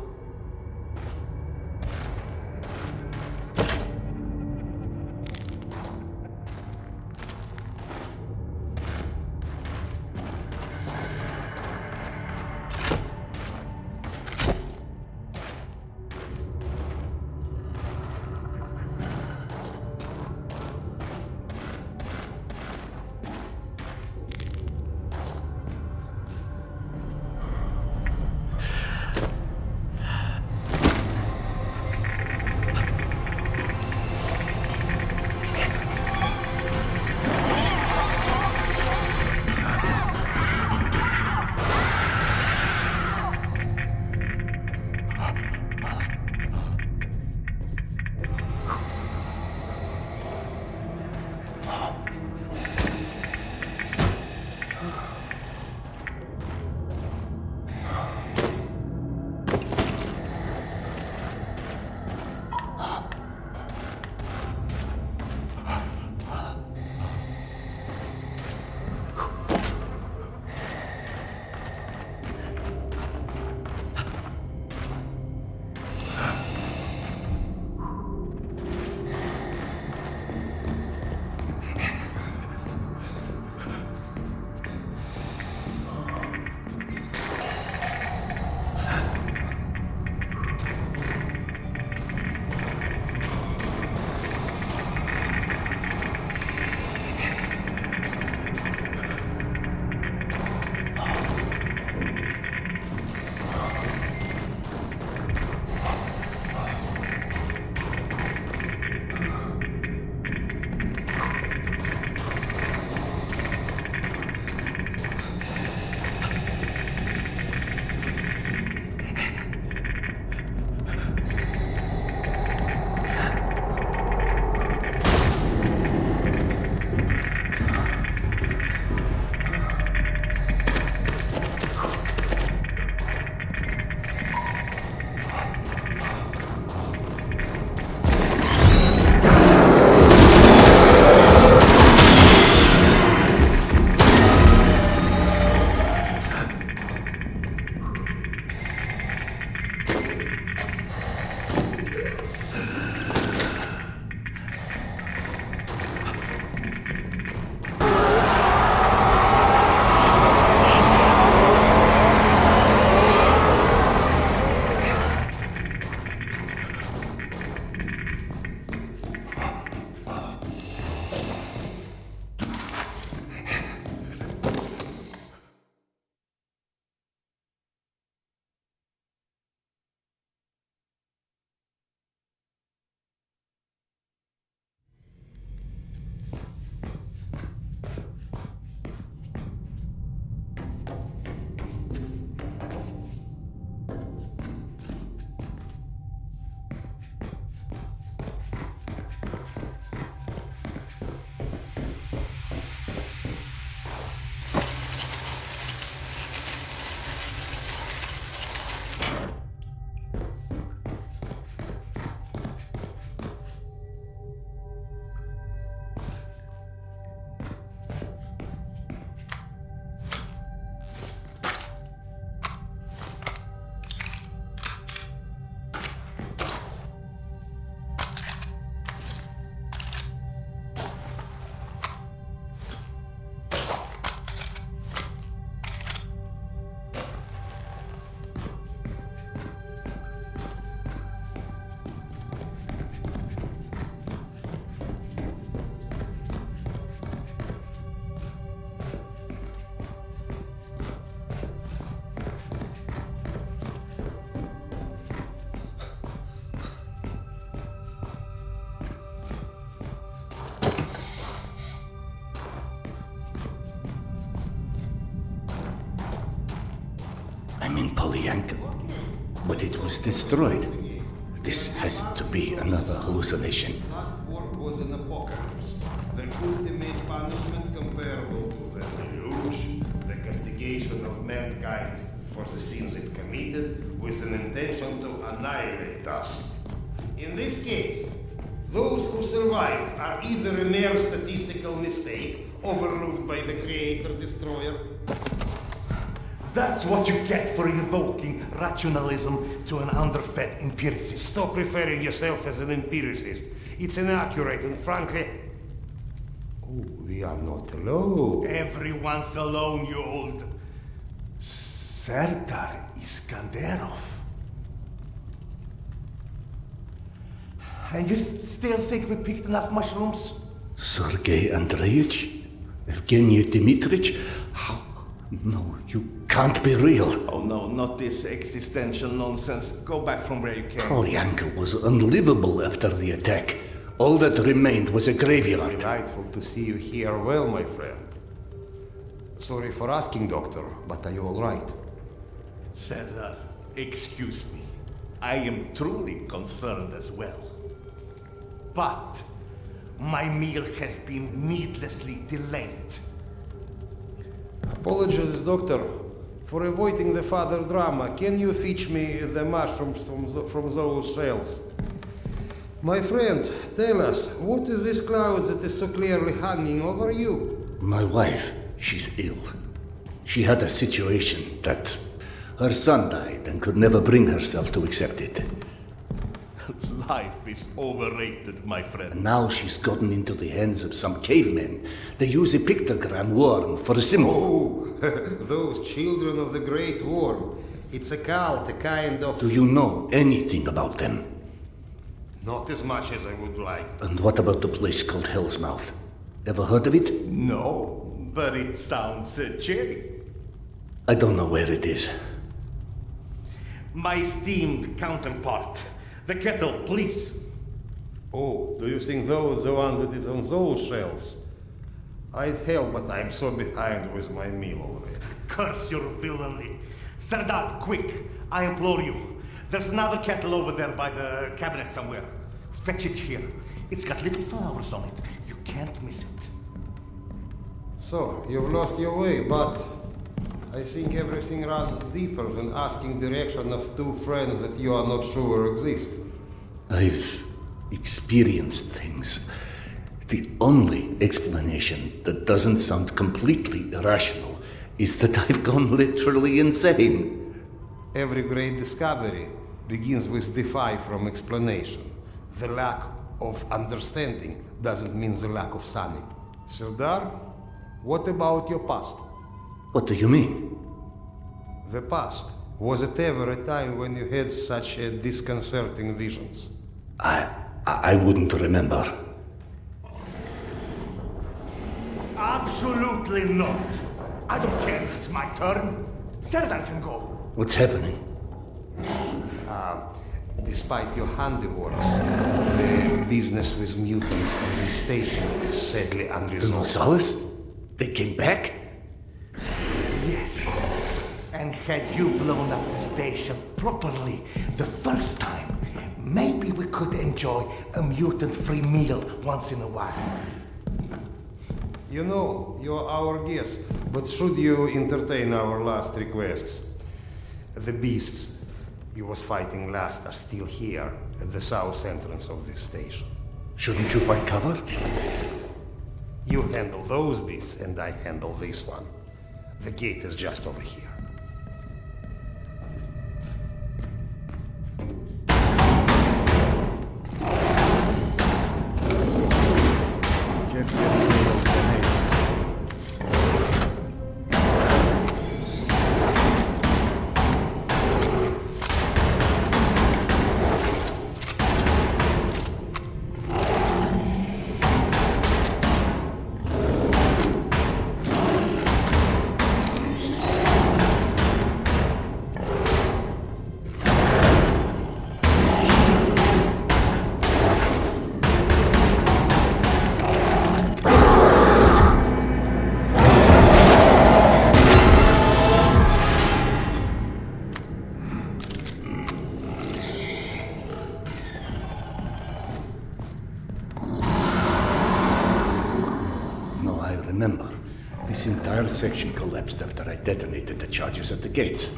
I'm in Polyanka, but it was destroyed. This has to be another hallucination. Last work was an apocalypse. The ultimate punishment comparable to the deluge, the castigation of mankind for the sins it committed with an intention to annihilate us. In this case, those who survived are either a mere statistical mistake overlooked by the creator-destroyer. That's what you get for invoking rationalism to an underfed empiricist. Stop referring yourself as an empiricist. It's inaccurate and frankly... Oh, we are not alone. Everyone's alone, you old... Serdar Iskanderov. And you still think we picked enough mushrooms? Sergei Andreevich? Evgeny Dmitrich? How? No, you can't be real. Oh no, not this existential nonsense. Go back from where you came. Polyanka was unlivable after the attack. All that remained was a graveyard. Delightful to see you here well, my friend. Sorry for asking, Doctor, but are you all right? Serdar, excuse me. I am truly concerned as well. But my meal has been needlessly delayed. Apologies, Doctor, for avoiding the further drama. Can you fetch me the mushrooms from those shelves? My friend, tell us, what is this cloud that is so clearly hanging over you? My wife, she's ill. She had a situation that her son died and could never bring herself to accept it. Life is overrated, my friend. And now she's gotten into the hands of some cavemen. They use a pictogram worm for a symbol. Oh, those children of the Great Worm. It's a cult, a kind of... Do you know anything about them? Not as much as I would like. And what about the place called Hell's Mouth? Ever heard of it? No, but it sounds cherry. I don't know where it is. My esteemed counterpart. The kettle, please. Oh, do you think those the one that is on those shelves? I'd help, but I'm so behind with my meal already. Curse your villainy. Serdar, quick, I implore you. There's another kettle over there by the cabinet somewhere. Fetch it here. It's got little flowers on it. You can't miss it. So, you've lost your way, but I think everything runs deeper than asking direction of two friends that you are not sure exist. I've experienced things. The only explanation that doesn't sound completely irrational is that I've gone literally insane. Every great discovery begins with defy from explanation. The lack of understanding doesn't mean the lack of sanity. Serdar, what about your past? What do you mean? The past. Was it ever a time when you had such disconcerting visions? I wouldn't remember. Absolutely not. I don't care if it's my turn. Serdar can go. What's happening? Despite your handiworks, the business with mutants in the station is sadly unresolved. The Nosales? They came back? Yes. And had you blown up the station properly the first time, maybe we could enjoy a mutant-free meal once in a while. You know, you're our guest, but should you entertain our last requests? The beasts you was fighting last are still here at the south entrance of this station. Shouldn't you find cover? You handle those beasts and I handle this one. The gate is just over here. Can't get any of those grenades. remember, this entire section collapsed after I detonated the charges at the gates.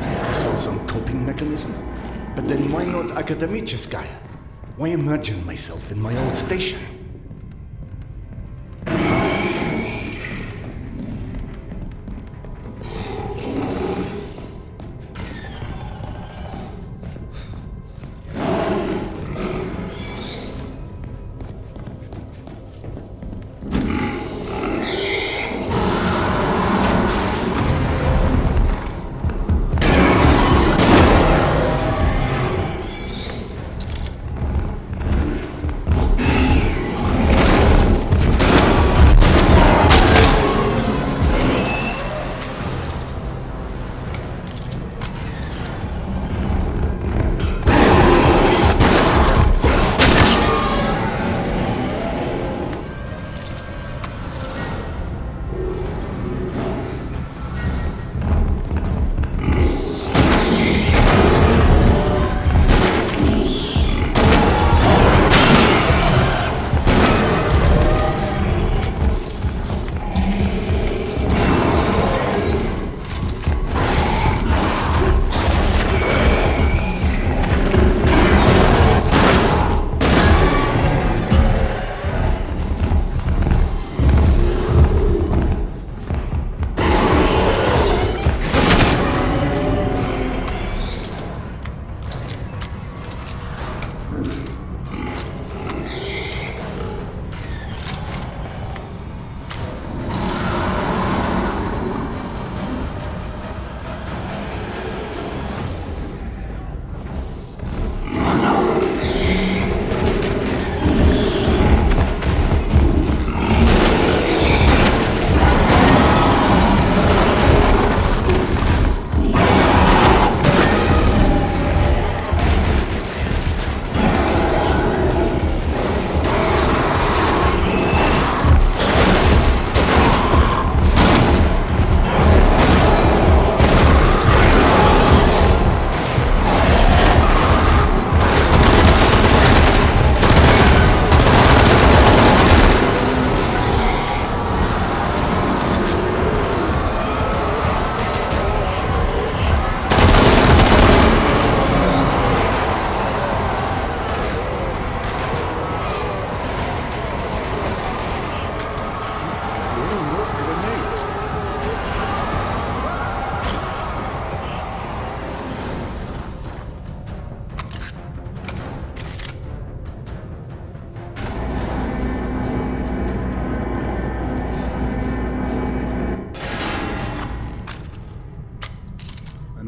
Is this all some coping mechanism? But then why not Akademicheskaya? Why imagine myself in my old station?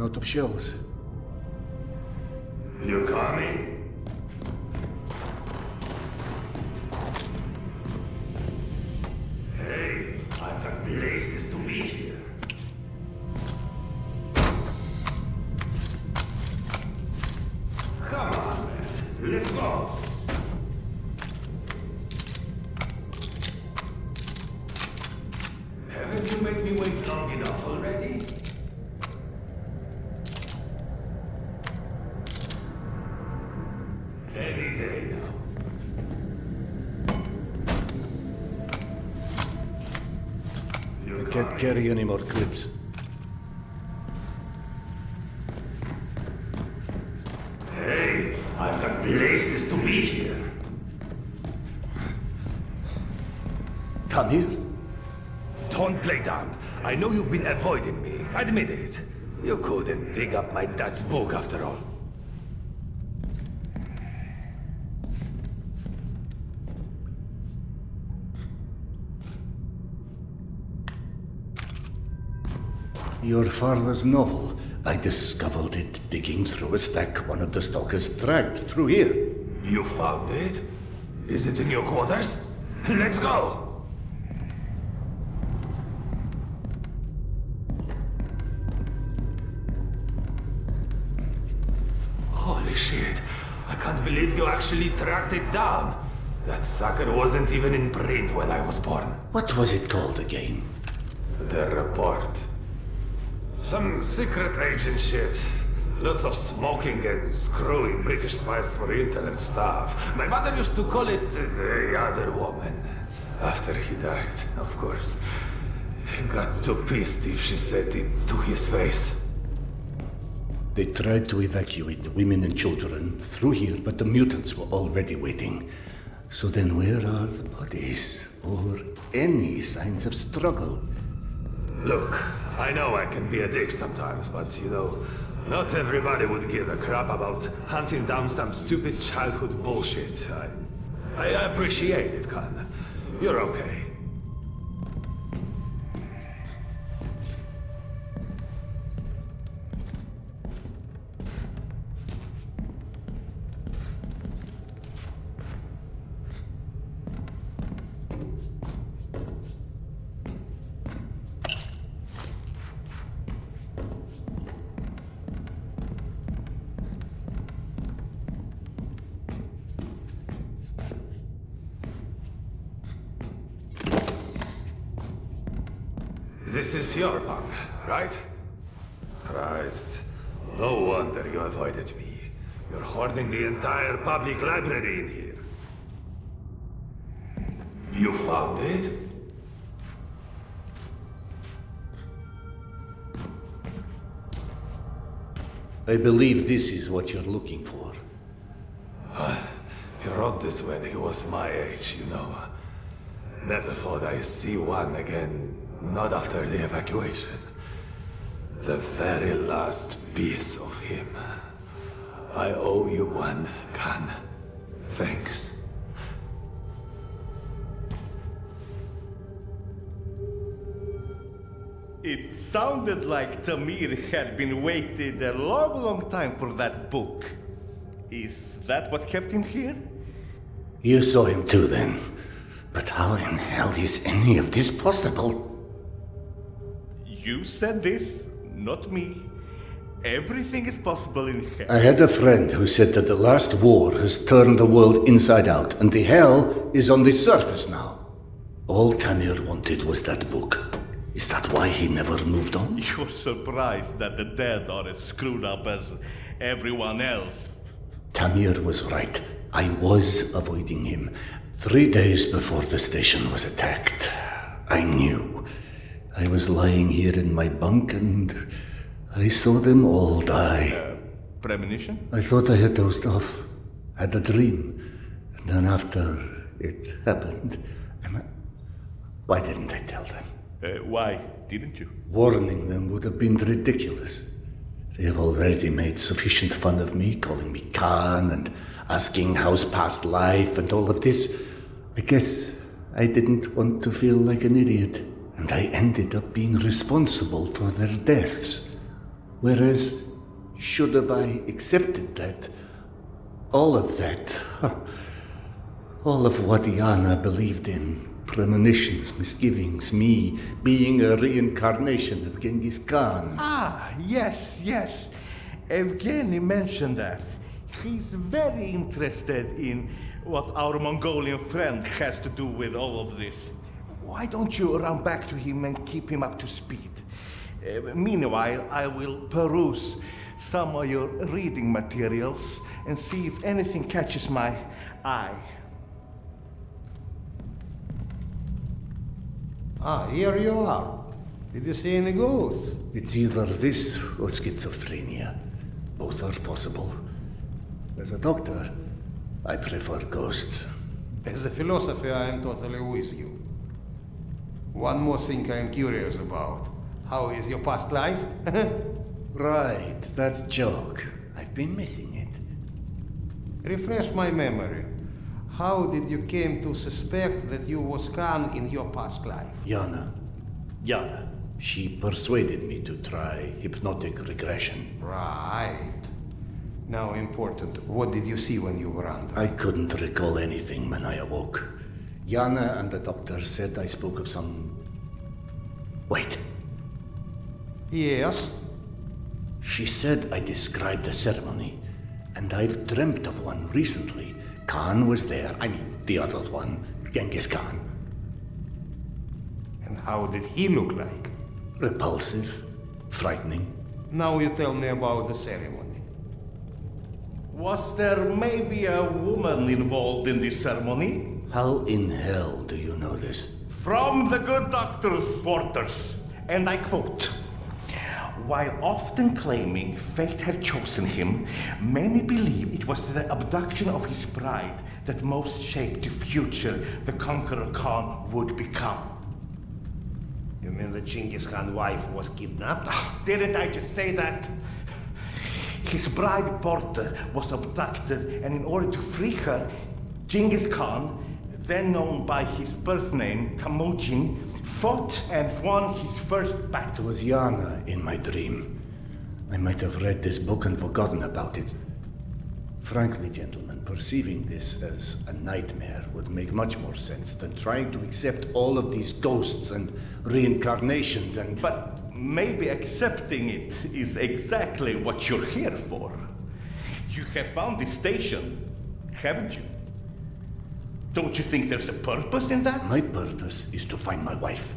Out of shells. You coming? Hey, I've got places to be here. Come on, man. Let's go. Haven't you made me wait long enough already? Any day now. I can't carry any more clips. Hey, I've got places to be here. Tamir? Don't play dumb. I know you've been avoiding me. Admit it. You couldn't dig up my dad's book after all. Your father's novel. I discovered it digging through a stack one of the stalkers dragged through here. You found it? Is it in your quarters? Let's go! Holy shit. I can't believe you actually tracked it down. That sucker wasn't even in print when I was born. What was it called again? The report. Some secret agent shit. Lots of smoking and screwing British spies for intel and stuff. My mother used to call it the other woman. After he died, of course. He got too pissed if she said it to his face. They tried to evacuate the women and children through here, but the mutants were already waiting. So then where are the bodies? Or any signs of struggle? Look, I know I can be a dick sometimes, but you know, not everybody would give a crap about hunting down some stupid childhood bullshit. I appreciate it, Khan. You're okay. This is your bunk, right? Christ. No wonder you avoided me. You're hoarding the entire public library in here. You found it? I believe this is what you're looking for. He wrote this when he was my age, you know. Never thought I'd see one again. Not after the evacuation. The very last piece of him. I owe you one, Khan. Thanks. It sounded like Tamir had been waiting a long time for that book. Is that what kept him here? You saw him too then. But how in hell is any of this possible? You said this, not me. Everything is possible in hell. I had a friend who said that the last war has turned the world inside out, and the hell is on the surface now. All Tamir wanted was that book. Is that why he never moved on? You're surprised that the dead are as screwed up as everyone else. Tamir was right. I was avoiding him. 3 days before the station was attacked. I knew. I was lying here in my bunk and I saw them all die. Premonition? I thought I had dozed off. Had a dream. And then after it happened, why didn't I tell them? Why didn't you? Warning them would have been ridiculous. They have already made sufficient fun of me, calling me Khan and asking how's past life and all of this. I guess I didn't want to feel like an idiot. And I ended up being responsible for their deaths. Whereas, should have I accepted that, all of that, all of what Yana believed in, premonitions, misgivings, me being a reincarnation of Genghis Khan. Ah, yes. Evgeny mentioned that. He's very interested in what our Mongolian friend has to do with all of this. Why don't you run back to him and keep him up to speed? Meanwhile, I will peruse some of your reading materials and see if anything catches my eye. Ah, here you are. Did you see any ghosts? It's either this or schizophrenia. Both are possible. As a doctor, I prefer ghosts. As a philosopher, I am totally with you. One more thing I am curious about. How is your past life? Right, that joke. I've been missing it. Refresh my memory. How did you came to suspect that you was Khan in your past life? Yana. She persuaded me to try hypnotic regression. Right. Now important, what did you see when you were under? I couldn't recall anything when I awoke. Yana and the doctor said I spoke of some... Wait. Yes? She said I described a ceremony, and I've dreamt of one recently. Khan was there. I mean, the other one, Genghis Khan. And how did he look like? Repulsive. frightening. Now you tell me about the ceremony. Was there maybe a woman involved in this ceremony? How in hell do you know this? From the good doctor's quarters, and I quote, "While often claiming fate had chosen him, many believe it was the abduction of his bride that most shaped the future the Conqueror Khan would become." You mean the Genghis Khan wife was kidnapped? Didn't I just say that? His bride Porta was abducted, and in order to free her, Genghis Khan, then known by his birth name, Temujin, fought and won his first battle. It was Yana in my dream. I might have read this book and forgotten about it. Frankly, gentlemen, perceiving this as a nightmare would make much more sense than trying to accept all of these ghosts and reincarnations and... But maybe accepting it is exactly what you're here for. You have found this station, haven't you? Don't you think there's a purpose in that? My purpose is to find my wife.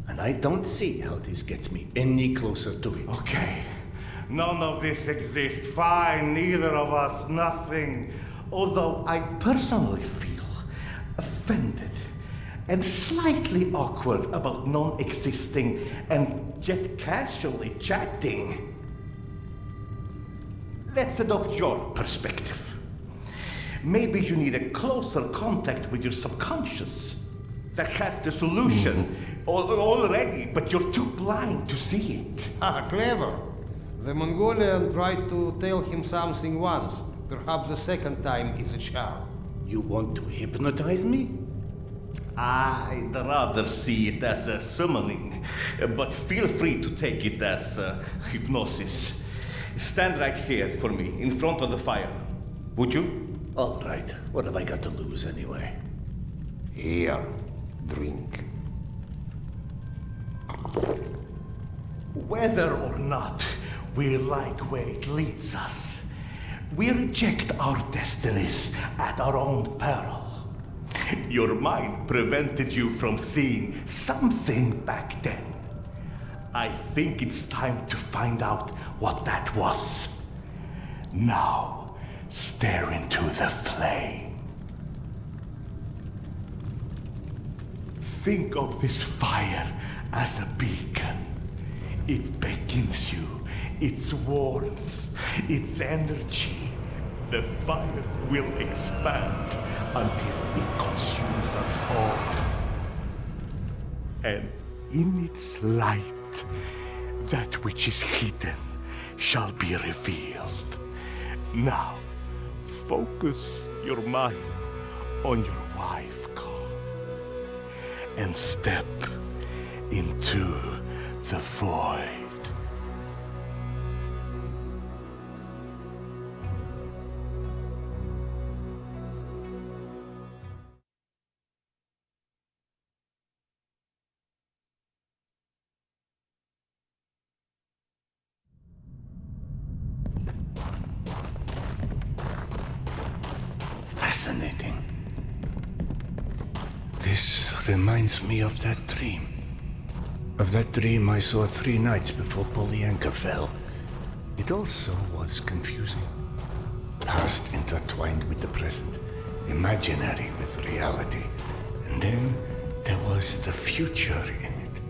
And I don't see how this gets me any closer to it. Okay. None of this exists. Fine, neither of us, nothing. Although I personally feel offended and slightly awkward about non-existing and yet casually chatting. Let's adopt your perspective. Maybe you need a closer contact with your subconscious that has the solution already, but you're too blind to see it. Ah, clever. The Mongolian tried to tell him something once. Perhaps the second time is a charm. You want to hypnotize me? I'd rather see it as a summoning, but feel free to take it as hypnosis. Stand right here for me, in front of the fire. Would you? All right. What have I got to lose anyway? Here, drink. Whether or not we like where it leads us, we reject our destinies at our own peril. Your mind prevented you from seeing something back then. I think it's time to find out what that was. Now, stare into the flame. Think of this fire as a beacon. It beckons you, its warmth, its energy. The fire will expand until it consumes us all. And in its light, that which is hidden shall be revealed. Now, focus your mind on your wife, Khan, and step into the void. Fascinating. This reminds me of that dream. Of that dream I saw 3 nights before Polyanka fell. It also was confusing. Past intertwined with the present, imaginary with reality. And then there was the future in it.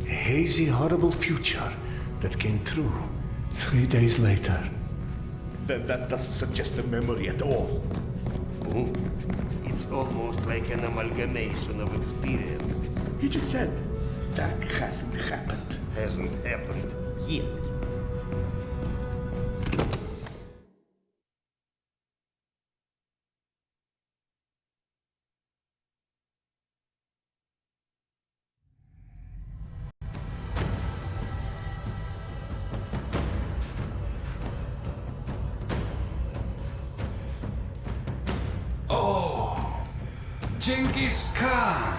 A hazy, horrible future that came true 3 days later. That doesn't suggest a memory at all. Oh, it's almost like an amalgamation of experiences. He just said, that hasn't happened. Hasn't happened yet. Genghis Khan,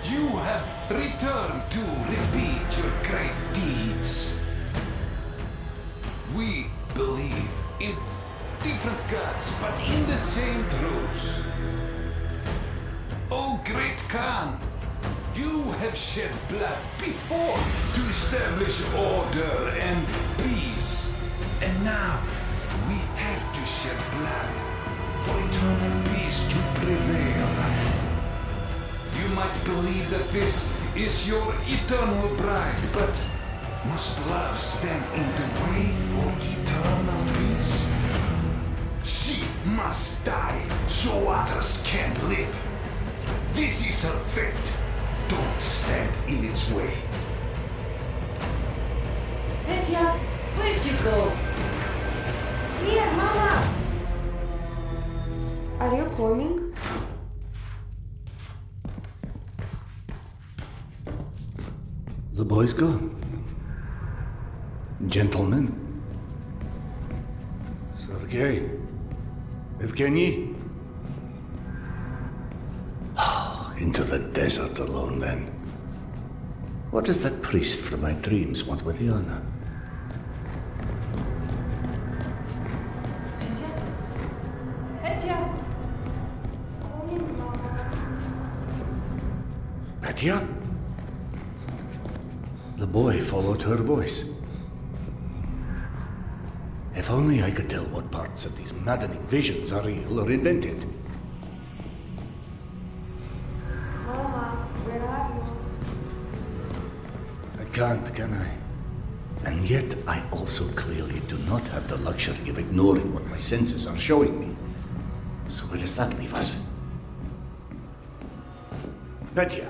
you have returned to repeat your great deeds. We believe in different gods, but in the same truths. Oh, great Khan, You have shed blood before to establish order and peace. And now we have to shed blood for eternal peace to prevail. You might believe that this is your eternal bride, but must love stand in the way for eternal peace? She must die so others can live. This is her fate. Don't stand in its way. Petya, where'd you go? Here, Mama! Are you coming? The boy's gone. Gentlemen. Sergei. Evgeny. Into the desert alone, then. What does that priest from my dreams want with Yana? Petya? Coming, Mama. Petya? The boy followed her voice. If only I could tell what parts of these maddening visions are real or invented. Mama, where are you? I can't, can I? And yet I also clearly do not have the luxury of ignoring what my senses are showing me. So where does that leave us? Petya.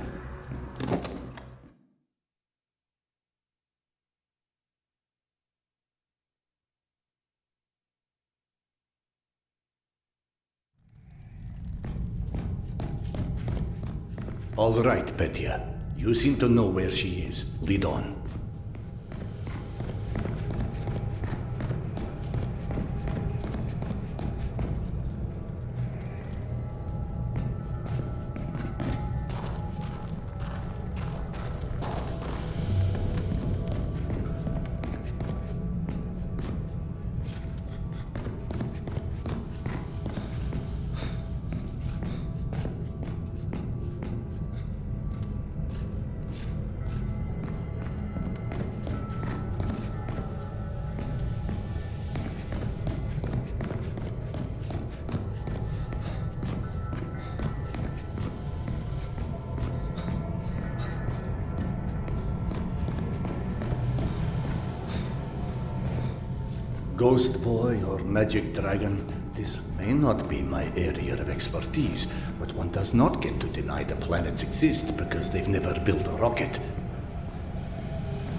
All right, Petya. You seem to know where she is. Lead on. Ghost boy or magic dragon, this may not be my area of expertise, but one does not get to deny the planets exist because they've never built a rocket.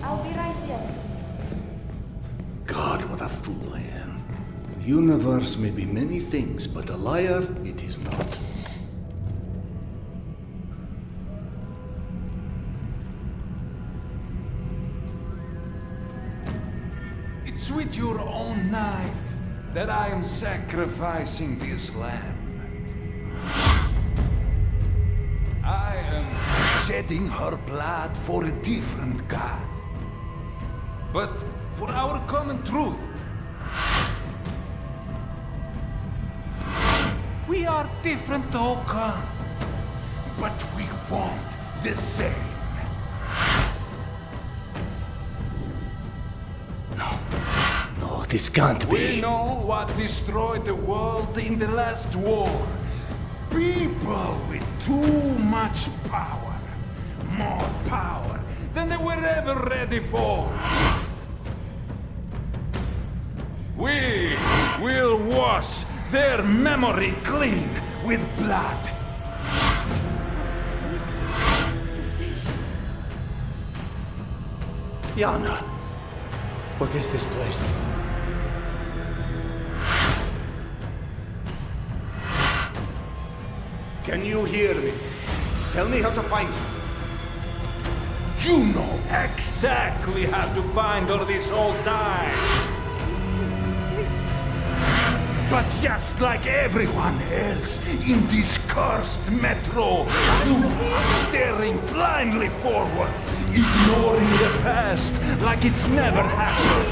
I'll be right there. God, what a fool I am. The universe may be many things, but a liar it is not. It's with your own knife that I am sacrificing this lamb. I am shedding her blood for a different god. But for our common truth. We are different, Oka, but we want the same. No, this can't be. We know what destroyed the world in the last war. People with too much power. More power than they were ever ready for. We will wash their memory clean with blood. Yana, what is this place? Can you hear me? Tell me how to find her. You know exactly how to find her this whole time. But just like everyone else in this cursed metro, you are staring blindly forward, ignoring the past like it's never happened.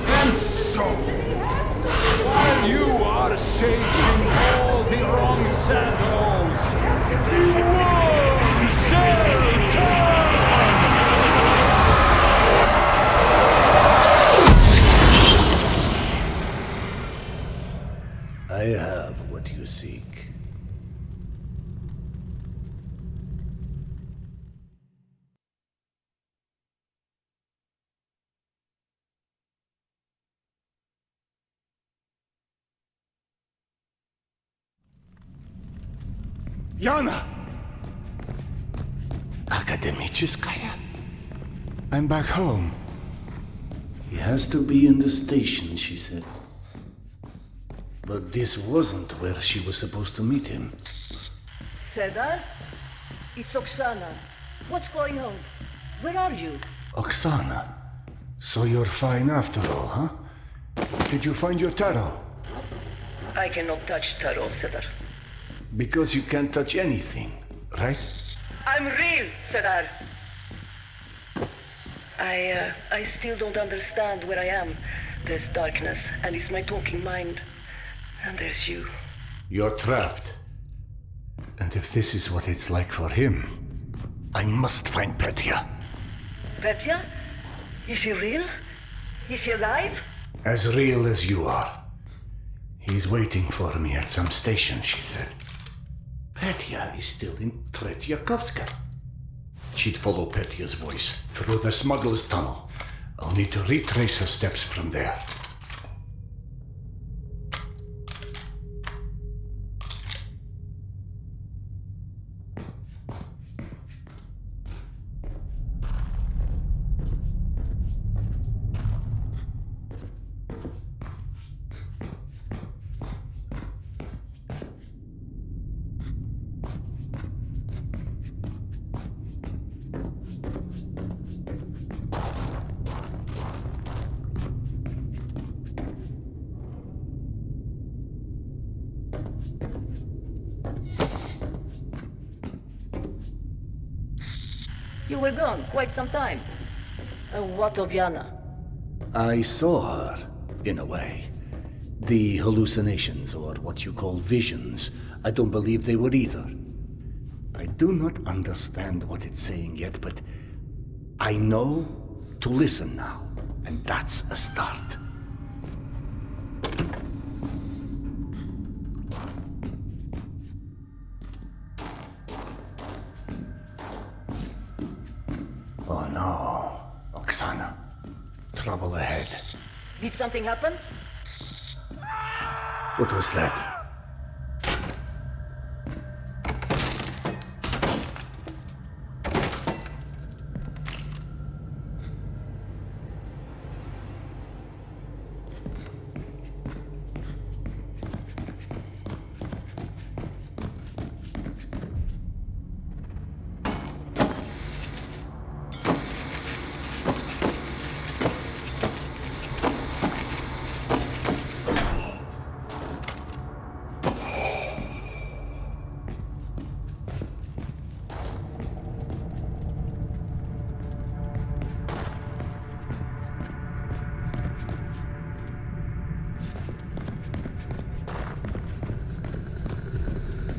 And so, while You are chasing all the wrong shadows! The worm shall turn! I have what you seek. Yana! Akademicheskaya? I'm back home. He has to be in the station, she said. But this wasn't where she was supposed to meet him. Cedar? It's Oksana. What's going on? Where are you? Oksana, so you're fine after all, huh? Did you find your tarot? I cannot touch tarot, Cedar. Because you can't touch anything, right? I'm real, Cedar. I still don't understand where I am. There's darkness, and it's my talking mind. And there's you. You're trapped. And if this is what it's like for him, I must find Petya. Petya? Is she real? Is she alive? As real as you are. He's waiting for me at some station, she said. Petya is still in Tretyakovska. She'd follow Petya's voice through the smuggler's tunnel. I'll need to retrace her steps from there. You were gone quite some time. What of Yana? I saw her, in a way. The hallucinations, or what you call visions, I don't believe they were either. I do not understand what it's saying yet, but I know to listen now, and that's a start. Oh no, Oksana. Trouble ahead. Did something happen? What was that?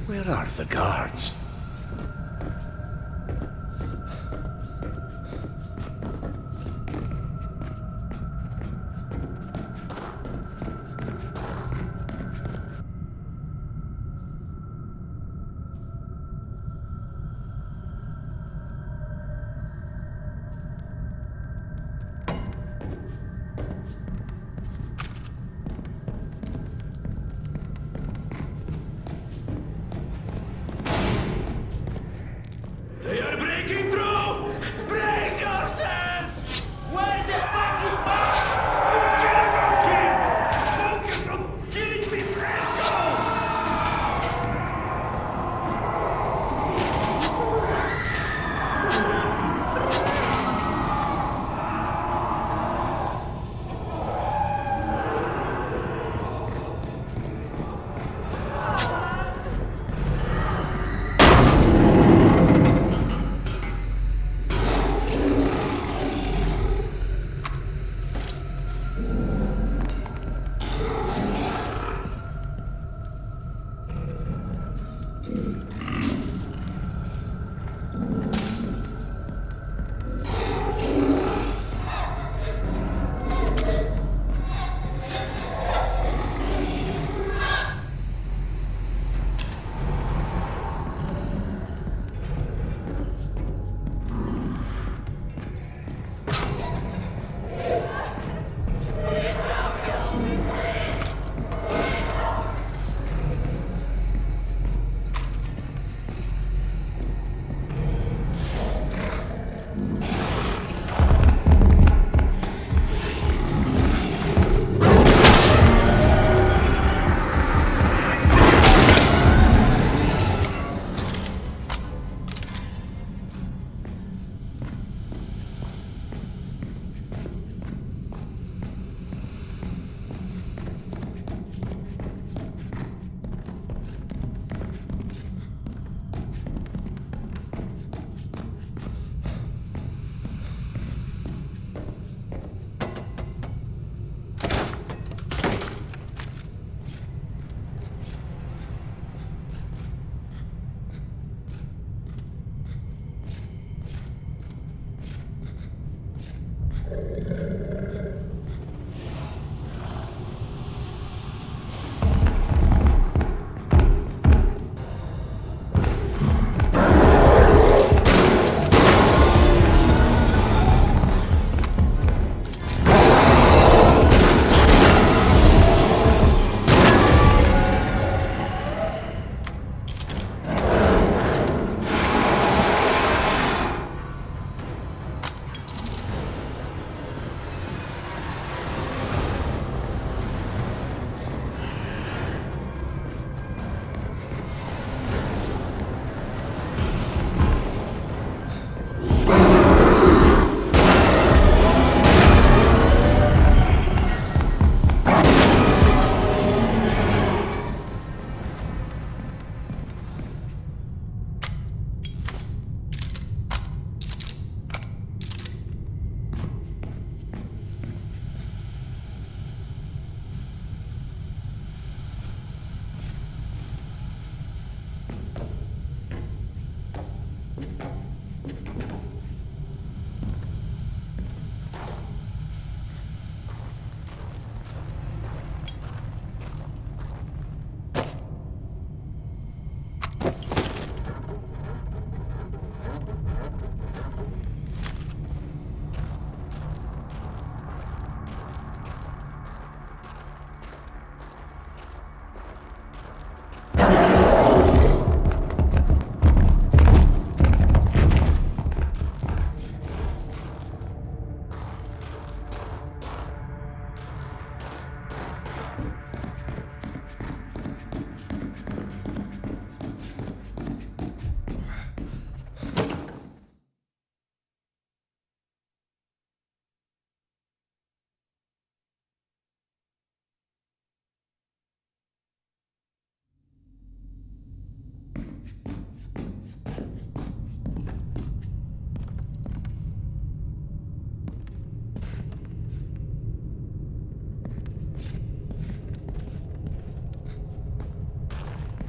Where are the guards?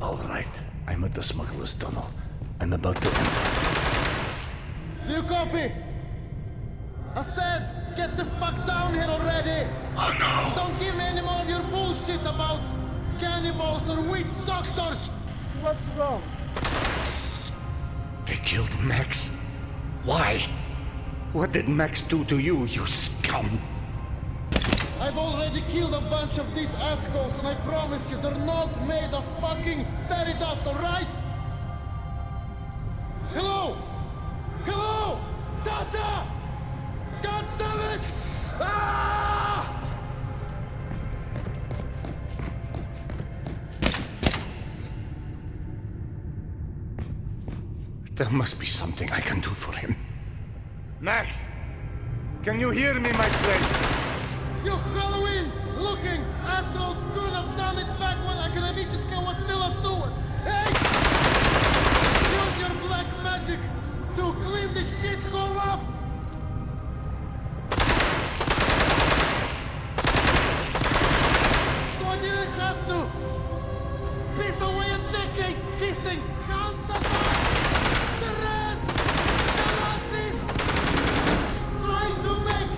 All right, I'm at the smuggler's tunnel. I'm about to enter. Do you copy? I said, get the fuck down here already! Oh no! Don't give me any more of your bullshit about cannibals or witch doctors! What's wrong? They killed Max. Why? What did Max do to you, you scum? I've already killed a bunch of these assholes, and I promise you, they're not made of fucking fairy dust, alright? Hello? Hello? Tasha! God damn it! Ah! There must be something I can do for him. Max! Can you hear me, my friend? You Halloween-looking assholes couldn't have done it back when Akademichka was still a steward! Hey! Use your black magic to clean this shithole up! So I didn't have to piss away a decade kissing Hans apart! The rest! The Nazis! Trying to make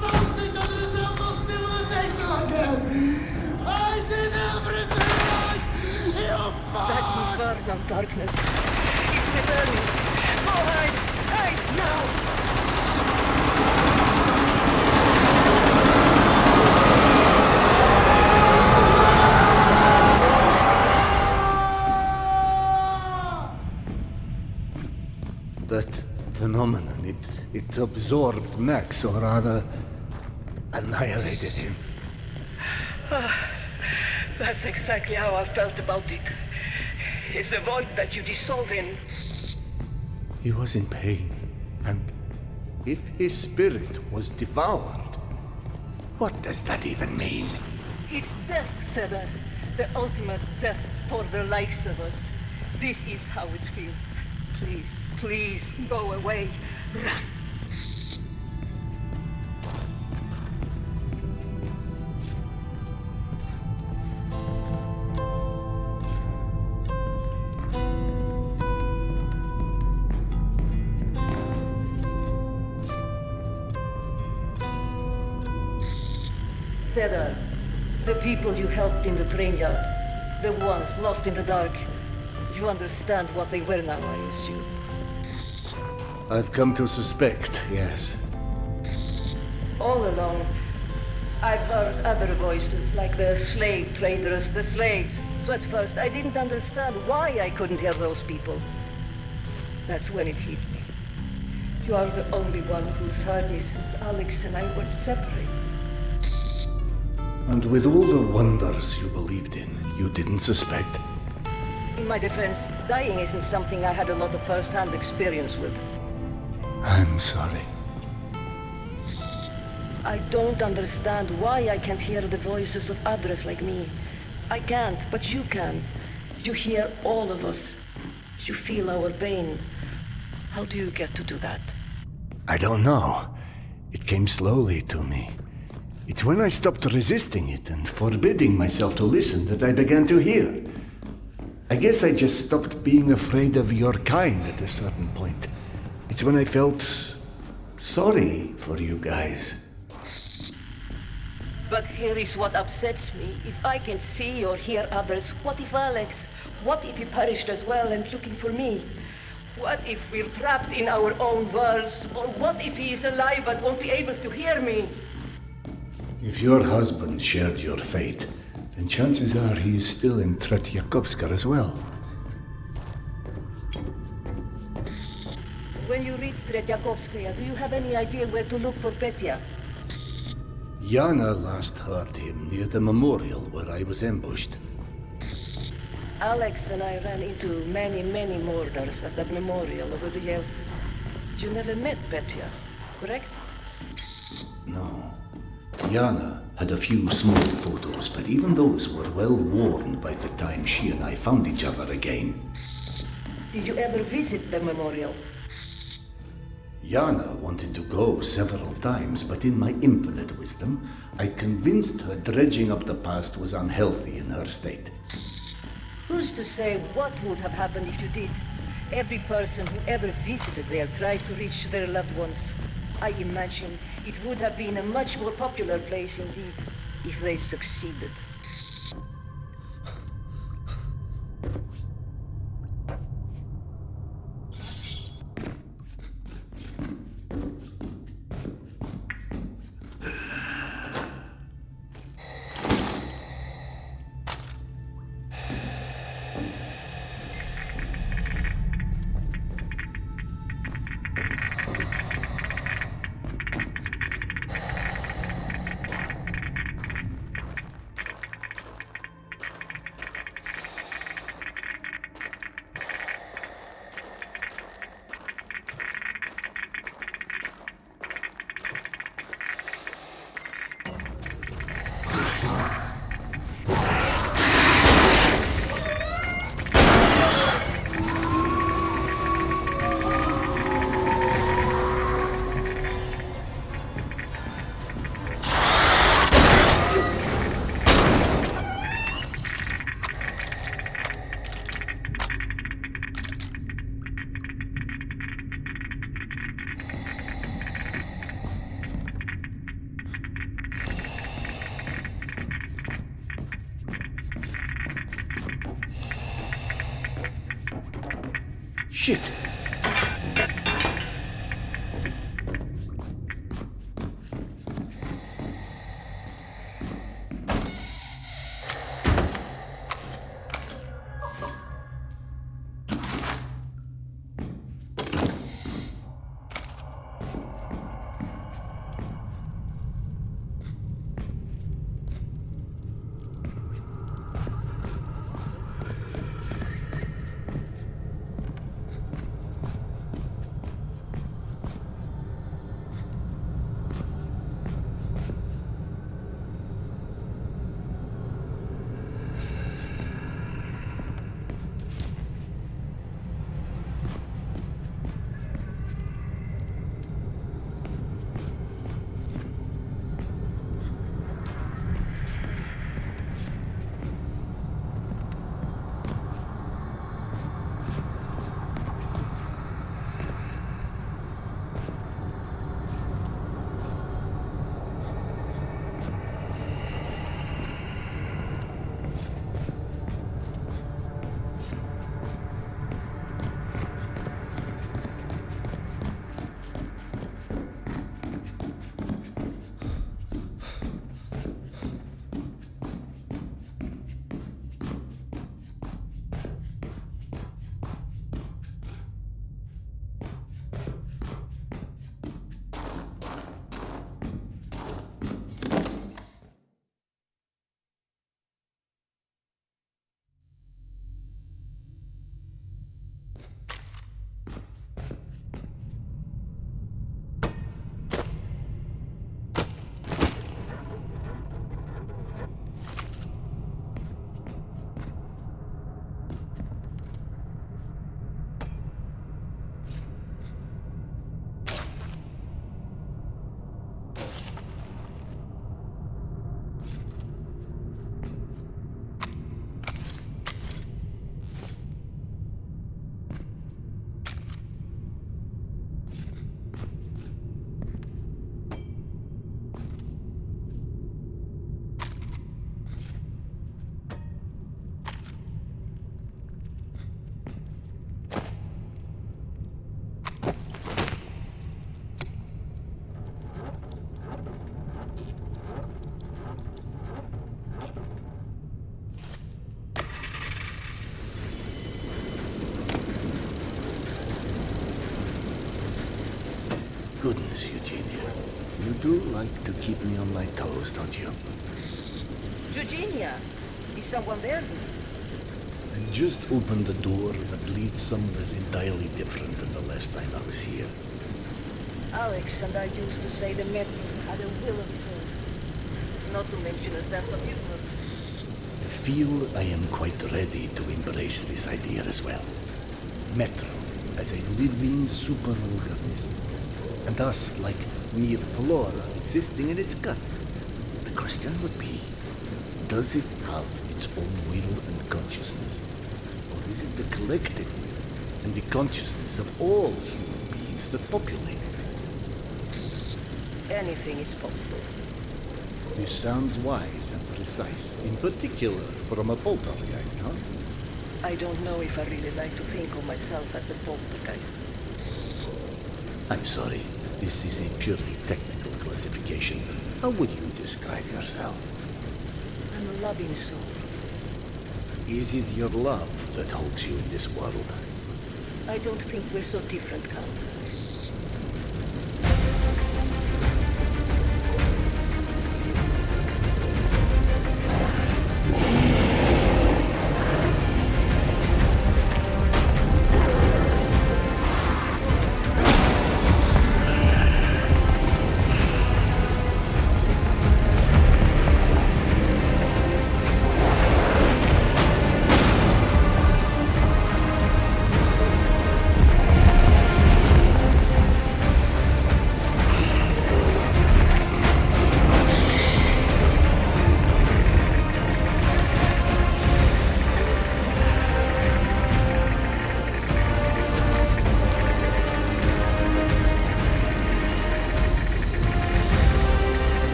something that resembles civilization again! I did everything right! You fuck! That is work of darkness. It's returning. Go hide! Hide now! That phenomenon, it absorbed Max, or rather, annihilated him. That's exactly how I felt about it. It's the void that you dissolve in. He was in pain, and if his spirit was devoured, what does that even mean? It's death, Sever. The ultimate death for the likes of us. This is how it feels. Please, please, go away. Run. Cedar, the people you helped in the train yard, the ones lost in the dark. You understand what they were now, I assume. I've come to suspect, yes. All along, I've heard other voices, like the slave traders, the slaves. So at first, I didn't understand why I couldn't hear those people. That's when it hit me. You are the only one who's heard me since Alex and I were separated. And with all the wonders you believed in, you didn't suspect? In my defense, dying isn't something I had a lot of first-hand experience with. I'm sorry. I don't understand why I can't hear the voices of others like me. I can't, but you can. You hear all of us. You feel our pain. How do you get to do that? I don't know. It came slowly to me. It's when I stopped resisting it and forbidding myself to listen that I began to hear. I guess I just stopped being afraid of your kind at a certain point. It's when I felt sorry for you guys. But here is what upsets me. If I can see or hear others, what if Alex? What if he perished as well and looking for me? What if we're trapped in our own worlds? Or what if he is alive but won't be able to hear me? If your husband shared your fate, then chances are he is still in Tretyakovska as well. When you reach Tretyakovskaya, do you have any idea where to look for Petya? Yana last heard him near the memorial where I was ambushed. Alex and I ran into many, many murders at that memorial over the years. You never met Petya, correct? No. Yana had a few small photos, but even those were well worn by the time she and I found each other again. Did you ever visit the memorial? Yana wanted to go several times, but in my infinite wisdom, I convinced her dredging up the past was unhealthy in her state. Who's to say what would have happened if you did? Every person who ever visited there tried to reach their loved ones. I imagine it would have been a much more popular place indeed, if they succeeded. Shit! goodness, Eugenia. You do like to keep me on my toes, don't you? Eugenia, is someone there? I just opened the door that leads somewhere entirely different than the last time I was here. Alex and I used to say the Metro had a will of its own. Not to mention a sense of humor. I feel I am quite ready to embrace this idea as well. Metro as a living superorganism, and thus like mere flora existing in its gut. The question would be, does it have its own will and consciousness? Or is it the collective will and the consciousness of all human beings that populate it? Anything is possible. This sounds wise and precise, in particular from a poltergeist, huh? I don't know if I really like to think of myself as a poltergeist. I'm sorry, this is a purely technical classification. How would you describe yourself? I'm a loving soul. Is it your love that holds you in this world? I don't think we're so different, Count.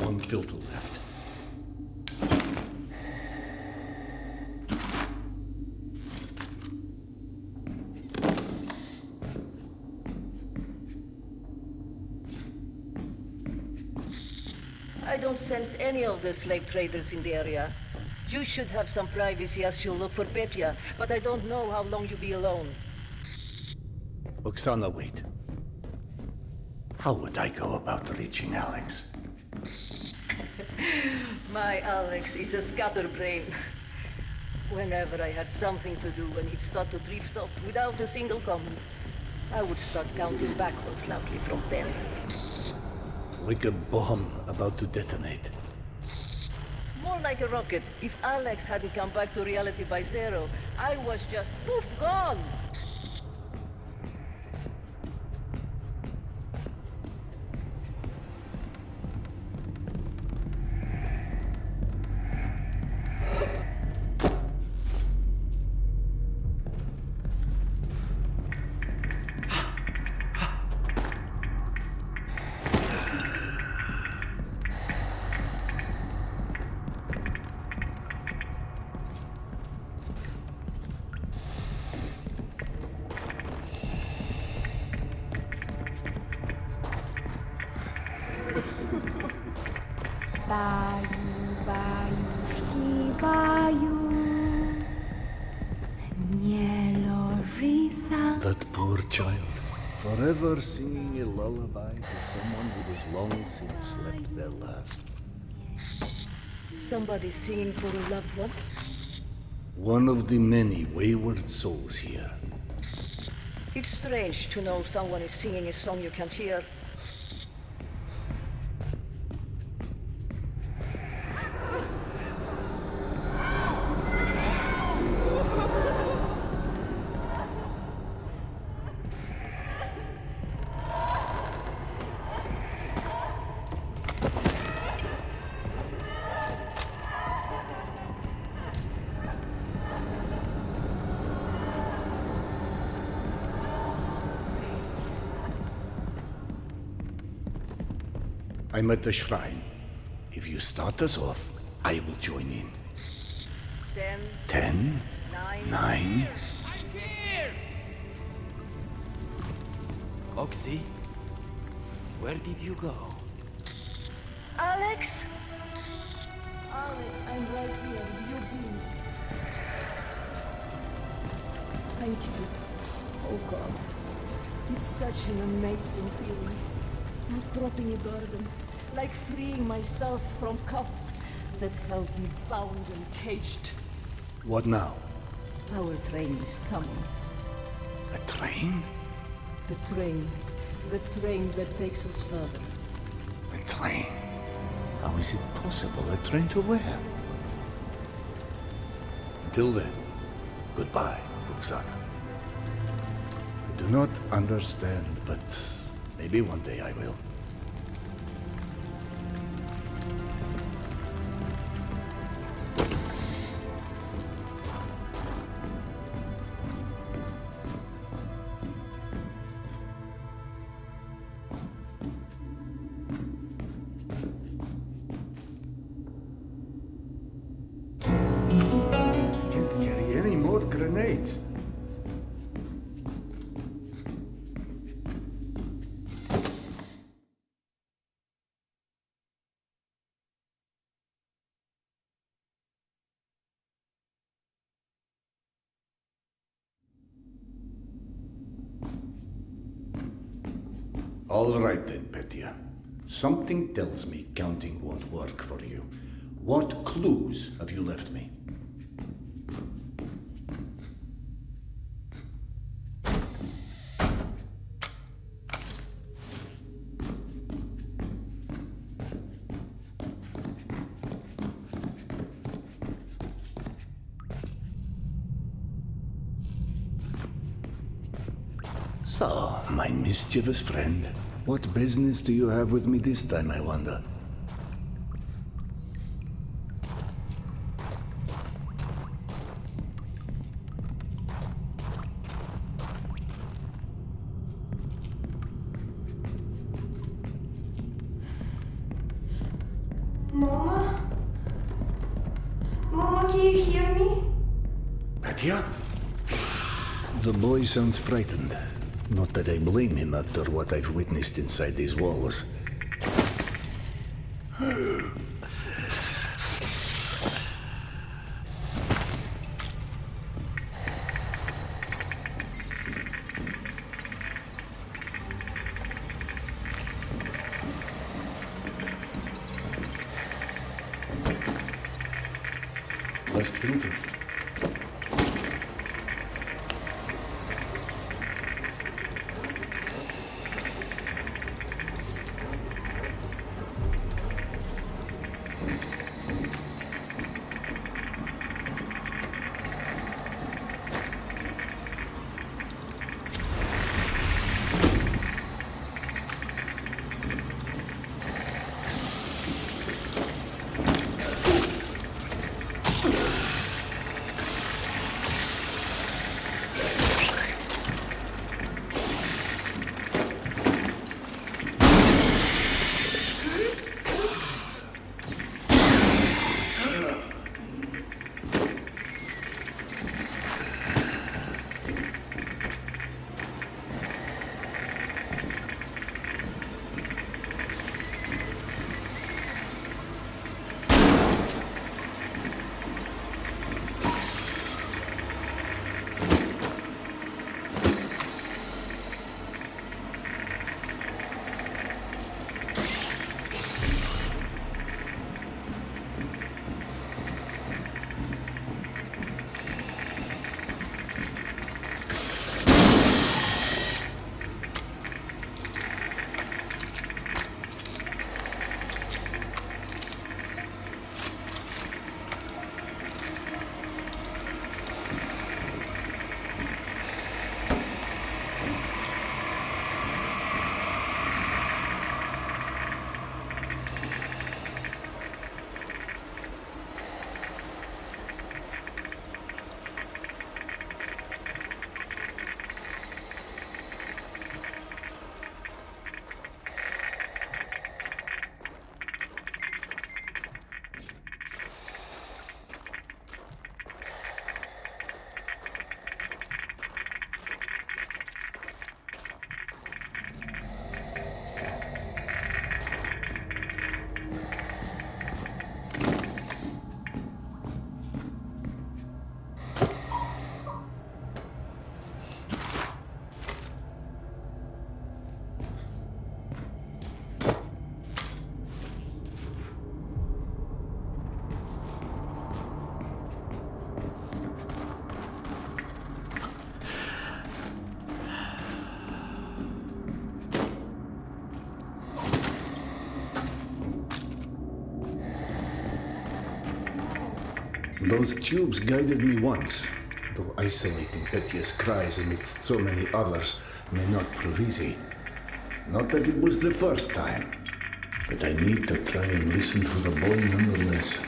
One filter left. I don't sense any of the slave traders in the area. You should have some privacy as you look for Petya, but I don't know how long you'll be alone. Oksana, wait. How would I go about reaching Alex? My Alex is a scatterbrain. Whenever I had something to do and he'd start to drift off without a single comment, I would start counting backwards loudly from 10. Like a bomb about to detonate. More like a rocket. If Alex hadn't come back to reality by 0, I was just poof, gone! That poor child, forever singing a lullaby to someone who has long since slept their last. Somebody singing for a loved one? One of the many wayward souls here. It's strange to know someone is singing a song you can't hear. I'm at the shrine. If you start us off, I will join in. 10, 9. I'm here! Oxy, where did you go? Alex? Alex, I'm right here. Where you been? Thank you. Oh God. It's such an amazing feeling. Like dropping a burden. Like freeing myself from cuffs that held me bound and caged. What now? Our train is coming. A train? The train that takes us further. A train? How is it possible? A train to where? Until then, goodbye, Oksana. I do not understand, but maybe one day I will. Can't carry any more grenades. All right then, Petya. Something tells me counting won't work for you. What clues have you left me? So, my mischievous friend, what business do you have with me this time, I wonder? Mama? Mama, can you hear me? Petya? The boy sounds frightened. Not that I blame him after what I've witnessed inside these walls. Last winter. Those tubes guided me once, though isolating piteous cries amidst so many others may not prove easy. Not that it was the first time, but I need to try and listen for the boy nonetheless.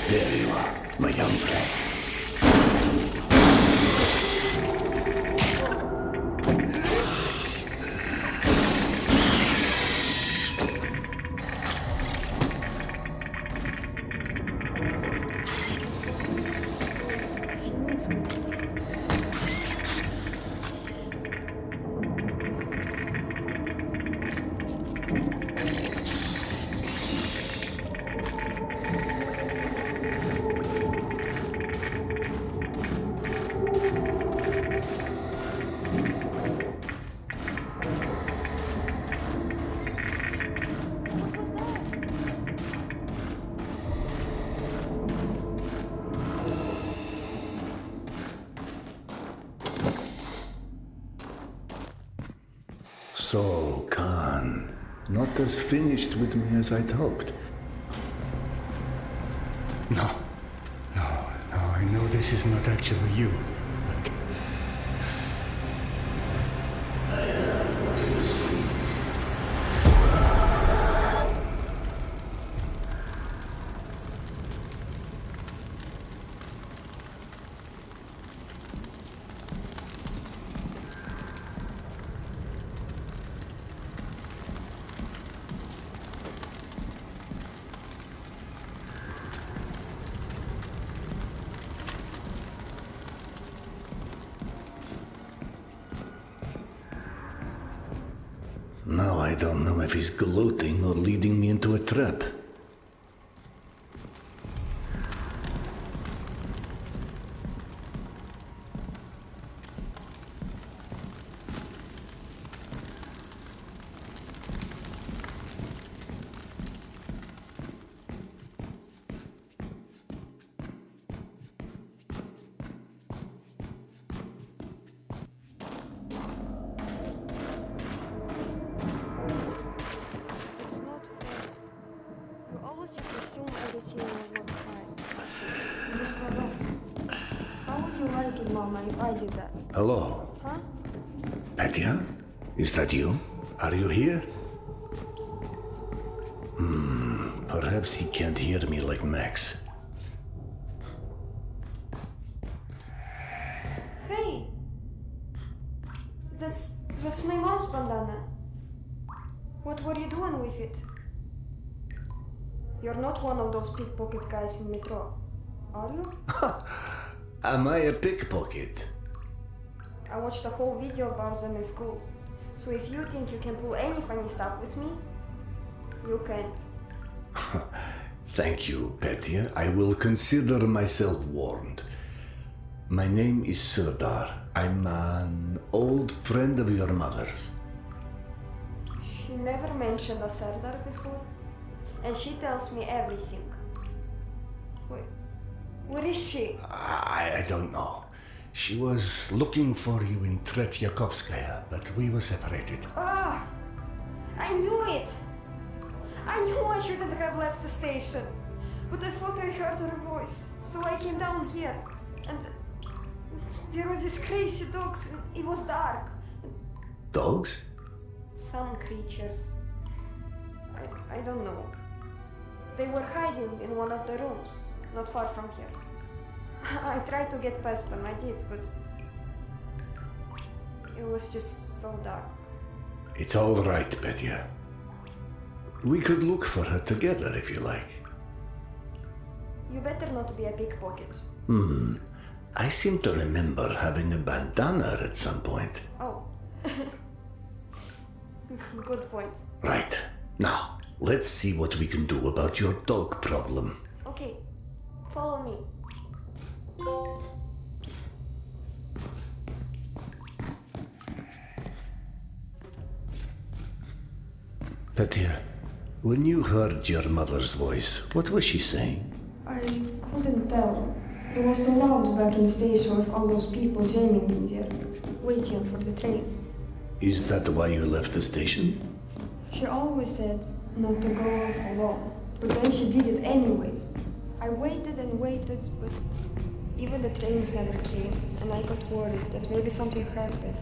There you are, my young friend. So, Khan, not as finished with me as I'd hoped. No, I know this is not actually you, but... Now I don't know if he's gloating or leading me into a trap. It's not fair. You always just assume everything will work fine. Miss Mama, how would you like it, Mama, if I did that? Hello? Huh? Petya? Is that you? Are you here? Perhaps he can't hear me like Max. Hey! That's my mom's bandana. What were you doing with it? You're not one of those pickpocket guys in metro, are you? Am I a pickpocket? I watched a whole video about them in school. So if you think you can pull any funny stuff with me, you can't. Thank you, Petya. I will consider myself warned. My name is Serdar. I'm an old friend of your mother's. She never mentioned a Serdar before, and she tells me everything. Where is she? I don't know. She was looking for you in Tretyakovskaya, but we were separated. Ah! I knew it! I knew I shouldn't have left the station, but I thought I heard her voice, so I came down here, and there were these crazy dogs, and it was dark. Dogs? Some creatures. I don't know. They were hiding in one of the rooms, not far from here. I tried to get past them, I did, but it was just so dark. It's all right, Petya. We could look for her together if you like. You better not be a pickpocket. I seem to remember having a bandana at some point. Oh. Good point. Right. Now, let's see what we can do about your dog problem. Okay, follow me. Petya, when you heard your mother's voice, what was she saying? I couldn't tell. It was so loud back in the station with all those people jamming in there, waiting for the train. Is that why you left the station? She always said not to go off alone, but then she did it anyway. I waited and waited, but even the trains never came, and I got worried that maybe something happened,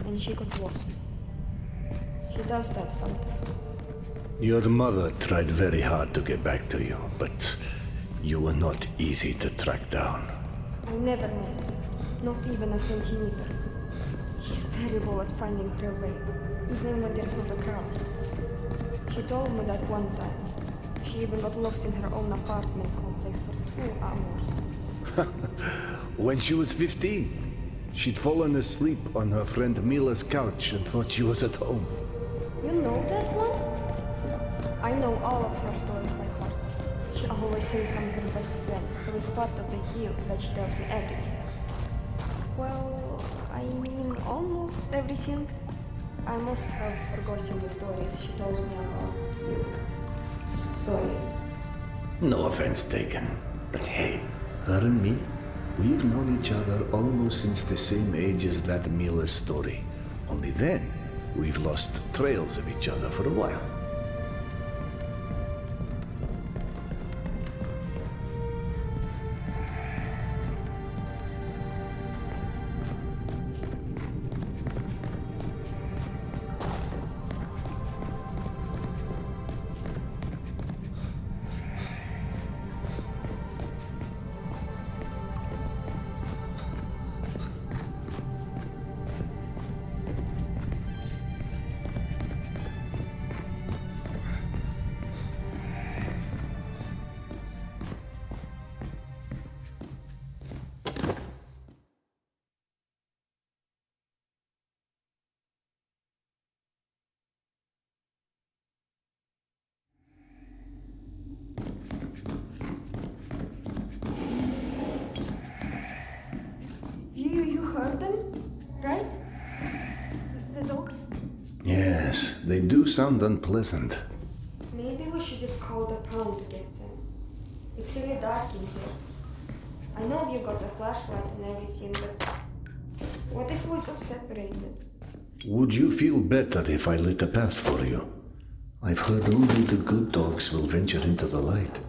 and she got lost. She does that sometimes. Your mother tried very hard to get back to you, but you were not easy to track down. I never met her, not even a centimeter. She's terrible at finding her way, even when there's not a crowd. She told me that one time. She even got lost in her own apartment complex for 2 hours. When she was 15, she'd fallen asleep on her friend Mila's couch and thought she was at home. You know that one? I know all of her stories by heart. She always says I'm her best friend, so it's part of the deal that she tells me everything. Well, I mean almost everything. I must have forgotten the stories she told me about you. Sorry. No offense taken. But hey, her and me, we've known each other almost since the same age as that Mila's story. Only then, We've lost trails of each other for a while. You heard them, right? The dogs? Yes, they do sound unpleasant. Maybe we should just call the pound to get them. It's really dark in here. I know you got a flashlight and everything, but what if we got separated? Would you feel better if I lit a path for you? I've heard only the good dogs will venture into the light.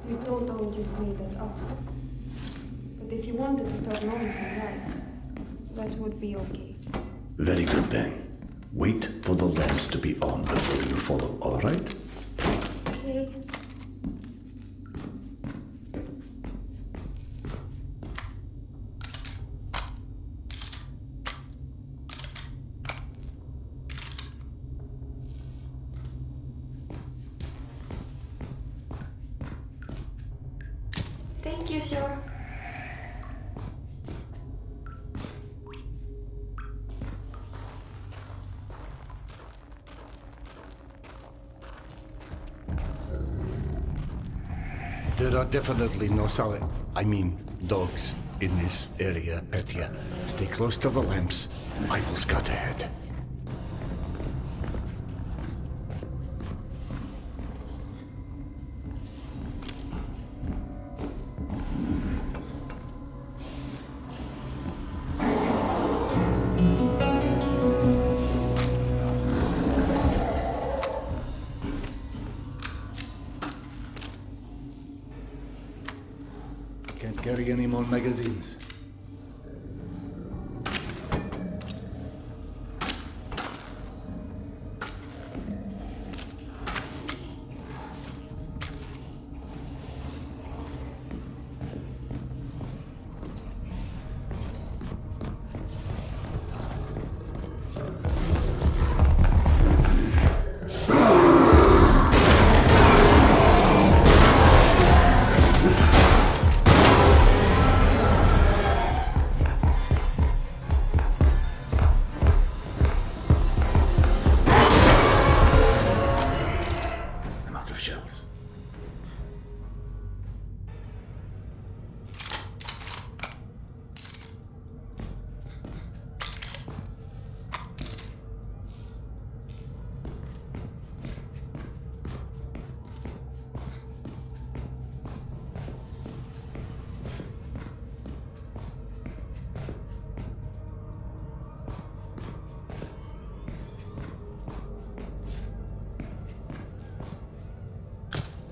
You don't want to clean that up. But if you wanted to turn on some lights, that would be okay. Very good then. Wait for the lamps to be on before you follow, all right? Okay. Thank you, sir. There are definitely no dogs in this area, Petya. Stay close to the lamps. I will scout ahead. Can't carry any more magazines. Shells.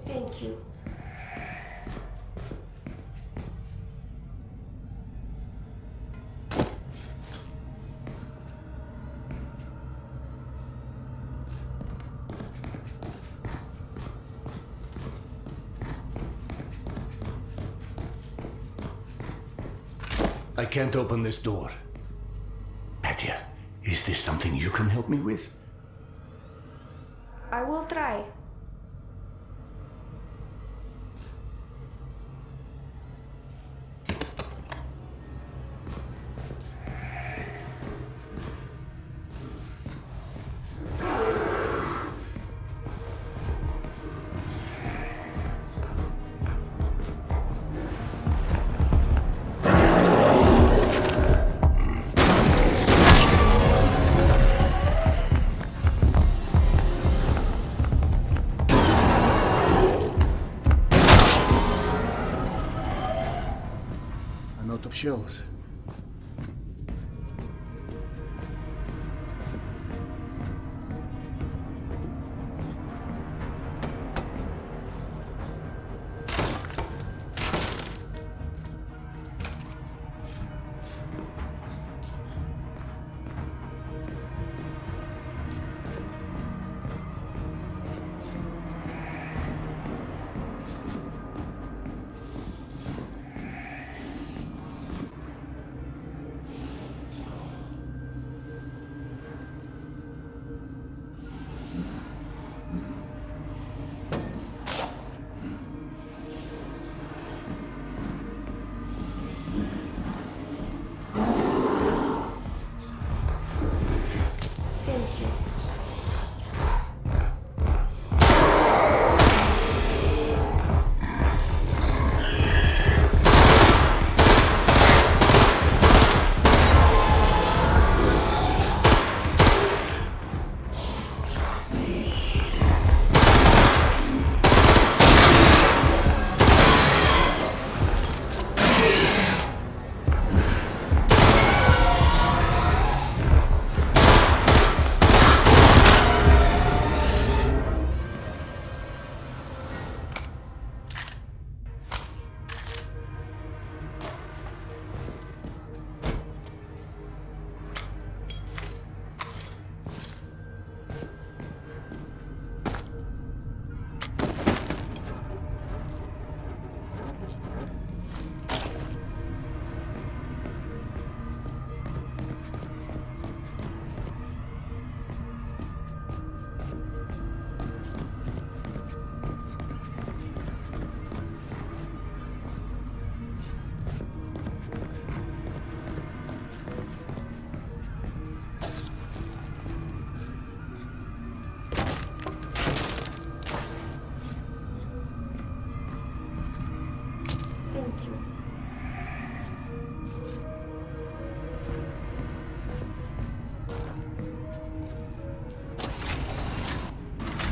Thank you. I can't open this door. Petya, is this something you can help me with? I will try. Out of shells. Thank you.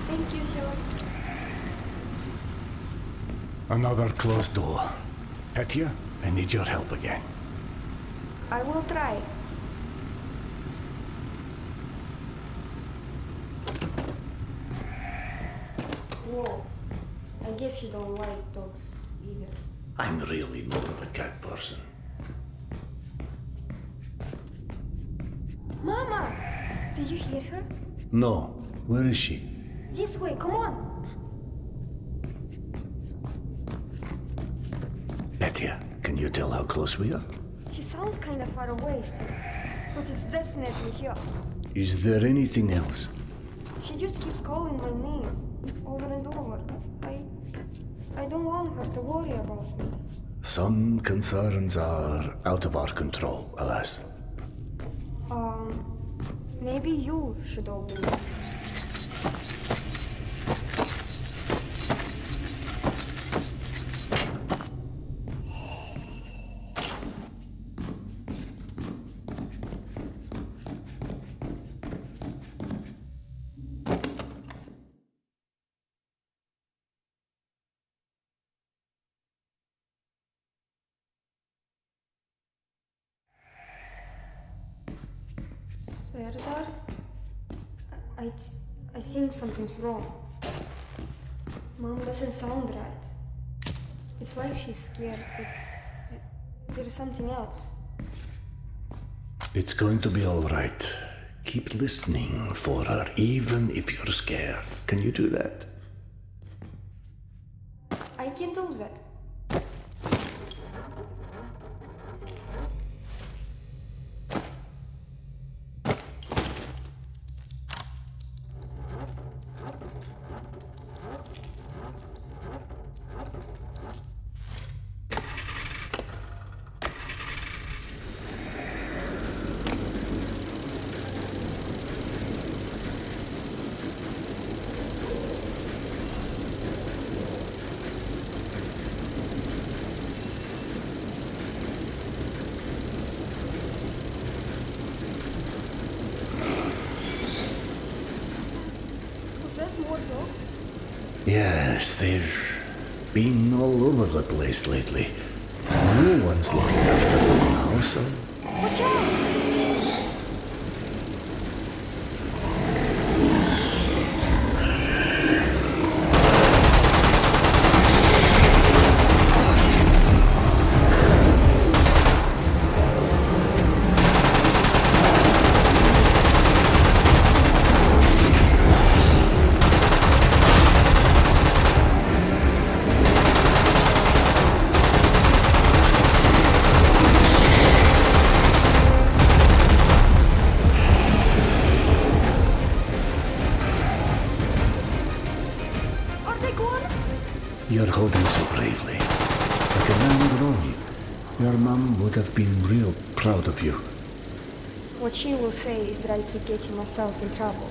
Thank you, sir. Another closed door. Petya, I need your help again. I will try. Whoa. I guess you don't like dogs either. I'm really more of a cat person. Mama! Did you hear her? No. Where is she? This way, come on! Petya, can you tell how close we are? She sounds kind of far away still, but it's definitely here. Is there anything else? She just keeps calling my name over and over. I don't want her to worry about me. Some concerns are out of our control, alas. Maybe you should open it. Serdar? I think something's wrong. Mom doesn't sound right. It's like she's scared, but there's something else. It's going to be all right. Keep listening for her, even if you're scared. Can you do that? I can do that. Yes, they've been all over the place lately. No one's looking after them now, so... Watch out! You're holding so bravely. Like a man grown. Your mom would have been real proud of you. What she will say is that I keep getting myself in trouble.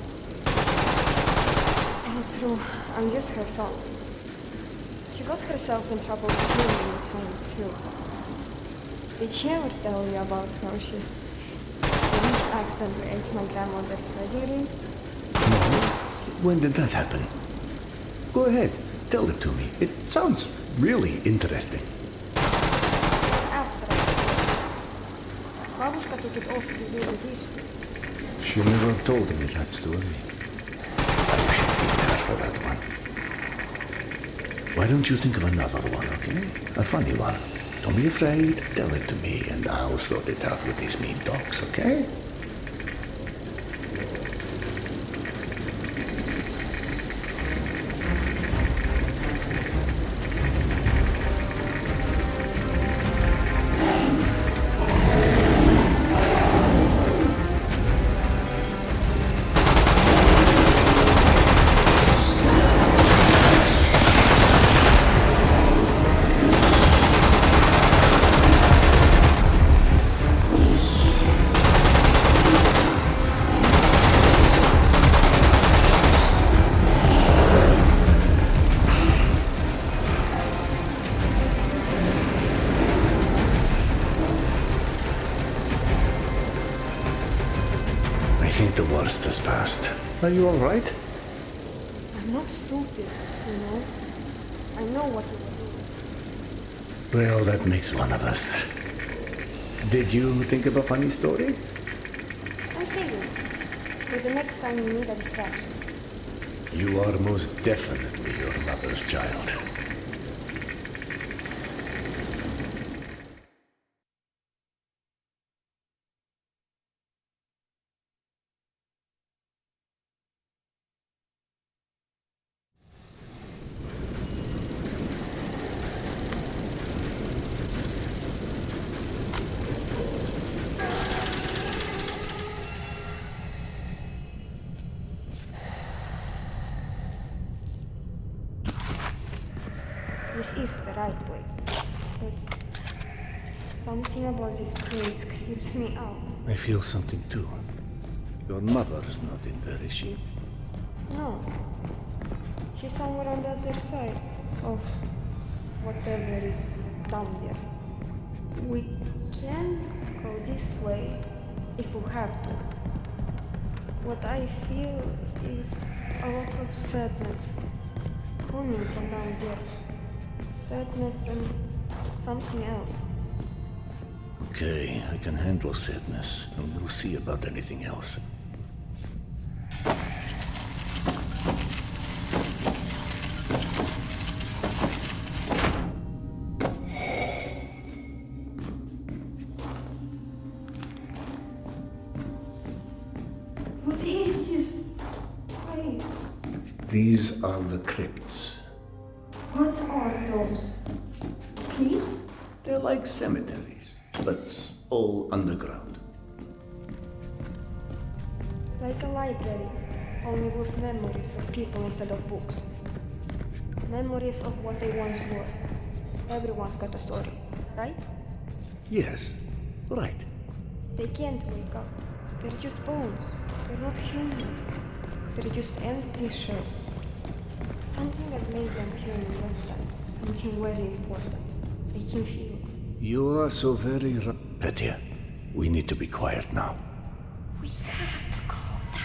Oh, true. I'm just her son. She got herself in trouble so many times, too. Did she ever tell you about how she once accidentally ate my grandmother's wedding ring? No? When did that happen? Go ahead. Tell it to me. It sounds really interesting. After Babushka took it off to do the dish. She never told me that story. I wish I'd been there for that one. Why don't you think of another one, okay? A funny one. Don't be afraid. Tell it to me, and I'll sort it out with these mean dogs, okay? worst has passed. Are you all right? I'm not stupid, you know? I know what you were doing. Well, that makes one of us. Did you think of a funny story? I'm saving it for the next time you need a distraction. You are most definitely your mother's child. This is the right way, but something about this place creeps me out. I feel something too. Your mother is not in there, is she? No. She's somewhere on the other side of whatever is down there. We can go this way if we have to. What I feel is a lot of sadness coming from down there. Sadness and something else. Okay, I can handle sadness, and we'll see about anything else. What is this place? These are the crypts. What are those? Caves? They're like cemeteries, but all underground. Like a library, only with memories of people instead of books. Memories of what they once were. Everyone's got a story, right? Yes, right. They can't wake up. They're just bones. They're not human. They're just empty shells. Something that made them human left them. Something very important. I can feel it. You are so very right. Petya, we need to be quiet now. We have to go down.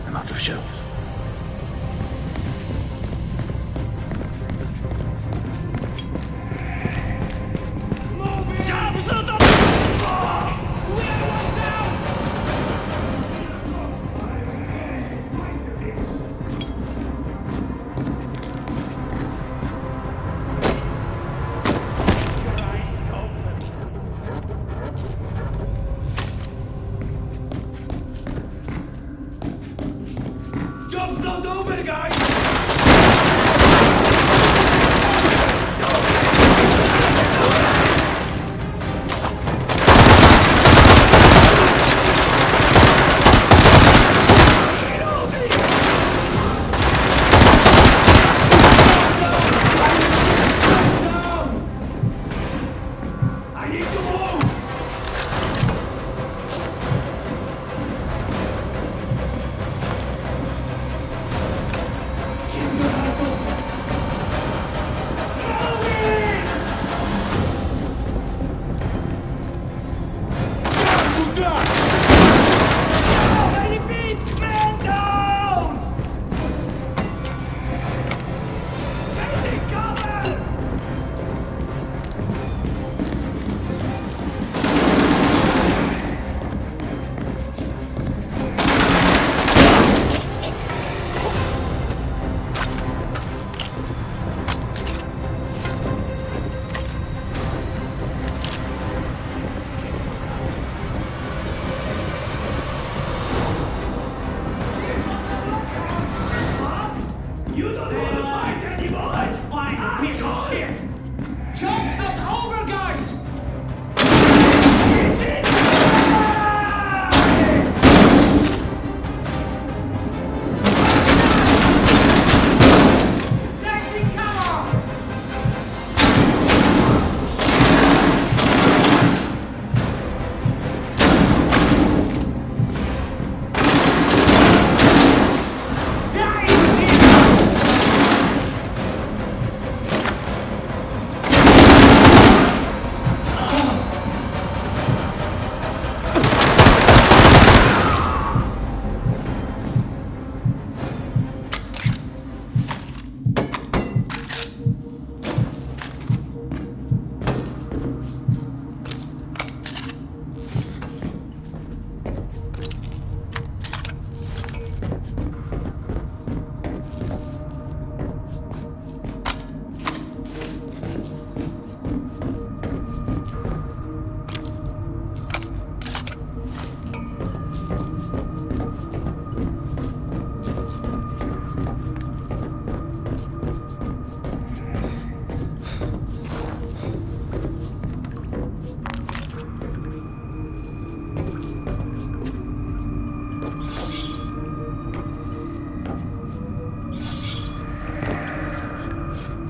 I'm out of shells. Job's not over, guys! I need to move! You don't want to fight anymore? I'll find a piece of shit! Job's not over, guys!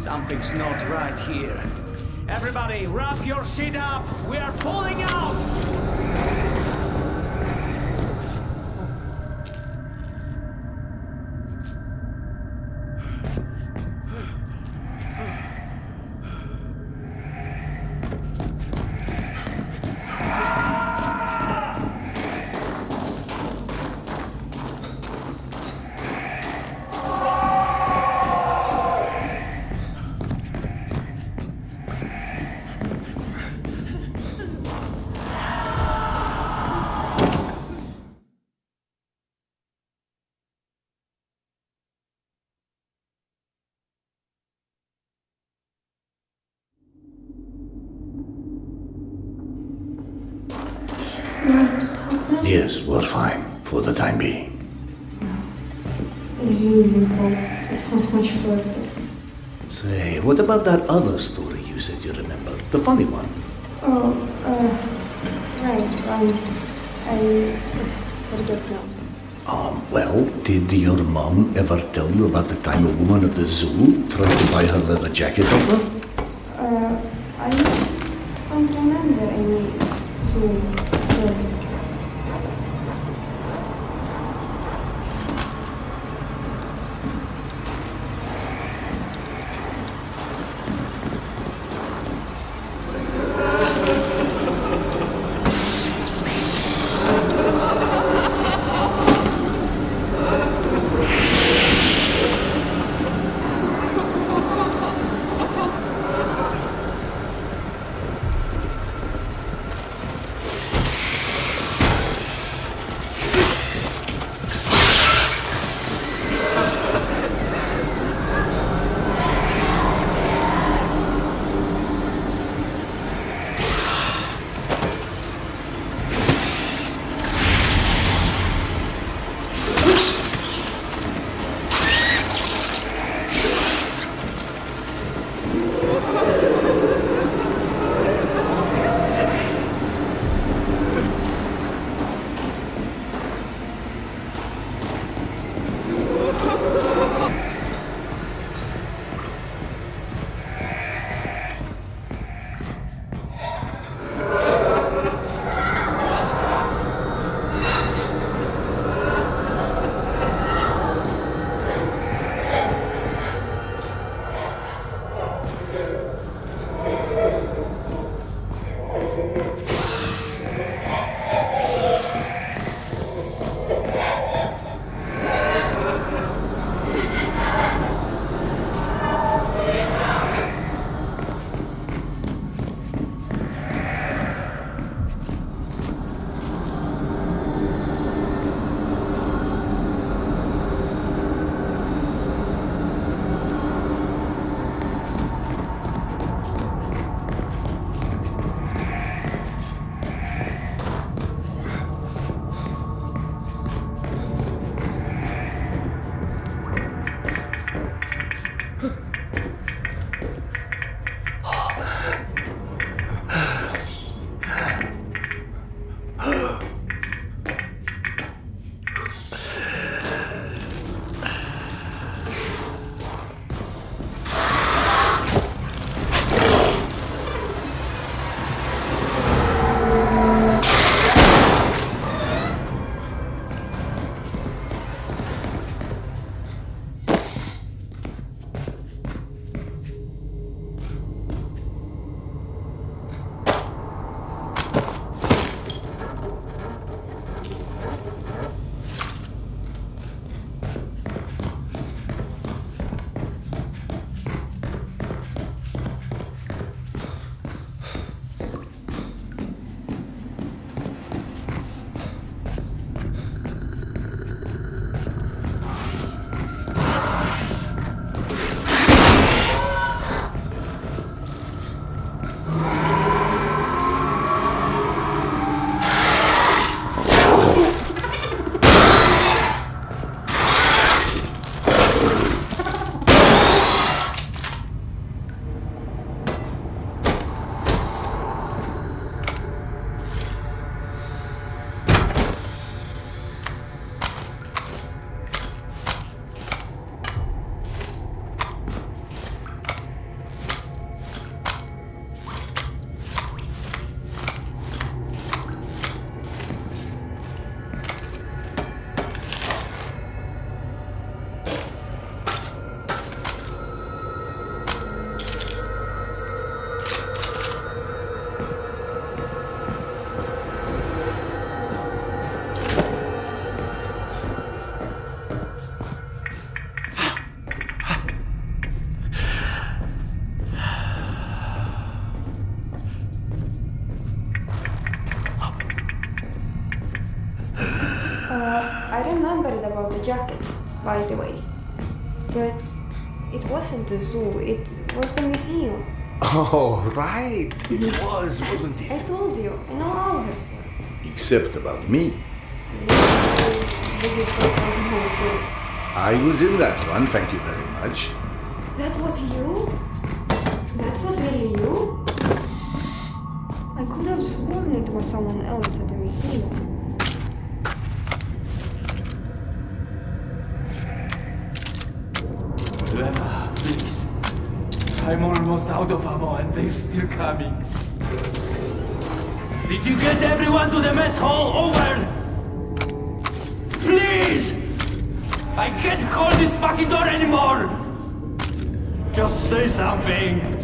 Something's not right here. Everybody, wrap your shit up! We are falling out! Yes, we're fine, for the time being. I really hope it's not much further. Say, what about that other story you said you remember? The funny one? Oh, right, I forget now. Well, did your mom ever tell you about the time a woman at the zoo tried to buy her leather jacket off her? I don't remember any zoo story. jacket, by the way. But it wasn't the zoo, it was the museum. Oh, right. It was, wasn't it? I told you, I know all her story. Except about me. Maybe too. I was in that one, thank you very much. That was you? That was really you? I could have sworn it was someone else at the museum. Lena, please. I'm almost out of ammo and they're still coming. Did you get everyone to the mess hall? Over! Please! I can't hold this fucking door anymore! Just say something!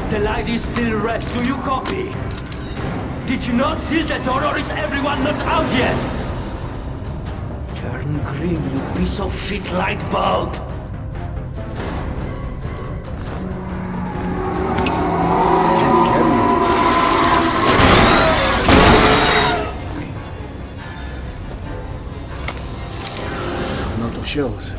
The light is still red. Do you copy? Did you not seal the door, or is everyone not out yet? Turn green, you piece of shit light bulb! I'm out of shells.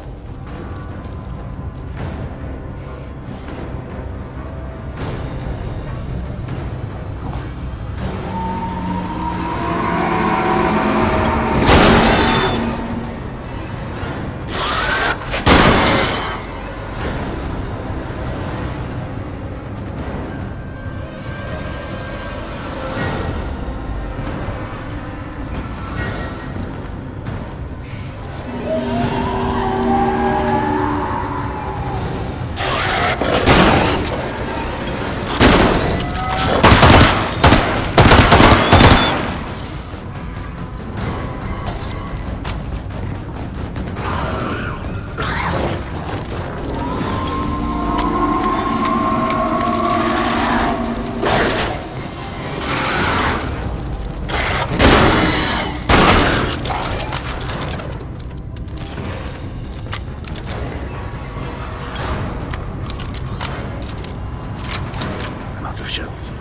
Shells.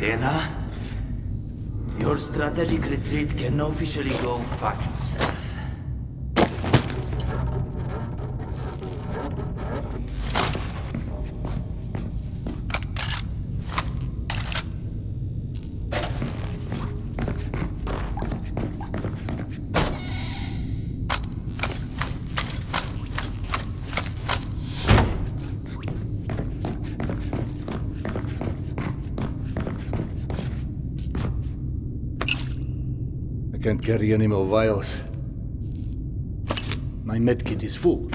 Lena, your strategic retreat can officially go fuck itself. Can't carry any more vials. My medkit is full.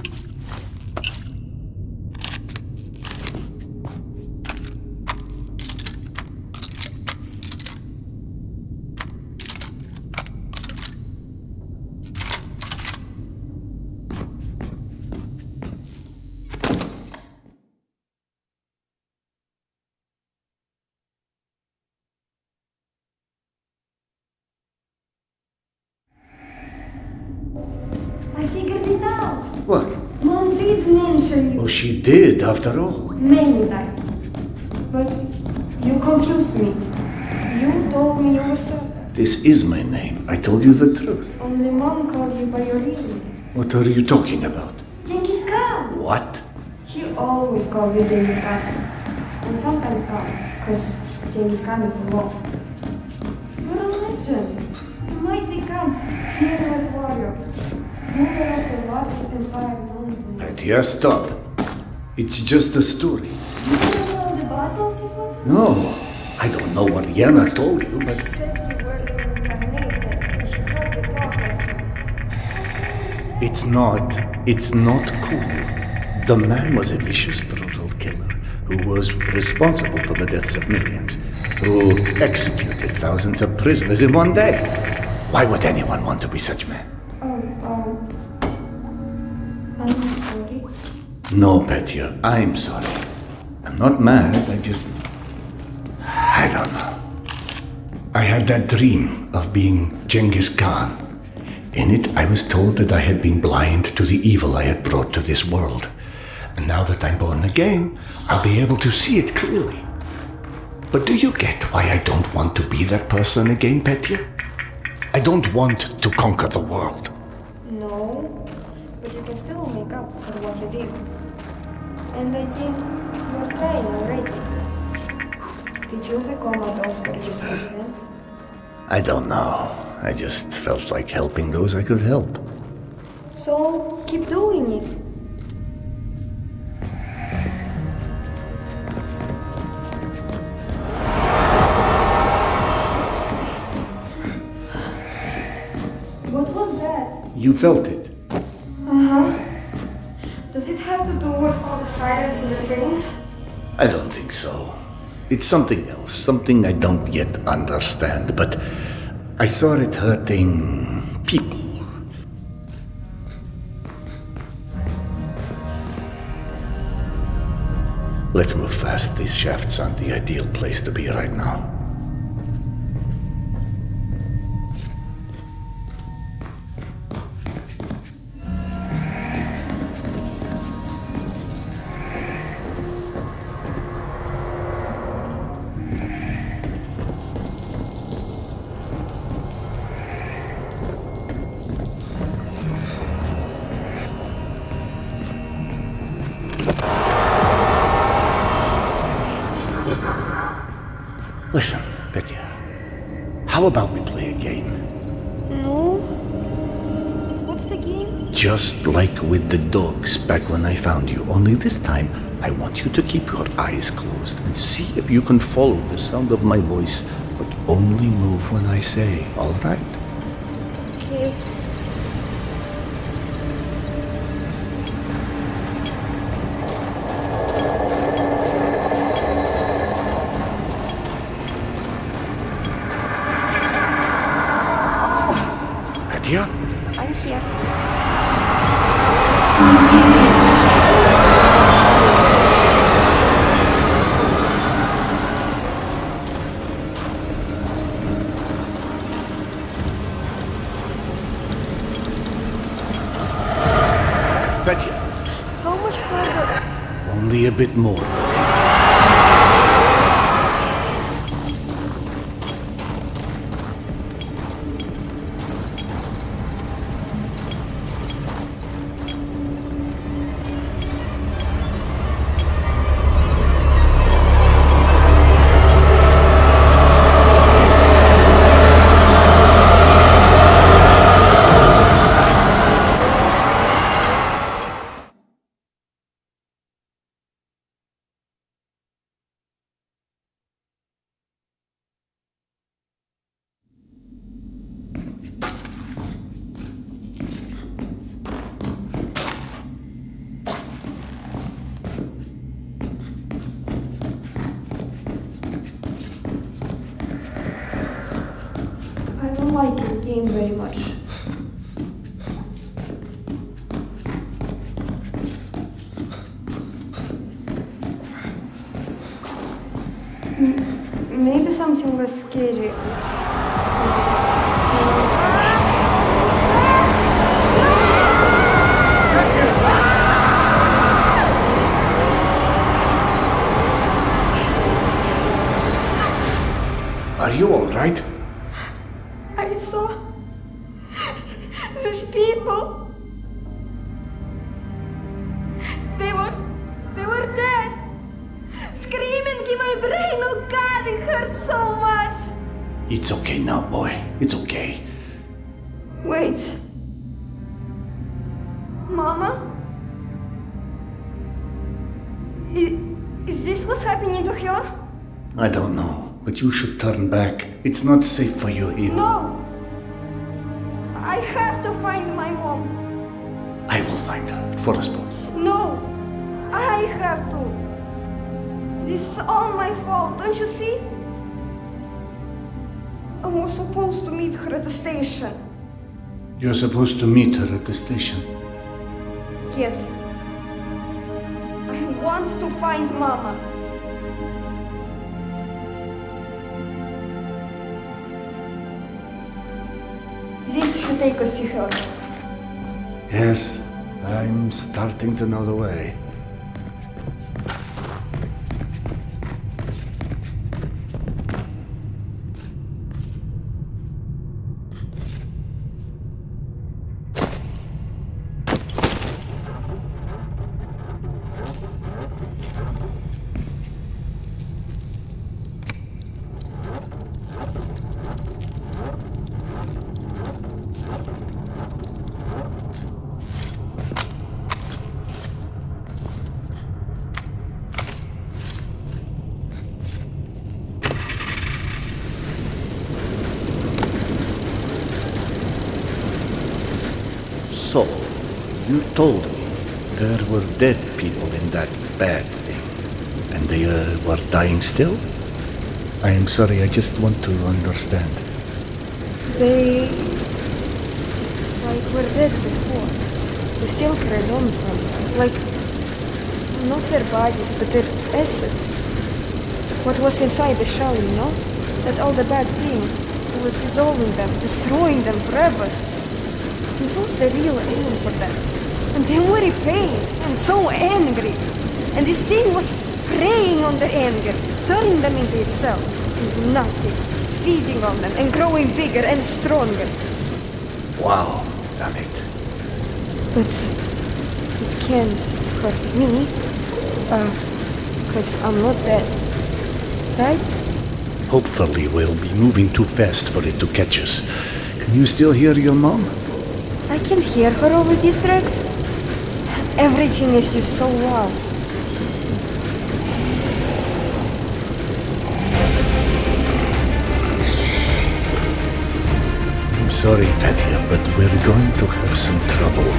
I figured it out. What? Mom did mention you Oh, she did, after all. many times. But you confused me. You told me you were Serb. This is my name. I told you the truth. Only Mom called you by your real name. What are you talking about? Genghis Khan. What? She always called you Genghis Khan. And sometimes Khan, because Genghis Khan is too long. You're a legend. A mighty Khan, fearless warrior. Ruler of the largest empire known to man. Petya, stop. It's just a story. You don't know the battles he fought? No, I don't know what Yana told you, but She said you were reincarnated and she heard you talk like him. it's not cool. The man was a vicious, brutal killer who was responsible for the deaths of millions, who executed thousands of prisoners in one day. Why would anyone want to be such a man? I'm sorry. No, Petya, I'm sorry. I'm not mad, I don't know. I had that dream of being Genghis Khan. In it, I was told that I had been blind to the evil I had brought to this world. And now that I'm born again, I'll be able to see it clearly. But do you get why I don't want to be that person again, Petya? I don't want to conquer the world. No, but you can still make up for what you did. And I think you're trying already. Did you become a doctor just by chance? I don't know. I just felt like helping those I could help. So, keep doing it. What was that? You felt it. Uh-huh. Does it have to do with all the silence in the trains? I don't think so. It's something else, something I don't yet understand, but I saw it hurting people. Let's move fast. These shafts aren't the ideal place to be right now. Listen, Petya. How about we play a game? No. What's the game? Just like with the dogs back when I found you. Only this time, I want you to keep your eyes closed and see if you can follow the sound of my voice, but only move when I say, all right? Okay. Petya? I'm here. Petya, How much further? only a bit more. don't like the game very much. Maybe something less scary. Are you all right? I saw these people. They were dead. Screaming in my brain. Oh God, it hurts so much. It's okay now, boy. It's okay. Wait. Mama? Is this what's happening to her? I don't know, but you should turn back. It's not safe for you here. No. I have to find my mom. I will find her for us both. No. I have to. This is all my fault, don't you see? I was supposed to meet her at the station. You're supposed to meet her at the station. Yes. I want to find Mama. This should take us to her. Yes, I'm starting to know the way. So, you told me there were dead people in that bad thing, and they were dying still? I am sorry, I just want to understand. They... were dead before. They still carried on somehow. Not their bodies, but their essence. What was inside the shell, you know? That all the bad thing, it was dissolving them, destroying them forever. It was the real aim for them. And they were in pain and so angry. And this thing was preying on their anger, turning them into itself, into nothing, feeding on them and growing bigger and stronger. Wow, damn it. But it can't hurt me, because I'm not dead, right? Hopefully we'll be moving too fast for it to catch us. Can you still hear your mom? I can hear her over these wrecks. Everything is just so loud. I'm sorry, Petya, but we're going to have some trouble.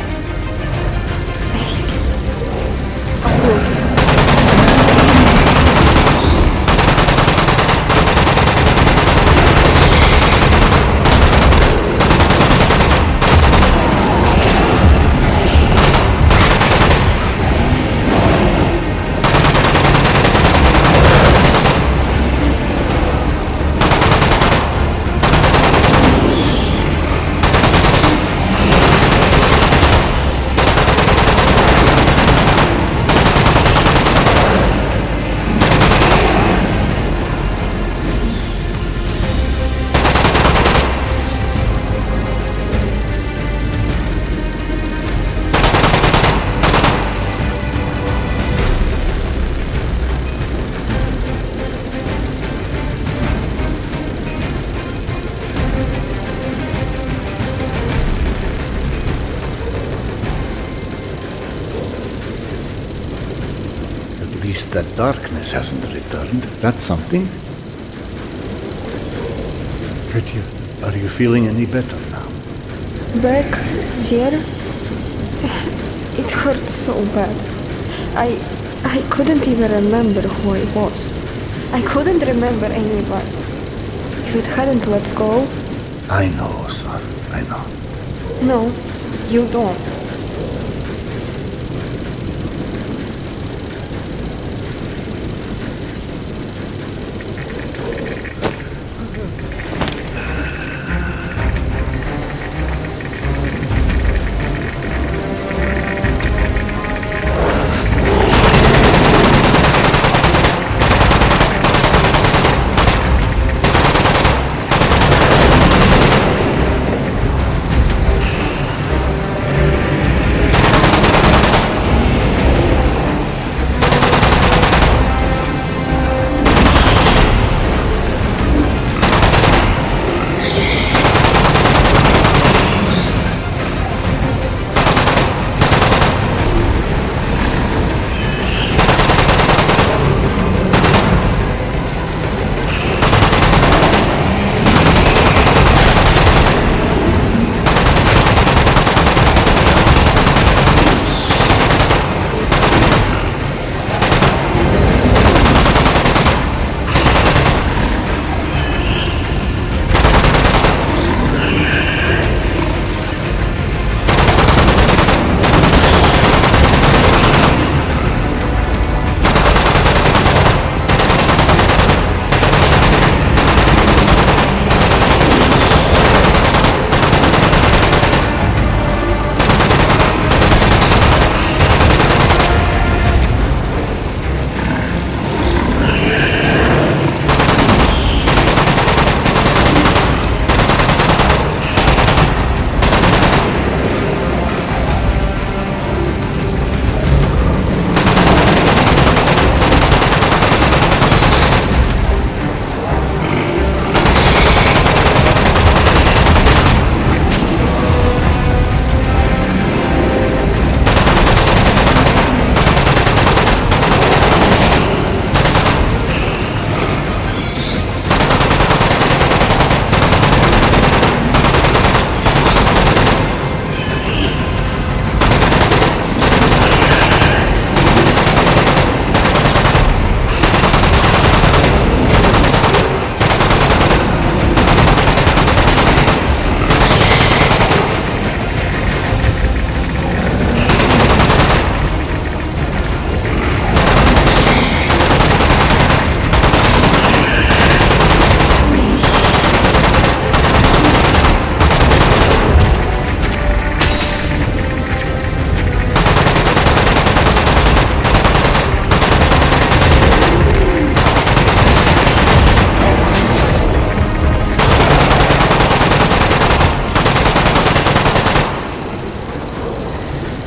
At least that darkness hasn't returned. That's something. Petya, are you feeling any better now? Back there, it hurt so bad. I couldn't even remember who I was. I couldn't remember anybody. If it hadn't let go, I know, son. I know. No, you don't.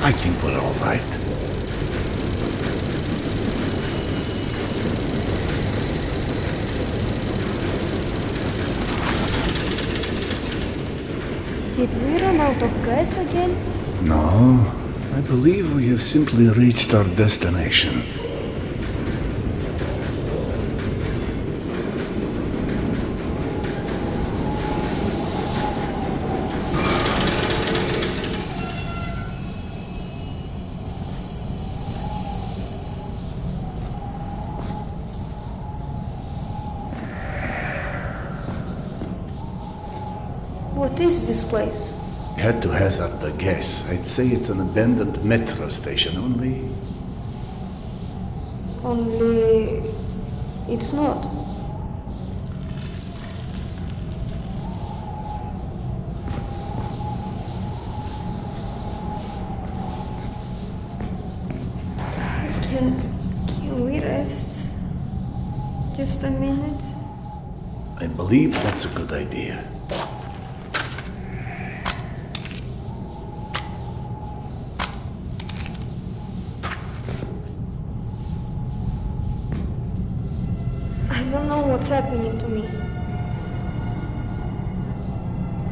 I think we're all right. Did we run out of gas again? No, I believe we have simply reached our destination. What is this place? Had to hazard a guess. I'd say it's an abandoned metro station, only It's not. Can we rest? Just a minute? I believe that's a good idea. I don't know what's happening to me.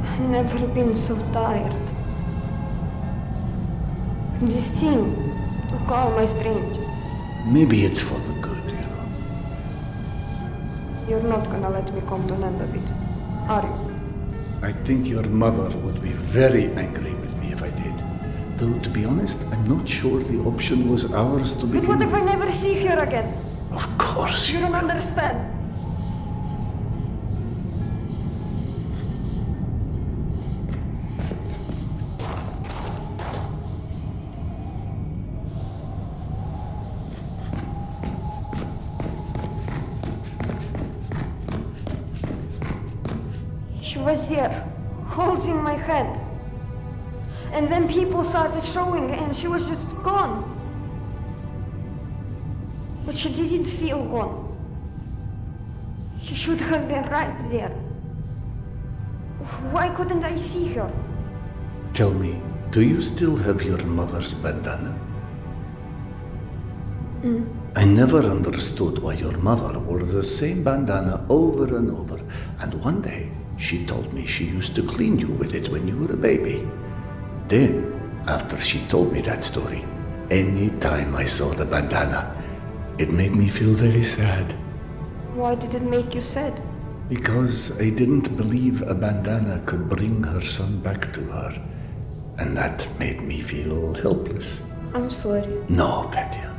I've never been so tired. This thing took all my strength. Maybe it's for the good, you know. You're not gonna let me come to an end of it, are you? I think your mother would be very angry with me if I did. Though, to be honest, I'm not sure the option was ours to begin But what if with. I never see her again? Of course You don't understand. She was there, holding my hand. And then people started showing and she was just gone. But she didn't feel gone. She should have been right there. Why couldn't I see her? Tell me, do you still have your mother's bandana? I never understood why your mother wore the same bandana over and over, and one day she told me she used to clean you with it when you were a baby. Then, after she told me that story, any time I saw the bandana, it made me feel very sad. Why did it make you sad? Because I didn't believe a bandana could bring her son back to her, and that made me feel helpless. I'm sorry. No, Petya.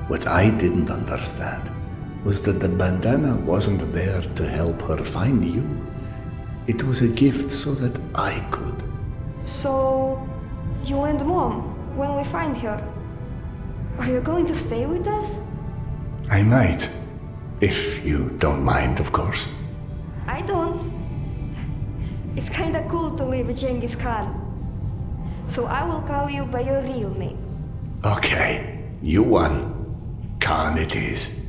What I didn't understand was that the bandana wasn't there to help her find you. It was a gift so that I could. So, you and Mom, when we find her, are you going to stay with us? I might. If you don't mind, of course. I don't. It's kinda cool to live with Genghis Khan. So I will call you by your real name. Okay, you won. Khan it is.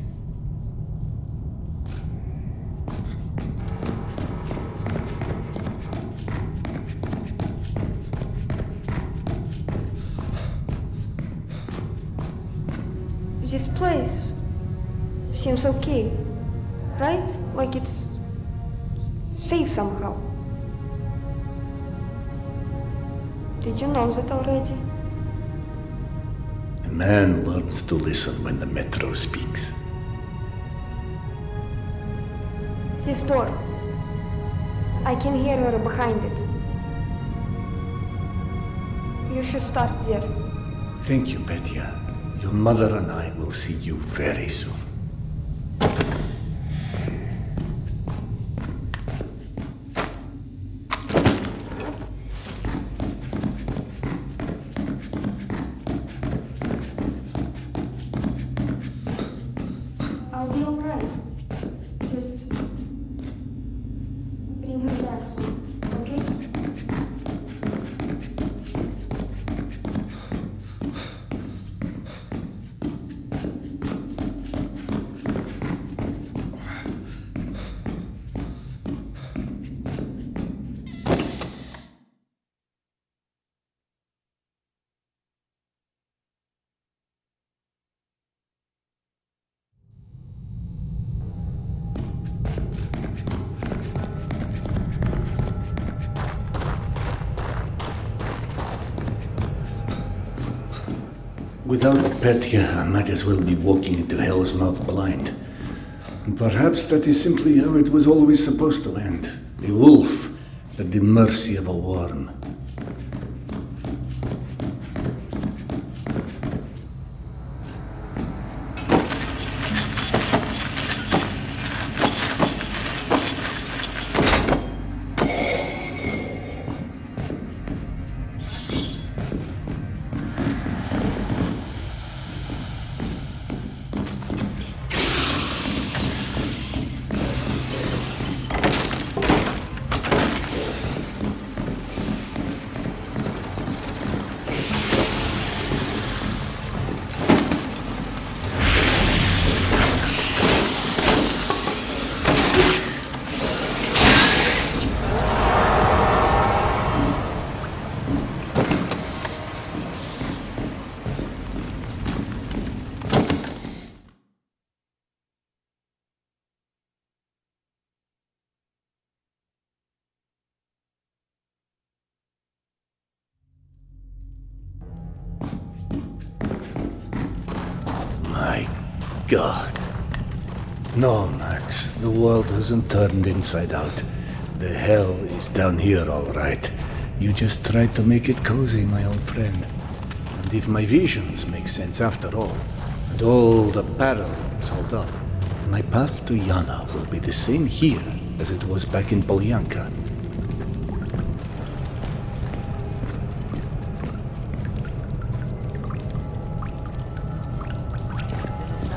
This place seems okay, right? Like it's safe somehow. Did you know that already? A man learns to listen when the metro speaks. This door. I can hear her behind it. You should start there. Thank you, Petya. Your mother and I will see you very soon. I'll be alright. Just bring her back soon, okay? Without Petya, I might as well be walking into Hell's Mouth blind. And perhaps that is simply how it was always supposed to end. A wolf at the mercy of a worm. My God. No, Max, the world hasn't turned inside out. The hell is down here, all right. You just tried to make it cozy, my old friend. And if my visions make sense after all, and all the parallels hold up, my path to Yana will be the same here as it was back in Polyanka.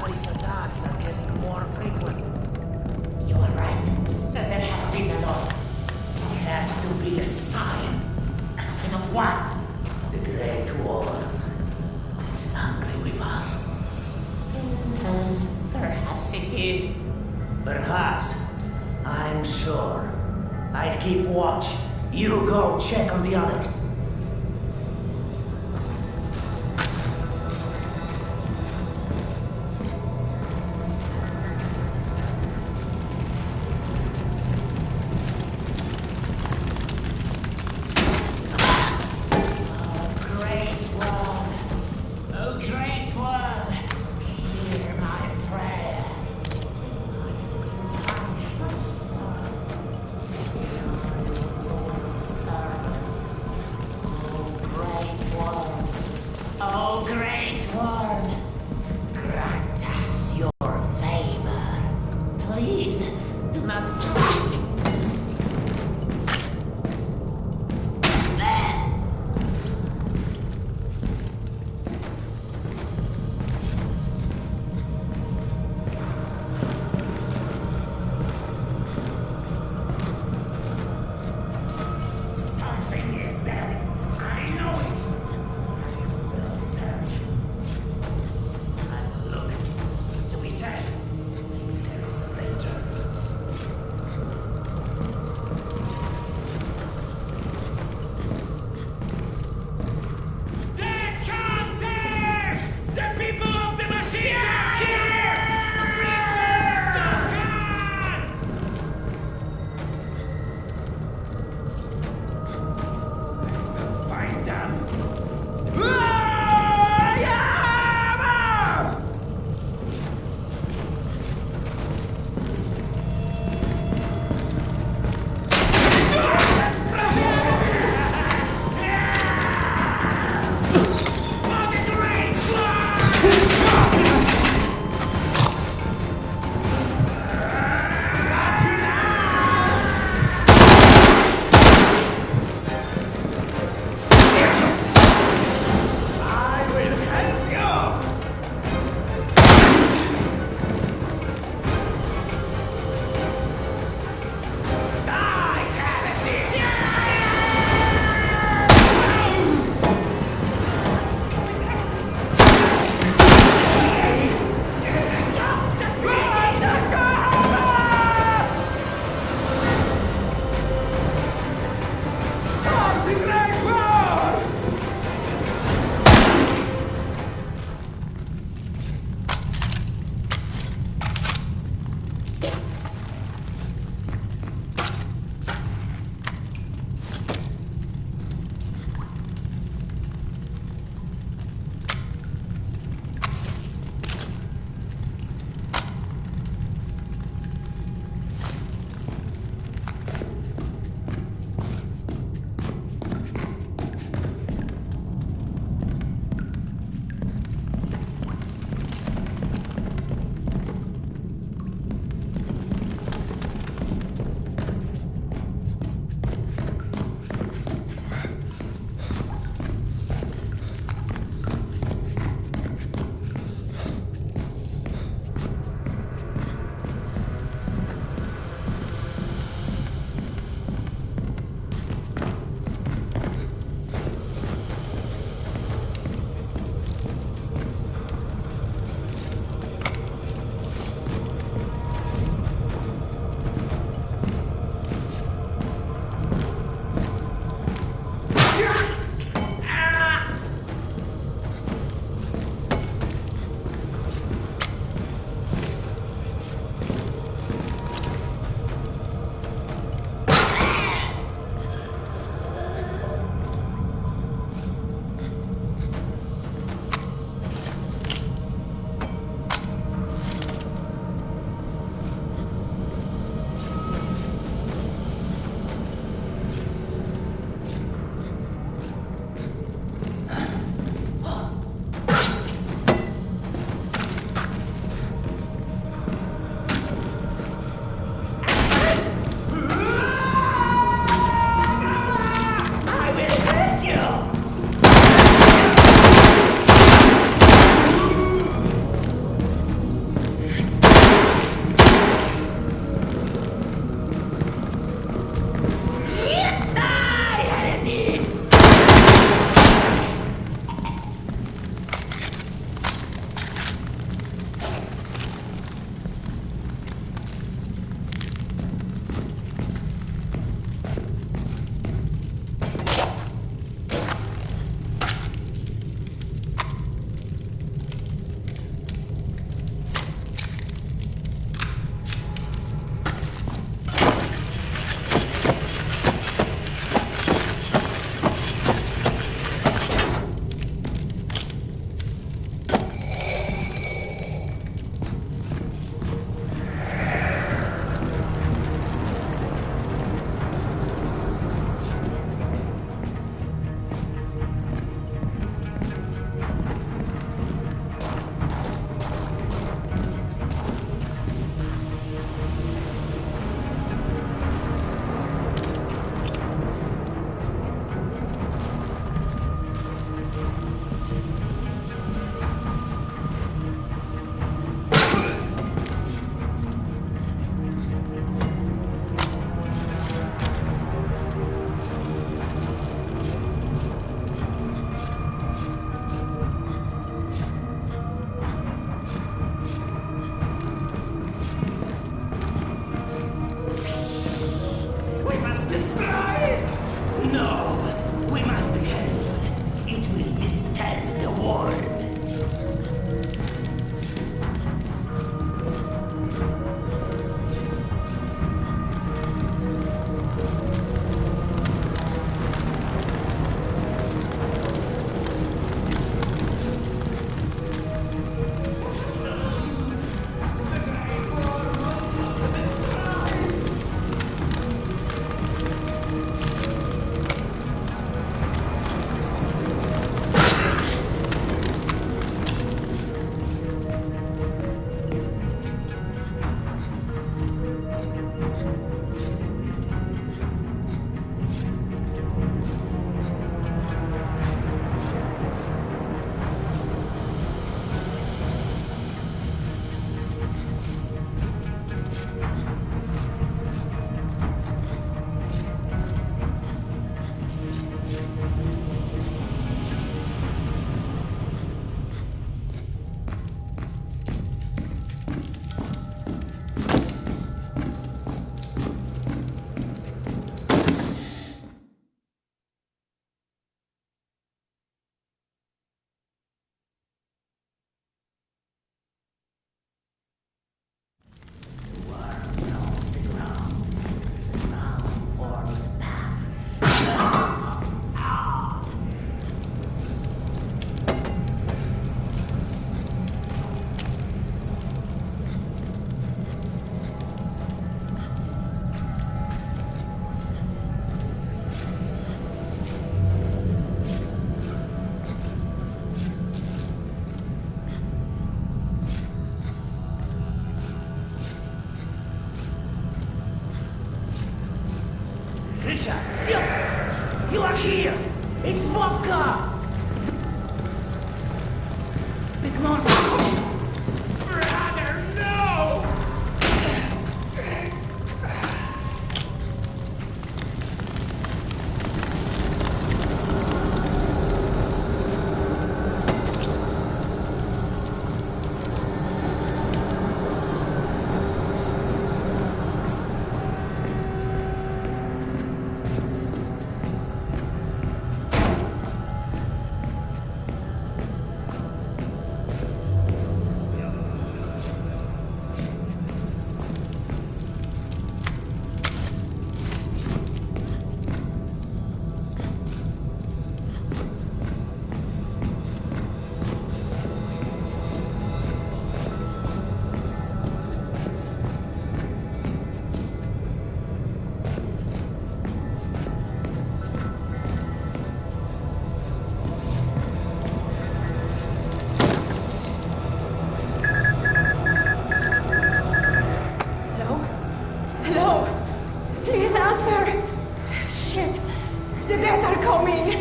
These attacks are getting more frequent. You are right. There have been a lot. sign. A sign of what? The Great Worm. It's angry with us. Perhaps it is. Perhaps. I'm sure. I'll keep watch. You go check on the others. No, we must be careful. It will disturb the ward. Richard, still! You are here! It's vodka! Big monster! Brother, no! Hello? Please answer! Shit! The dead are coming!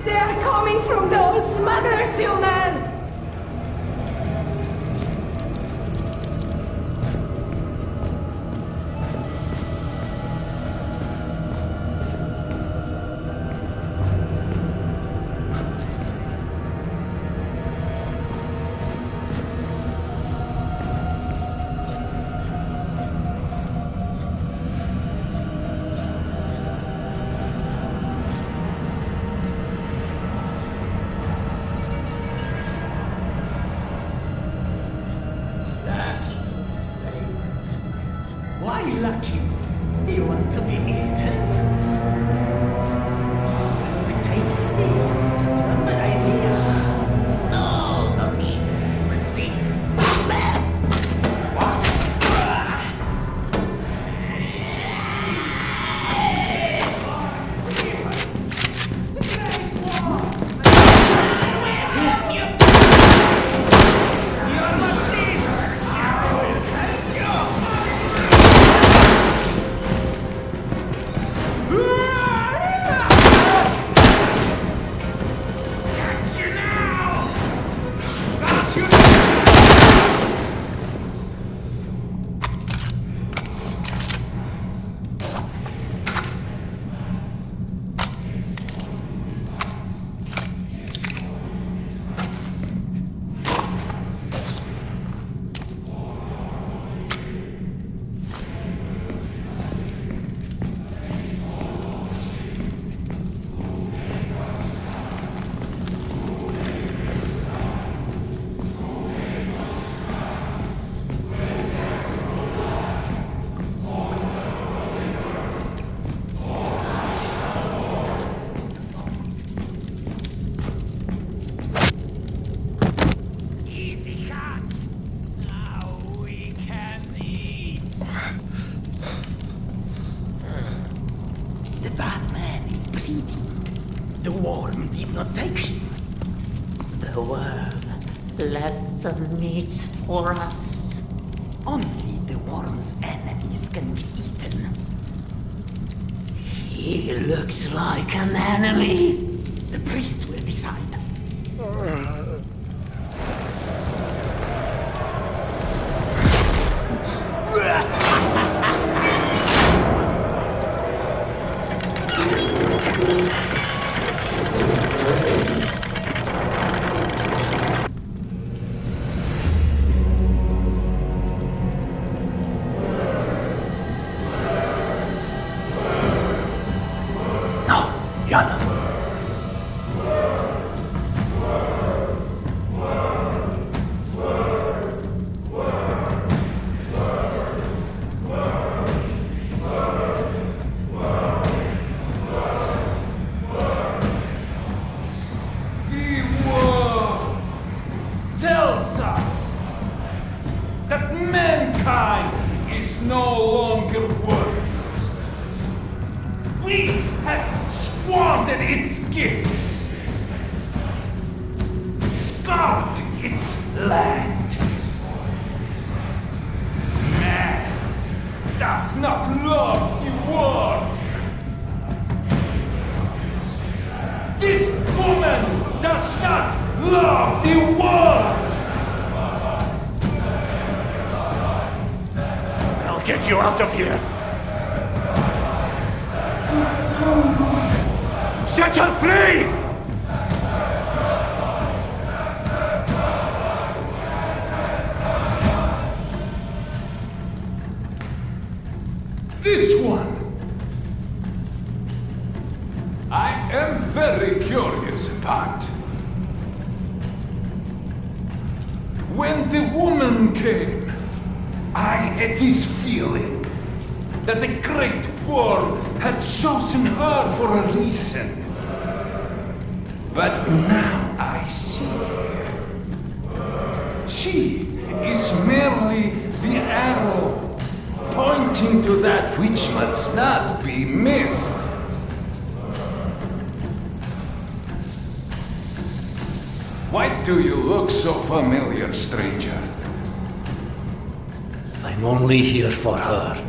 They are coming from the old smugglers union! Why lucky? You want to be eaten? Tasty. Not bad idea. No, not eaten. But think. What? feed him. The worm did not take him. The worm left the meat for us. Only the worm's enemies can be eaten. He looks like an enemy. The priest will decide. Yana. The war tells us that mankind is no longer warriors. We have squandered its gifts, scarred its land. Man does not love the war. This woman does not love the world! I'll get you out of here! Set her free! This one! I am very curious about. When the woman came, I had this feeling that the Great War had chosen her for a reason. But now I see. She is merely the arrow pointing to that which must not be missed. Why do you look so familiar, stranger? I'm only here for her.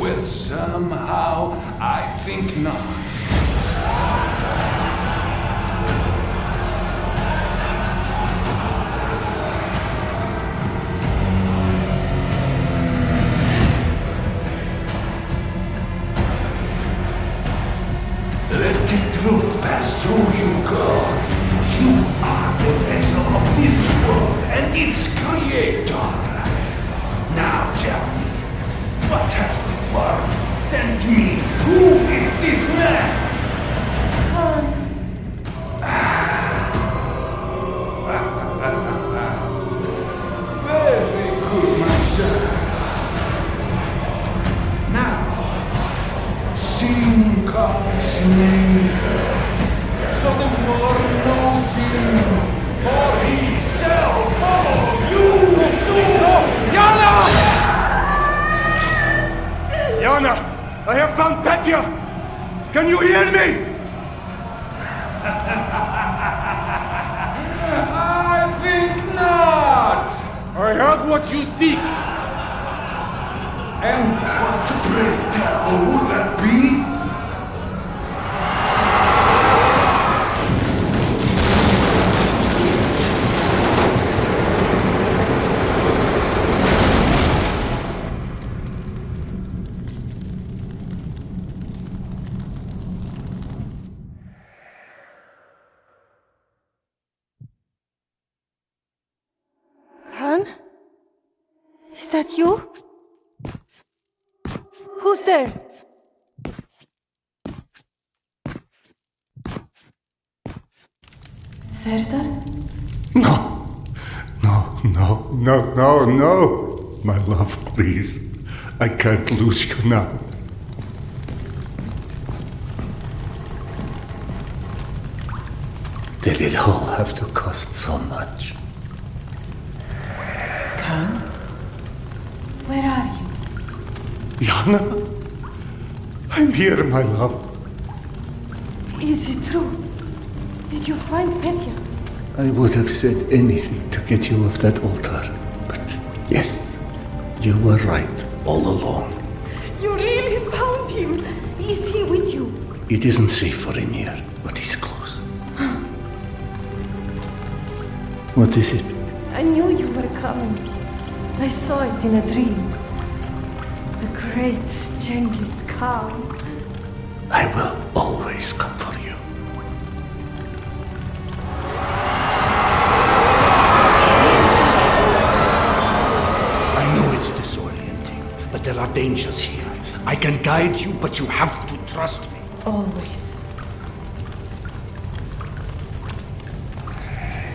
Well, somehow I think not. Let the truth pass through you, girl. For you are the vessel of this world and its creator. Now tell me, what has the world sent me? Who is this man? Very good, my son. Now, sing God's name, so the world knows him, for he shall follow you soon. Yana! Yana, I have found Petya! Can you hear me? I think not! I heard what you seek! And what, pray tell, would that be? Han? Is that you? Who's there? Serdar? No. My love, please. I can't lose you now. Did it all have to cost so much? Khan? Where are you? Yana? I'm here, my love. Is it true? Did you find Petya? I would have said anything to get you off that altar. But yes, you were right all along. You really found him? Is he with you? It isn't safe for him here, but he's close. What is it? I knew you were coming. I saw it in a dream. The great Genghis Khan. I will always come for you. I know it's disorienting, but there are dangers here. I can guide you, but you have to trust me. Always.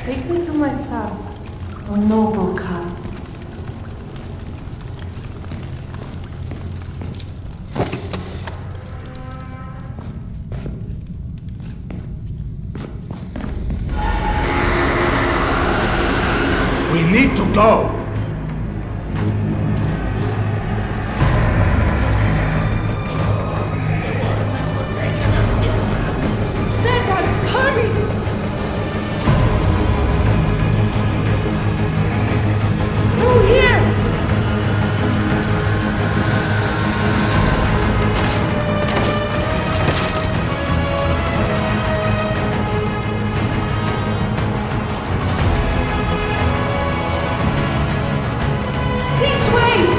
Take me to my son, O noble Khan. We need to go. Satan, hurry! Through here! This way!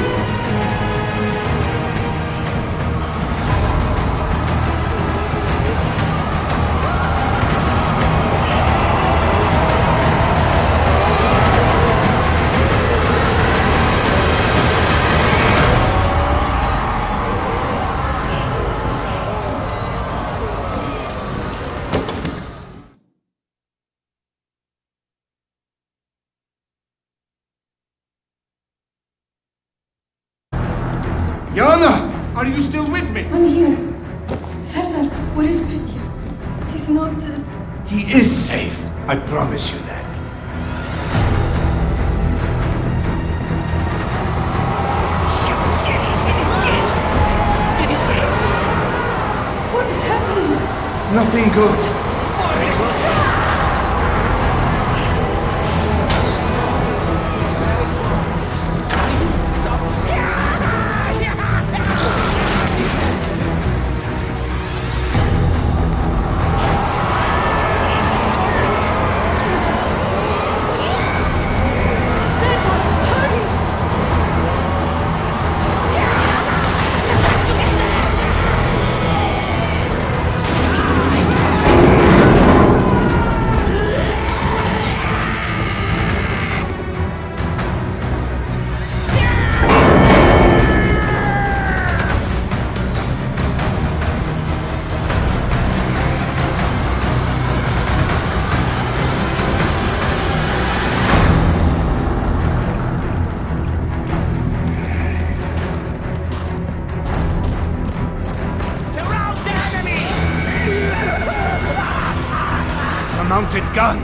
Yana, are you still with me? I'm here. Serdar, where is Petya? He's not... He is safe. I promise you that. What is happening? Nothing good. Mounted gun!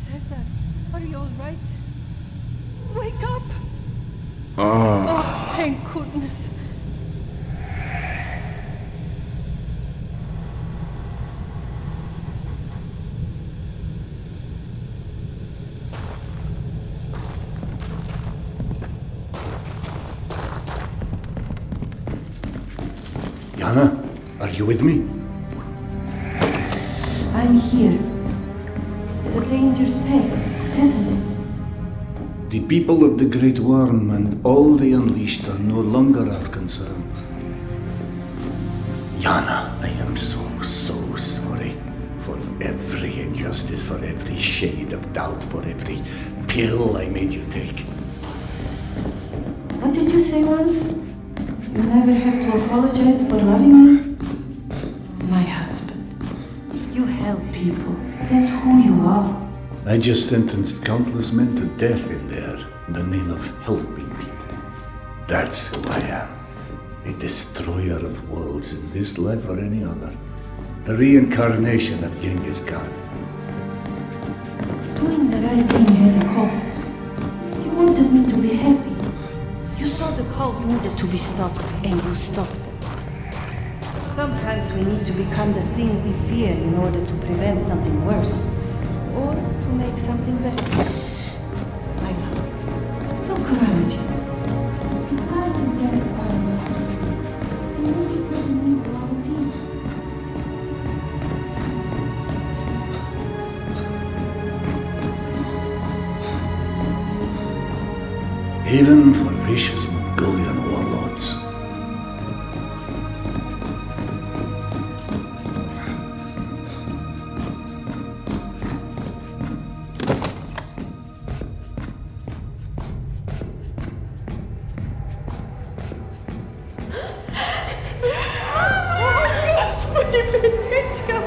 Serdar, are you all right? Wake up! Ah. Oh, thank goodness. Yana, are you with me? I'm here. The danger's past, hasn't it? The people of the Great Worm and all they unleashed are no longer our concern. Yana, I am so sorry for every injustice, for every shade of doubt, for every pill I made you take. What did you say once? You never have to apologize for loving me? My husband. You help people. That's who you are. I just sentenced countless men to death in there in the name of helping people. That's who I am. A destroyer of worlds in this life or any other. The reincarnation of Genghis Khan. Doing the right thing has a cost. You wanted me to be happy. You saw the cult needed to be stopped, and you stopped it. Sometimes we need to become the thing we fear in order to prevent something worse. Or to make something better. My love, look around you. If life and death aren't absolutes, then maybe we can live one deep. Even for vicious Mongolian warlords. Господи, Petrushka!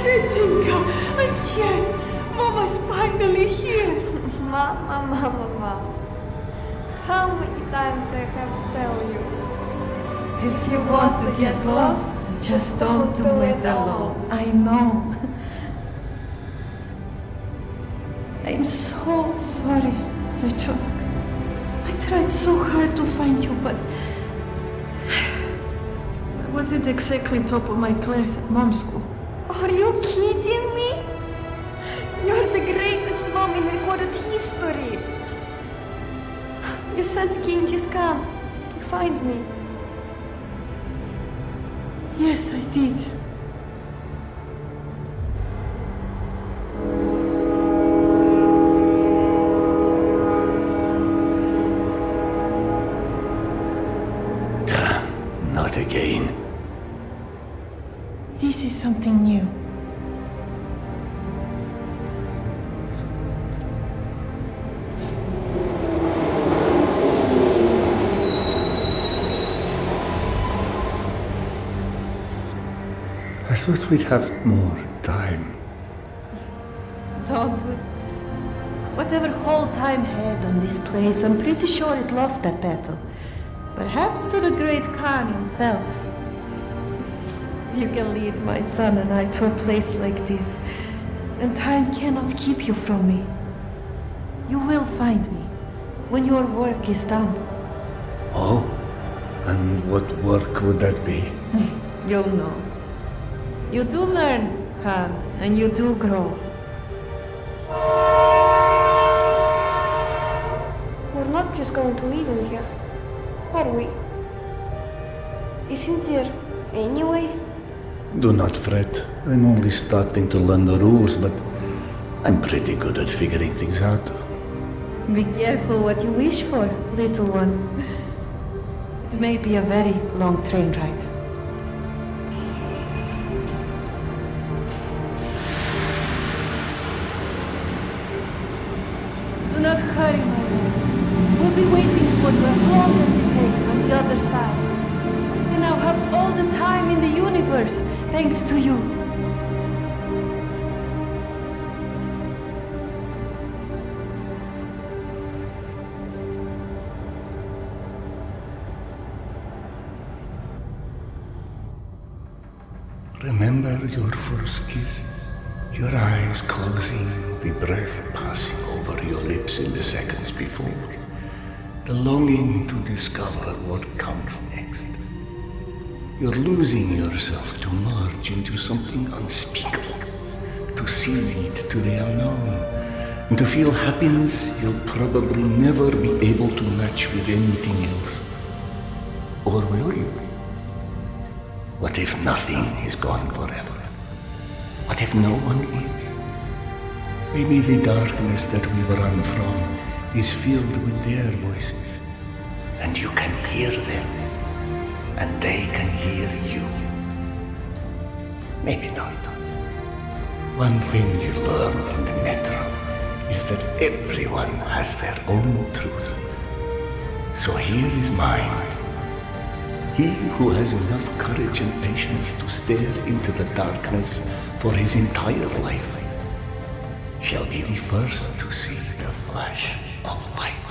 Petinka, I'm here! Mama's finally here! Mama. How many times do I have to tell you? If you want to get lost, just don't do it alone. I know. I'm so sorry, Zachok. I tried so hard to find you, but I wasn't exactly top of my class at mom's school. Are you kidding me? You're the greatest mom in recorded history. You sent Genghis Khan to find me. Yes, I did. Not again. This is something new. I thought we'd have more time. Don't we? Whatever whole time had on this place, I'm pretty sure it lost that battle. Perhaps to the great Khan himself. You can lead my son and I to a place like this, and time cannot keep you from me. You will find me when your work is done. Oh? And what work would that be? You'll know. You do learn, Khan, and you do grow. We're not just going to leave him here, are we? Isn't there any way? Do not fret. I'm only starting to learn the rules, but I'm pretty good at figuring things out. Be careful what you wish for, little one. It may be a very long train ride. Do not hurry, my love. We'll be waiting for you as long as it takes on the other side. And I'll have all the time in the universe, thanks to you. Remember your first kiss? Your eyes closing, the breath passing over your lips in the seconds before. The longing to discover what comes next. You're losing yourself to merge into something unspeakable, to cede to the unknown, and to feel happiness you'll probably never be able to match with anything else. Or will you? What if nothing is gone forever? What if no one is? Maybe the darkness that we run from is filled with their voices, and you can hear them, and they can hear you. Maybe not. One thing you learn in the metro is that everyone has their own truth. So here is mine. He who has enough courage and patience to stare into the darkness for his entire life shall be the first to see the flash of light.